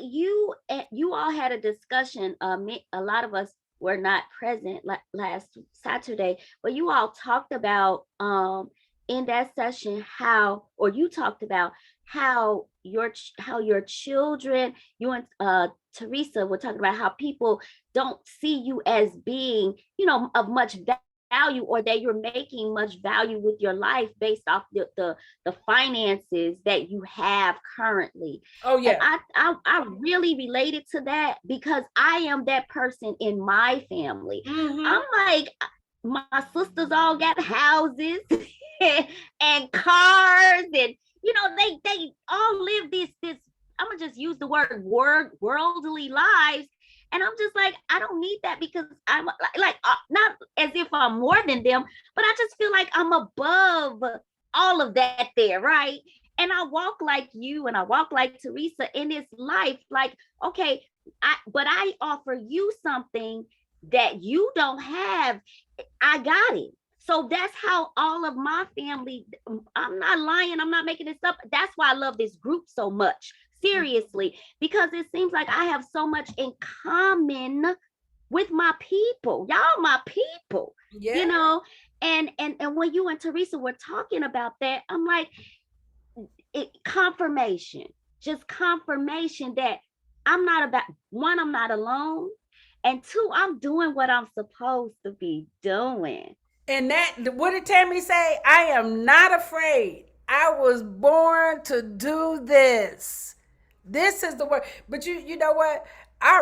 You all had a discussion. A lot of us were not present last Saturday, but you all talked about in that session how, or you talked about how your children, you and Teresa were talking about how people don't see you as being, of much value, or that you're making much value with your life based off the finances that you have currently. Oh yeah. And I really related to that because I am that person in my family. I'm like, my sisters all got houses and cars, and they all live this I'm gonna just use the word worldly lives. And I'm just like, I don't need that because I'm like not as if I'm more than them, but I just feel like I'm above all of that there, right? And I walk like you and I walk like Teresa in this life. Like, okay, but I offer you something that you don't have. I got it. So that's how all of my family, I'm not lying, I'm not making this up. That's why I love this group so much. Seriously, because it seems like I have so much in common with my people. Y'all my people. Yeah. And when you and Teresa were talking about that, I'm like, confirmation, just confirmation that I'm not alone, and two, I'm doing what I'm supposed to be doing. And what did Tammy say? I am not afraid. I was born to do this. This is the word. But you know what? I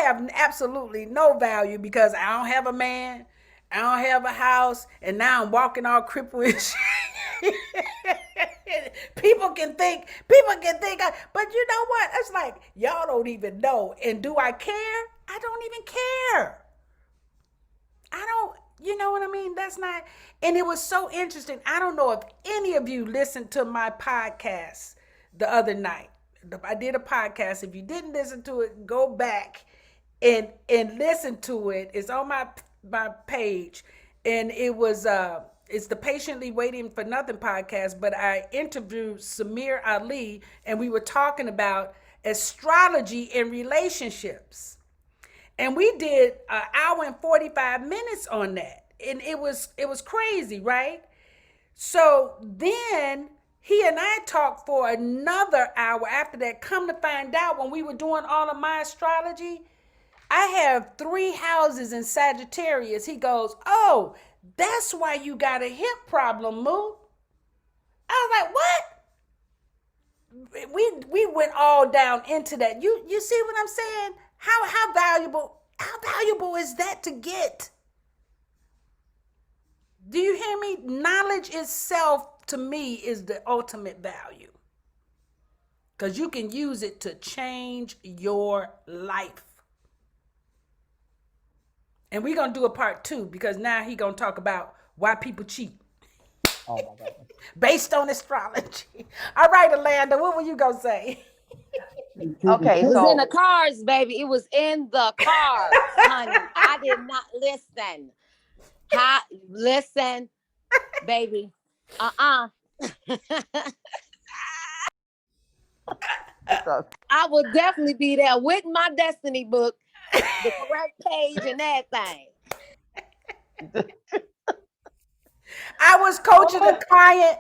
have absolutely no value because I don't have a man. I don't have a house. And now I'm walking all crippled. People can think, but you know what? It's like, y'all don't even know. And do I care? I don't even care. I don't, you know what I mean? That's not, and it was so interesting. I don't know if any of you listened to my podcast the other night. I did a podcast. If you didn't listen to it, go back and listen to it. It's on my page. And it was it's the Patiently Waiting for Nothing podcast, but I interviewed Samir Ali and we were talking about astrology and relationships. And we did an hour and 45 minutes on that. And it was crazy, right? So then he and I talked for another hour after that. Come to find out, when we were doing all of my astrology, I have 3 houses in Sagittarius. He goes, oh, that's why you got a hip problem, Moo. I was like, what? We went all down into that. You see what I'm saying? How valuable is that to get? Do you hear me? Knowledge itself, to me, is the ultimate value. Because you can use it to change your life. And we're going to do a part 2 because now he's going to talk about why people cheat. Oh my God. Based on astrology. All right, Alanda, what were you going to say? Okay, It was so in the cars, baby. It was in the cars, honey. I did not listen. Listen, baby. I will definitely be there with my destiny book, the correct page and everything. I was coaching a client.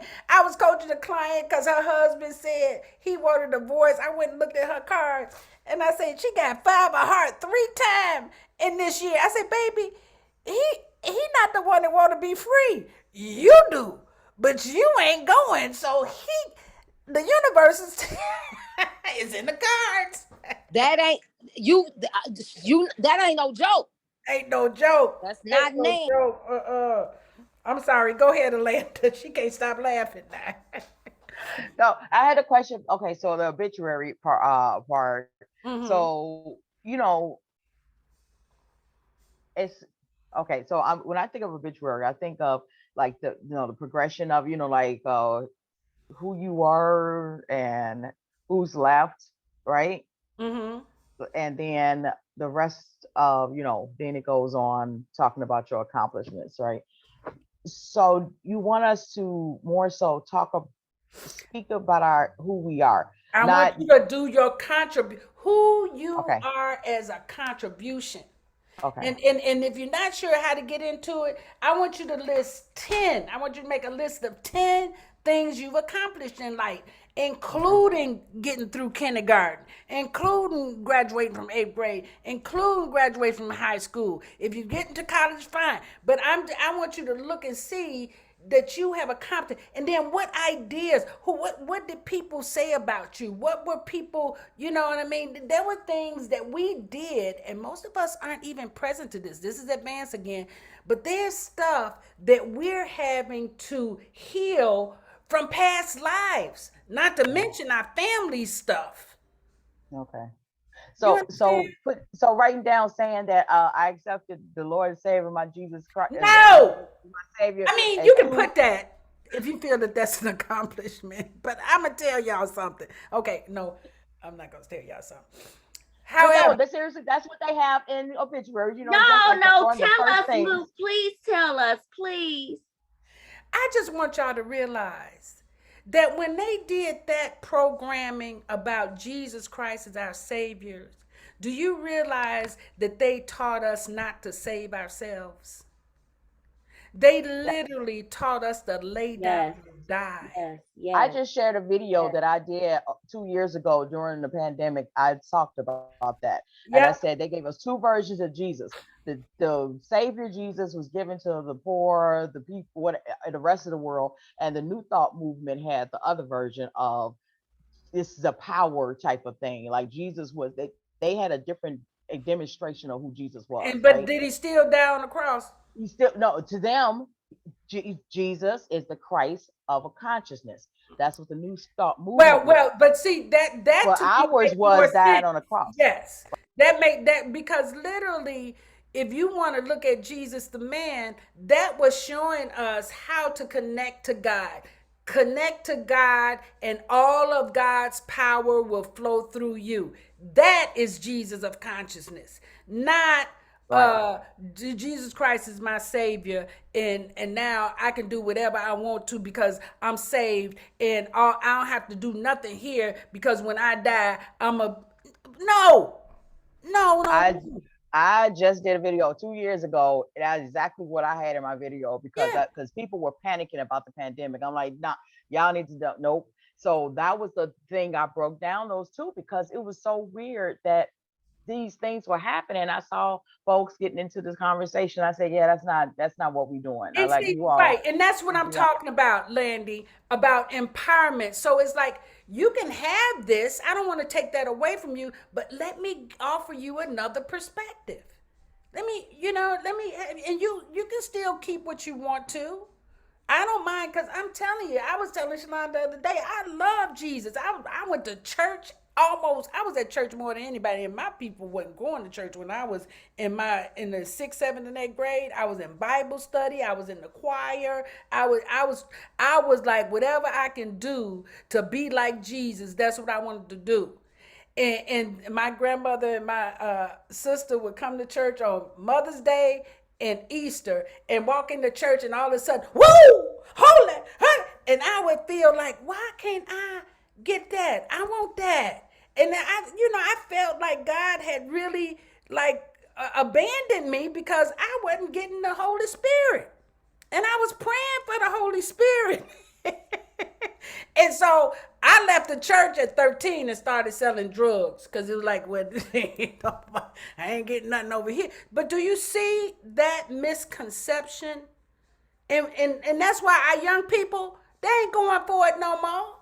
Because her husband said he wanted a divorce. I went and looked at her cards and I said, she got 5 of heart 3 times in this year. I said, baby, he not the one that want to be free. You do, but you ain't going. So the universe is in the cards. That ain't you. That ain't no joke. Ain't no joke. That's not me. No I'm sorry. Go ahead, Atlanta. She can't stop laughing now. no, I had a question. Okay, so the obituary part. Mm-hmm. So it's okay. So when I think of obituary, I think of like the the progression of like who you are and who's left, right? Mm-hmm. And then the rest of then it goes on talking about your accomplishments, right? So you want us to more so speak about who we are. I want you to do your contribution, who you are as a contribution. Okay. And if you're not sure how to get into it, I want you to list 10. I want you to make a list of 10 things you've accomplished in life, including getting through kindergarten, including graduating from 8th grade, including graduating from high school. If you get into college, fine. But I want you to look and see that you have accomplished. And then what ideas, what did people say about you? What were people, you know what I mean? There were things that we did, and most of us aren't even present to this. This is advanced again, but there's stuff that we're having to heal from past lives, not to mention our family stuff. Okay. So writing down saying that I accepted the Lord and Savior, my Jesus Christ. No, my Savior. I mean, you can put that if you feel that that's an accomplishment, but I'm gonna tell y'all something. Okay, no, I'm not gonna tell y'all something. However, no, seriously, that's what they have in obituaries. You know, no, tell us, Luke. Please tell us, please. I just want y'all to realize that when they did that programming about Jesus Christ as our Savior, do you realize that they taught us not to save ourselves? They literally taught us to lay down and die. Yes. I just shared a video that I did 2 years ago during the pandemic. I talked about that. And I said they gave us two versions of Jesus. The Savior Jesus was given to the poor, the people, the rest of the world. And the New Thought movement had the other version of this is a power type of thing. Like Jesus was, they had a demonstration of who Jesus was. But did he still die on the cross? He still, no, to them, Jesus is the Christ of a consciousness. That's what the New Thought movement. Well, but see that well, ours was died on a cross. Yes, that make that, because literally, if you want to look at Jesus the man, that was showing us how to connect to God. Connect to God, and all of God's power will flow through you. That is Jesus of consciousness, not Jesus Christ is my Savior, and now I can do whatever I want to because I'm saved, and I don't have to do nothing here because when I die, no. I just did a video 2 years ago. That's exactly what I had in my video because people were panicking about the pandemic. I'm like, nah, y'all need to nope. So that was the thing I broke down those two because it was so weird that these things were happening. I saw folks getting into this conversation. I said, yeah, that's not what we're doing. I like you all. Right. And that's what I'm talking about, Landy, about empowerment. So it's like, you can have this. I don't want to take that away from you, but let me offer you another perspective. And you can still keep what you want to. I don't mind, because I'm telling you, I was telling Shalon the other day, I love Jesus. I went to church I was at church more than anybody, and my people wasn't going to church when I was in the 6th, 7th, and 8th grade. I was in Bible study. I was in the choir. I was like, whatever I can do to be like Jesus, that's what I wanted to do. And my grandmother and my sister would come to church on Mother's Day and Easter and walk into church, and all of a sudden, woo, holy, and I would feel like, why can't I get that? I want that. And I felt like God had really abandoned me because I wasn't getting the Holy Spirit. And I was praying for the Holy Spirit. And so I left the church at 13 and started selling drugs because it was like, well, I ain't getting nothing over here. But do you see that misconception? And that's why our young people, they ain't going for it no more.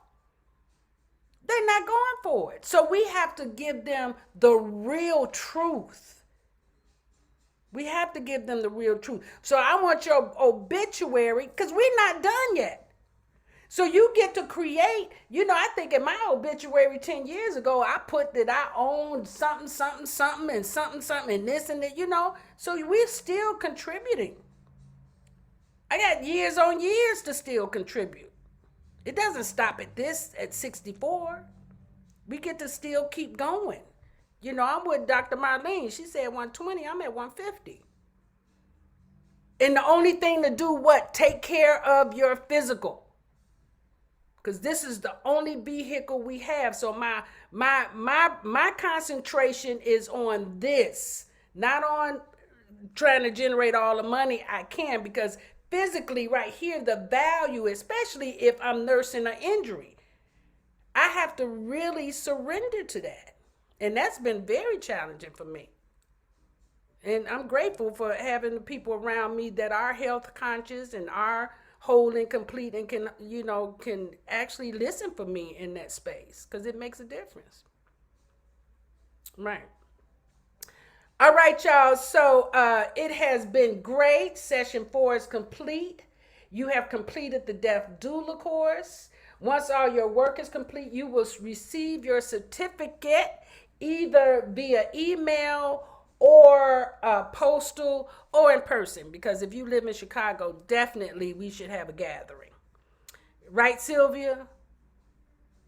They're not going for it. So we have to give them the real truth. We have to give them the real truth. So I want your obituary, because we're not done yet. So you get to create, I think in my obituary 10 years ago, I put that I owned something, something, something, and something, something, and this and that, So we're still contributing. I got years on years to still contribute. It doesn't stop at 64. We get to still keep going. I'm with Dr. Marlene. She said 120. I'm at 150. And the only thing to do what? Take care of your physical. Because this is the only vehicle we have. So my concentration is on this, not on trying to generate all the money I can, because physically right here, the value, especially if I'm nursing an injury, I have to really surrender to that. And that's been very challenging for me. And I'm grateful for having the people around me that are health conscious and are whole and complete and can actually listen for me in that space, because it makes a difference. Right. All right, y'all. So it has been great. Session 4 is complete. You have completed the Death Doula course. Once all your work is complete, you will receive your certificate either via email or postal or in person. Because if you live in Chicago, definitely we should have a gathering. Right, Sylvia?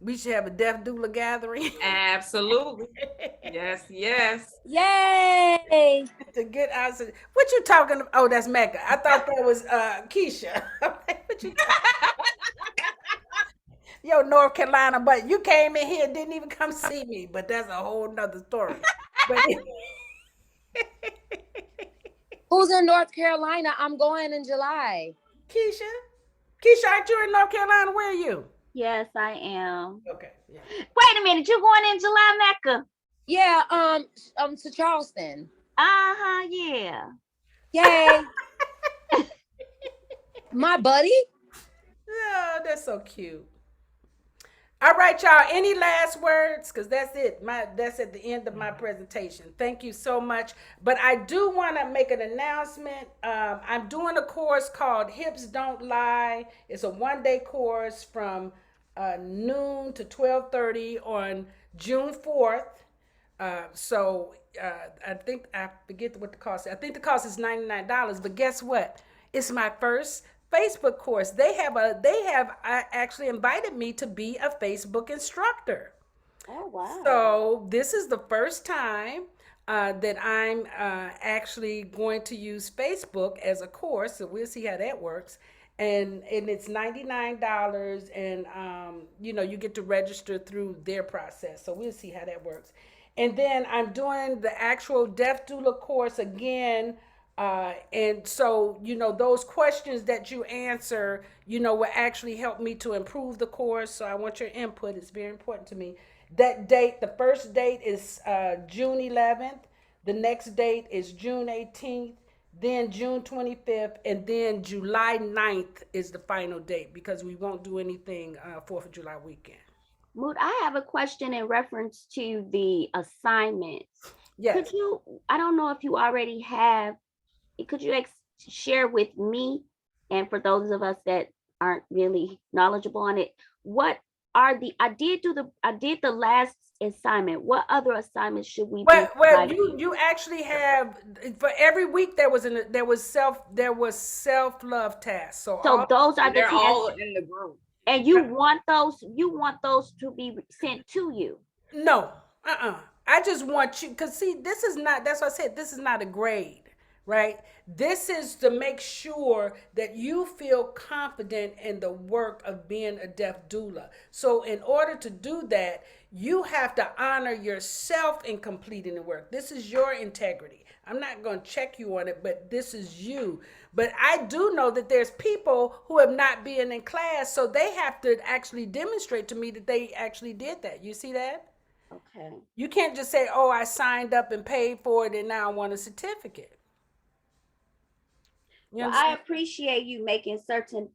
We should have a Death Doula gathering. Absolutely. Yes, yes. Yay! To get out. What you talking about? Oh, that's Mecca. I thought that was Keisha. What you Yo, North Carolina, but you came in here and didn't even come see me. But that's a whole nother story. But Who's in North Carolina? I'm going in July. Keisha, aren't you in North Carolina? Where are you? Yes, I am. Okay. Yeah. Wait a minute, you going in July, Mecca? Yeah, to Charleston. Yeah. Yay. My buddy. Oh, that's so cute. All right, y'all. Any last words? Because that's it. That's at the end of my presentation. Thank you so much. But I do want to make an announcement. I'm doing a course called Hips Don't Lie. It's a one-day course from noon to 12:30 on June 4th. I think I forget what the cost is. I think the cost is $99. But guess what? It's my first Facebook course. They have actually invited me to be a Facebook instructor. Oh wow! So this is the first time that I'm actually going to use Facebook as a course. So we'll see how that works. And it's $99, and you get to register through their process. So we'll see how that works. And then I'm doing the actual Death Doula course again. And so, those questions that you answer, will actually help me to improve the course. So I want your input. It's very important to me. That date, the first date is June 11th. The next date is June 18th, then June 25th, and then July 9th is the final date, because we won't do anything 4th of July weekend. Moot, I have a question in reference to the assignments. Yes. I don't know if you already have, could you share with me, and for those of us that aren't really knowledgeable on it, what are I did the last assignment. What other assignments should we do? Well, you actually have, for every week there was self-love tasks. So those are they're all in the group. And you want those to be sent to you? No, I just want you, because see, that's why I said this is not a grade, right? This is to make sure that you feel confident in the work of being a death doula. So in order to do that, you have to honor yourself in completing the work. This is your integrity. I'm not going to check you on it, but this is you. But I do know that there's people who have not been in class, so they have to actually demonstrate to me that they actually did that. You see that? Okay. You can't just say, oh, I signed up and paid for it and now I want a certificate. Well, I appreciate you making certain,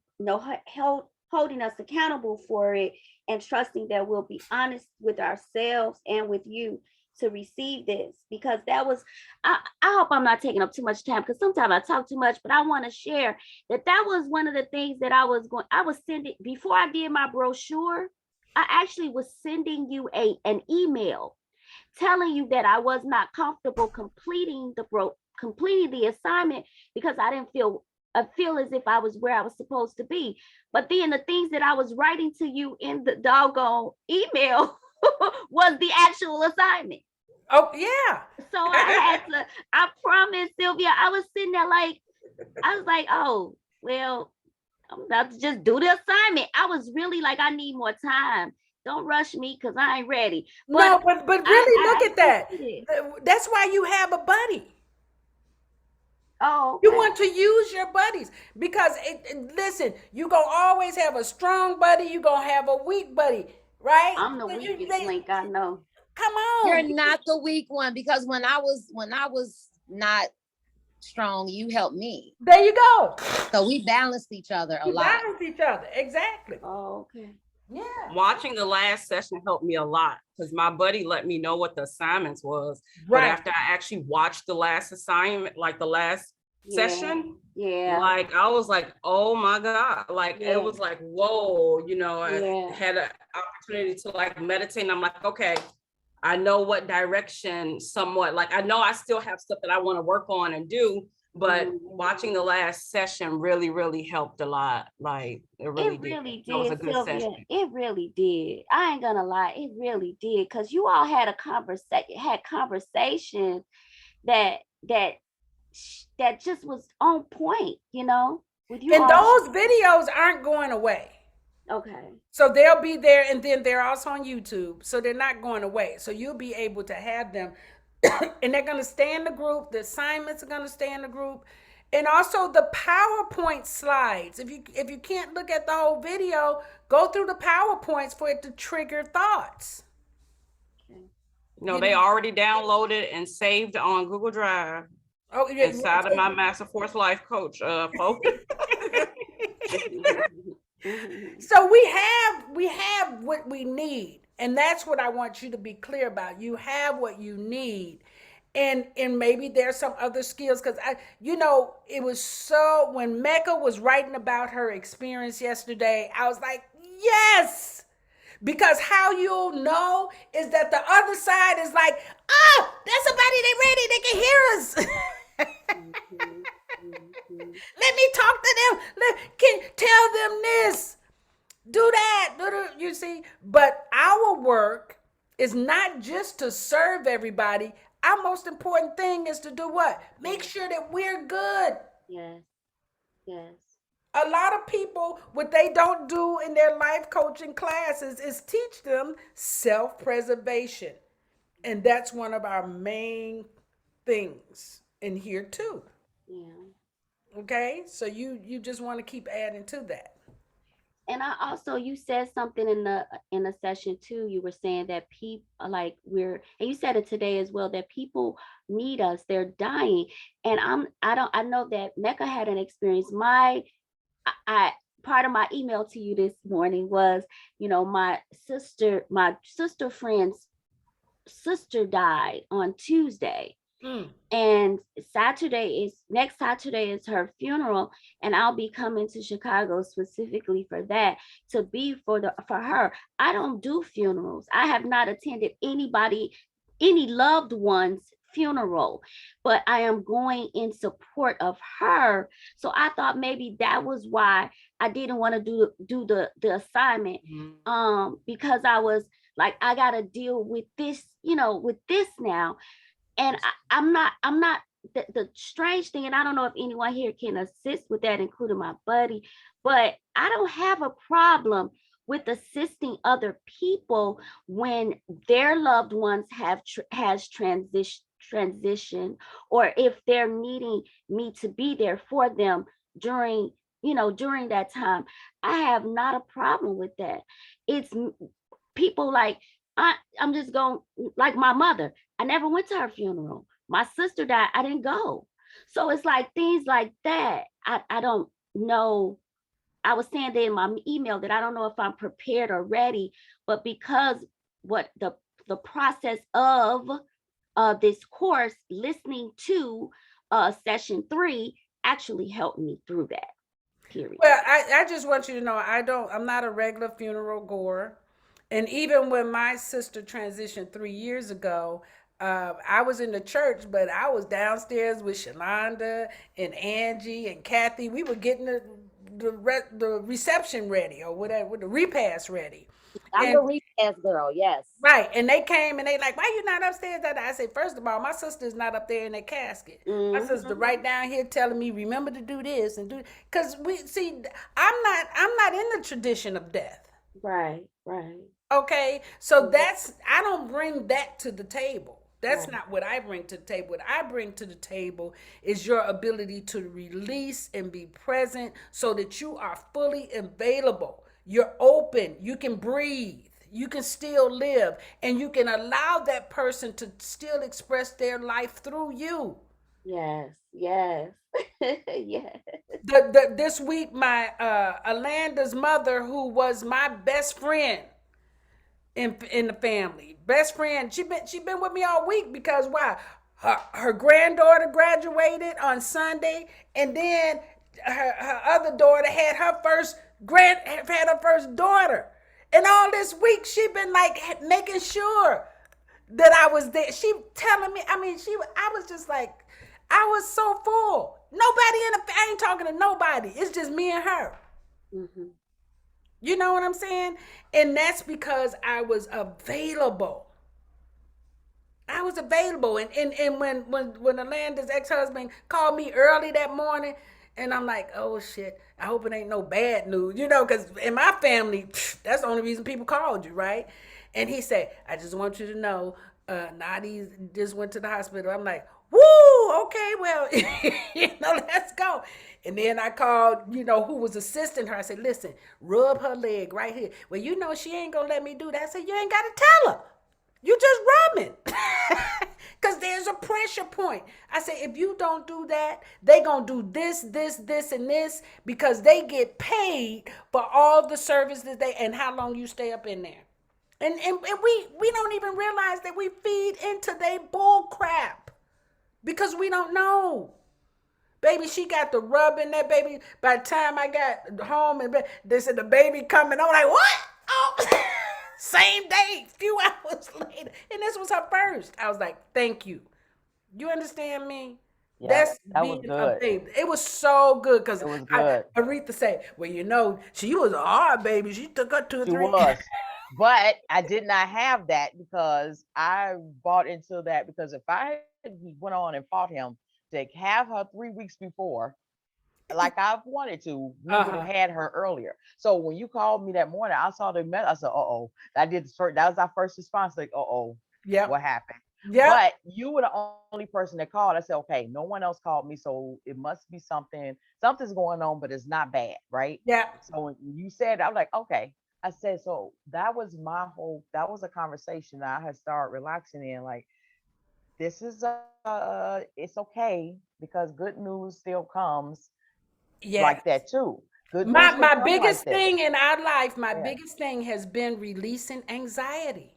holding us accountable for it, and trusting that we'll be honest with ourselves and with you to receive this, because that was, I hope I'm not taking up too much time, because sometimes I talk too much, but I want to share that was one of the things that I was sending before I did my brochure. I actually was sending you an email telling you that I was not comfortable completing the assignment, because I feel as if I was where I was supposed to be. But then the things that I was writing to you in the doggone email was the actual assignment. Oh yeah. So I promise, Sylvia, I was sitting there I was like, oh, well, I'm about to just do the assignment. I was really like, I need more time. Don't rush me, because I ain't ready. But really look at that. That's why you have a buddy. Oh, You okay. want to use your buddies because listen, you gonna always have a strong buddy. You gonna have a weak buddy, right? I'm the weakest link, I know. Come on. You're not the weak one, because when I was not strong, you helped me. There you go. So we balanced each other a You lot. balance each other. Exactly. Oh, okay. Yeah. Watching the last session helped me a lot because my buddy let me know what the assignments was. Right. But after I actually watched the last assignment, like the last session, Yeah. like I was like, oh my God. Like Yeah. it was like, whoa, you know, I Yeah. had an opportunity to like meditate. And I'm like, okay, I know what direction somewhat, like I know I still have stuff that I want to work on and do, but watching the last session really, really helped a lot. Like it really did. It was a good Sylvia. session. It really did. I ain't gonna lie, it really did. Cause you all had a conversation that just was on point, you know, with you. And all. those videos aren't going away. Okay. So they'll be there, and then they're also on YouTube. So they're not going away. So you'll be able to have them, and they're going to stay in the group. The assignments are going to stay in the group, and also the PowerPoint slides. If you can't look at the whole video, go through the PowerPoints for it to trigger thoughts. No, they already downloaded and saved on Google Drive. Oh, yeah. Inside of my Master Force Life Coach folks. So we have what we need, and that's what I want you to be clear about. You have what you need, and maybe there's some other skills, because it was so, when Mecca was writing about her experience yesterday, I was like, yes, because how you'll know is that the other side is like, oh, that's somebody, they ready, they can hear us. Let me talk to them. Can tell them this. Do that. You see? But our work is not just to serve everybody. Our most important thing is to do what? Make sure that we're good. Yes. Yes. A lot of people, what they don't do in their life coaching classes is teach them self-preservation. And that's one of our main things in here too. Yeah. Okay, so you just want to keep adding to that. And I also, you said something in the session too. You were saying that people and you said it today as well, that people need us. They're dying, and I know that Mecca had an experience. Part of my email to you this morning was, my sister friend's sister died on Tuesday. And next Saturday is her funeral, and I'll be coming to Chicago specifically for that, to be for her. I don't do funerals. I have not attended any loved one's funeral, but I am going in support of her. So I thought maybe that was why I didn't want to do the assignment, because I was like, I got to deal with this, with this now. And I'm not the strange thing, and I don't know if anyone here can assist with that, including my buddy, but I don't have a problem with assisting other people when their loved ones has transition, or if they're needing me to be there for them during that time. I have not a problem with that. It's people like, I'm just going, like my mother, I never went to her funeral. My sister died, I didn't go. So it's like things like that. I don't know. I was saying that in my email that I don't know if I'm prepared or ready, but because what the process of this course, listening to session 3 actually helped me through that. Period. Well, I just want you to know, I'm not a regular funeral goer. And even when my sister transitioned 3 years ago, I was in the church, but I was downstairs with Shalonda and Angie and Kathy. We were getting the reception ready, or whatever, the repast ready. I'm the repast girl, yes. Right. And they came and they like, why you not upstairs? I said, first of all, my sister's not up there in that casket. My sister right down here telling me, remember to do this and do, because I'm not in the tradition of death. Right. Okay, so I don't bring that to the table. That's not what I bring to the table. What I bring to the table is your ability to release and be present so that you are fully available. You're open. You can breathe. You can still live. And you can allow that person to still express their life through you. Yes, yes, yes. This week, my Alanda's mother, who was my best friend in the family, best friend, she been with me all week because why? Her granddaughter graduated on Sunday, and then her other daughter had her first daughter, and all this week she been like making sure that I was there. She telling me, I was just like, I was so full. I ain't talking to nobody. It's just me and her. Mm-hmm. You know what I'm saying? And that's because I was available. I was available. And when Alanda's ex-husband called me early that morning, and I'm like, oh shit, I hope it ain't no bad news. Because in my family, that's the only reason people called you, right? And he said, I just want you to know, Nadi just went to the hospital. I'm like, woo, okay, well, let's go. And then I called, who was assisting her. I said, listen, rub her leg right here. Well, she ain't gonna let me do that. I said, you ain't gotta tell her. You just rubbing. Because there's a pressure point. I say, if you don't do that, they gonna do this, and this, because they get paid for all the services and how long you stay up in there. And we don't even realize that we feed into their bull crap because we don't know. Baby, she got the rub in that baby. By the time I got home and they said the baby coming, I'm like, what? Oh, same day, few hours later. And this was her first. I was like, thank you. You understand me? Yeah, That's that was being good. a baby. It was so good because It was good. Aretha said, well, she was a hard baby. She took her 2 or 3. She was. But I did not have that because I bought into that because if I went on and fought him to have her 3 weeks before, like I wanted to, we would have had her earlier. So when you called me that morning, I saw the message. I said, uh-oh. That was our first response. Like, uh-oh, yeah, what happened? Yeah. But you were the only person that called. I said, okay, no one else called me. So it must be something's going on, but it's not bad, right? Yeah. So when you said, I was like, okay. I said, so that was a conversation that I had started relaxing in. Like, this is it's okay because good news still comes like that too. Good news can My come biggest like this. thing in our life, my Yeah. biggest thing has been releasing anxiety.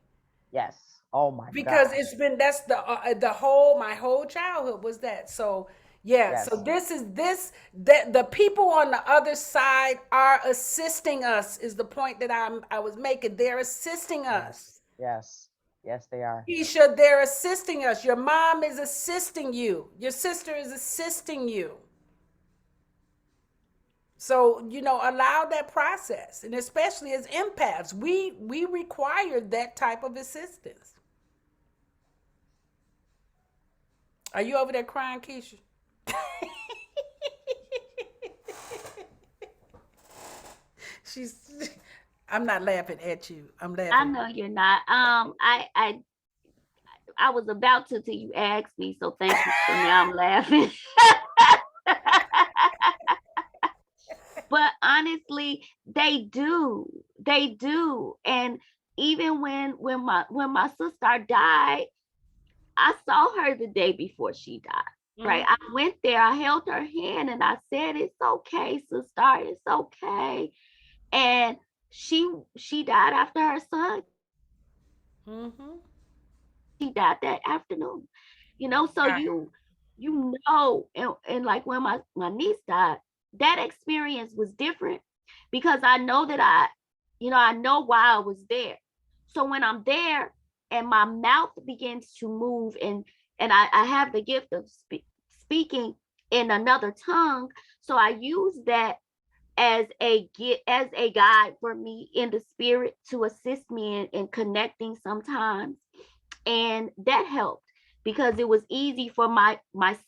Yes. Oh my Because gosh. it's been that's my whole childhood was that. So yeah, Yes. so that the people on the other side are assisting us is the point that I was making. They're assisting us. Yes. Yes, they are. Keisha, they're assisting us. Your mom is assisting you. Your sister is assisting you. So, allow that process. And especially as empaths, we require that type of assistance. Are you over there crying, Keisha? I'm not laughing at you. I'm laughing. I know you're not. I was about to till you asked me, so thank you. So now I'm laughing. But honestly, they do. And even when my sister died, I saw her the day before she died. Right. I went there, I held her hand and I said, it's okay, sister, it's okay. And she died after her son. She died that afternoon. So you know, and like when my niece died, that experience was different because I know that I know why I was there. So when I'm there and my mouth begins to move and I have the gift of speaking in another tongue, so I use that as a guide for me in the spirit to assist me in connecting sometimes, and that helped because it was easy for my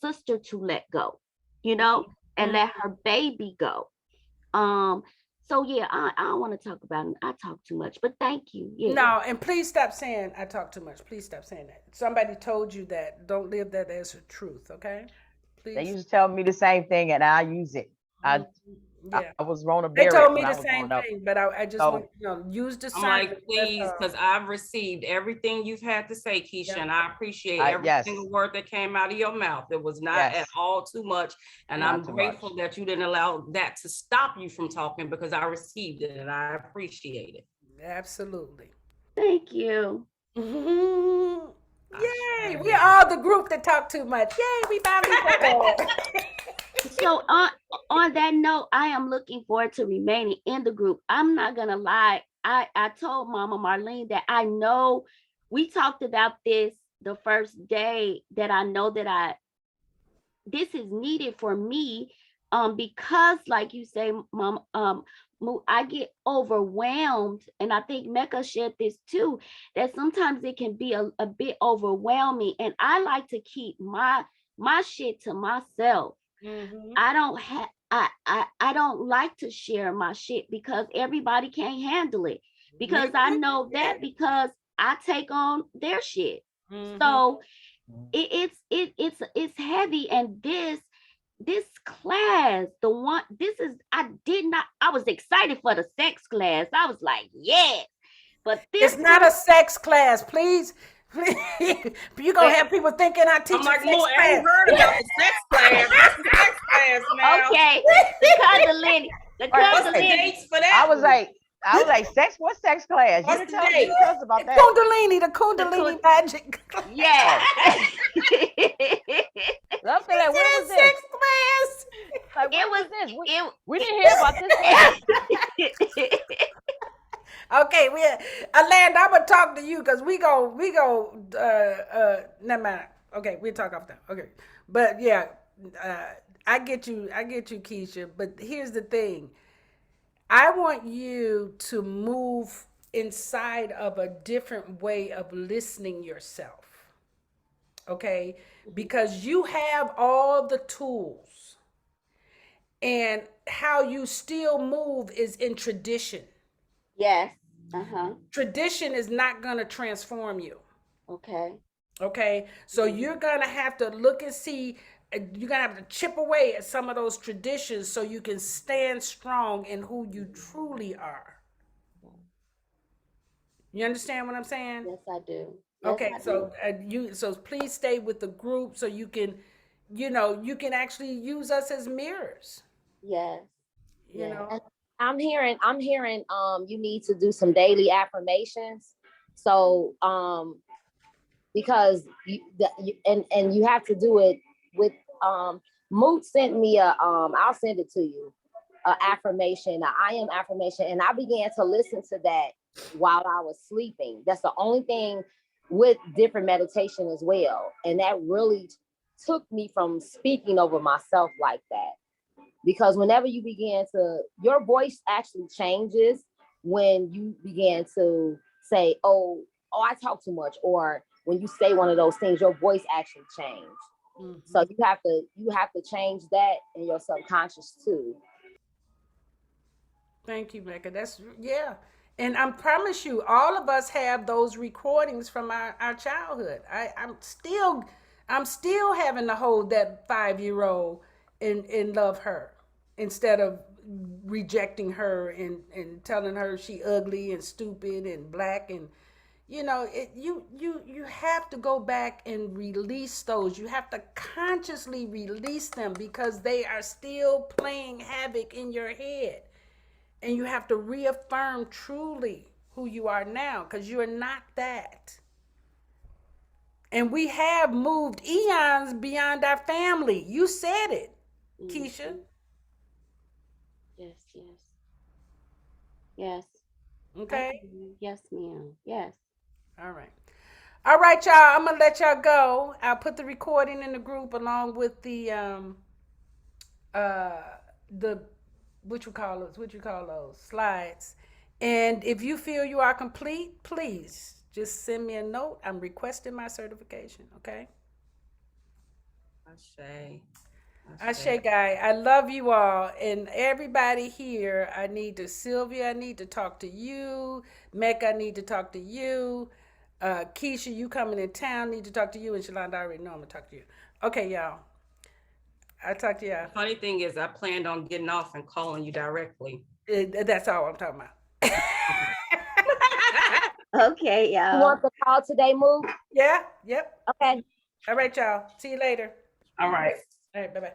sister to let go, and let her baby go. So yeah, I don't want to talk about it. I talk too much, but thank you. Yeah. No, and please stop saying I talk too much. Please stop saying that. Somebody told you that. Don't live that as a truth, okay? They Please. used to tell me the same thing, and I use it. I Yeah. I was Rona They Barrett told me when I the was same growing up. thing, but I just So want use I'm discernment. like, please, because I've received everything you've had to say, Keisha, Yeah. and I appreciate every yes, single word that came out of your mouth. It was not at yes, all too much. And not I'm too grateful much. that you didn't allow that to stop you from talking, because I received it and I appreciate it. Absolutely. Thank you. Yay! We're all the group that talk too much. Yay! We found each other. So on that note, I am looking forward to remaining in the group. I'm not gonna lie. I told Mama Marlene that I know we talked about this the first day, that I know that this is needed for me, because like you say, Mom, I get overwhelmed, and I think Mecca shared this too, that sometimes it can be a bit overwhelming, and I like to keep my shit to myself. I don't have I don't like to share my shit because everybody can't handle it, because I know that, because I take on their shit. So it's heavy. And this class, the one, I was excited for the sex class. I was like, yes. But this It's not a sex class, please. You're gonna have people thinking I teach I'm like, a sex I class. ain't heard about the sex class. What's the sex class now? Okay, the Kundalini. What's the dates for that? I was like, sex? What sex class? What's You the didn't tell date? us about that. The Kundalini magic. Yeah. I'm saying, like, what was this? Sex class. Like, what It was was this? We didn't hear about this. Okay, Alanda, I'm gonna talk to you because we go never mind. Okay, we'll talk off that. Okay. But yeah, I get you, Keisha. But here's the thing. I want you to move inside of a different way of listening yourself. Okay? Because you have all the tools. And how you still move is in tradition. Yes. Tradition is not going to transform you. Okay. Okay. So you're going to have to look and see, you're going to have to chip away at some of those traditions so you can stand strong in who you truly are. You understand what I'm saying? Yes, I do. Yes, Okay. I So do. so please stay with the group so you can, you can actually use us as mirrors. Yes. You know. And I'm hearing you need to do some daily affirmations. So because and you have to do it with Moot sent me I'll send it to you, a affirmation, I am affirmation, and I began to listen to that while I was sleeping. That's the only thing, with different meditation as well, and that really took me from speaking over myself like that. Because whenever you begin to, your voice actually changes when you begin to say, oh, I talk too much, or when you say one of those things, your voice actually changes. So you have to change that in your subconscious too. Thank you, Mecca. And I promise you, all of us have those recordings from our childhood. I'm still having to hold that 5-year-old and love her instead of rejecting her and telling her she ugly and stupid and black. And you have to go back and release those. You have to consciously release them because they are still playing havoc in your head. And you have to reaffirm truly who you are now, because you are not that. And we have moved eons beyond our family. You said it, Keisha. Yes, yes. Yes. Okay. Yes, ma'am. Yes. All right. All right, y'all. I'm gonna let y'all go. I'll put the recording in the group along with the what you call those slides. And if you feel you are complete, please just send me a note. I'm requesting my certification. Okay. Ashe. Ashe guy, I love you all and everybody here. I need to Sylvia, I need to talk to you. Mecca, I need to talk to you. Keisha, you coming in town, need to talk to you. And Shalonda, I already know I'm gonna talk to you. Okay, y'all. I'll talk to y'all. The funny thing is I planned on getting off and calling you directly. That's all I'm talking about. Okay, You y'all. want the call today, Move? Yeah, yep. Okay. All right, y'all. See you later. All right. All right, bye-bye.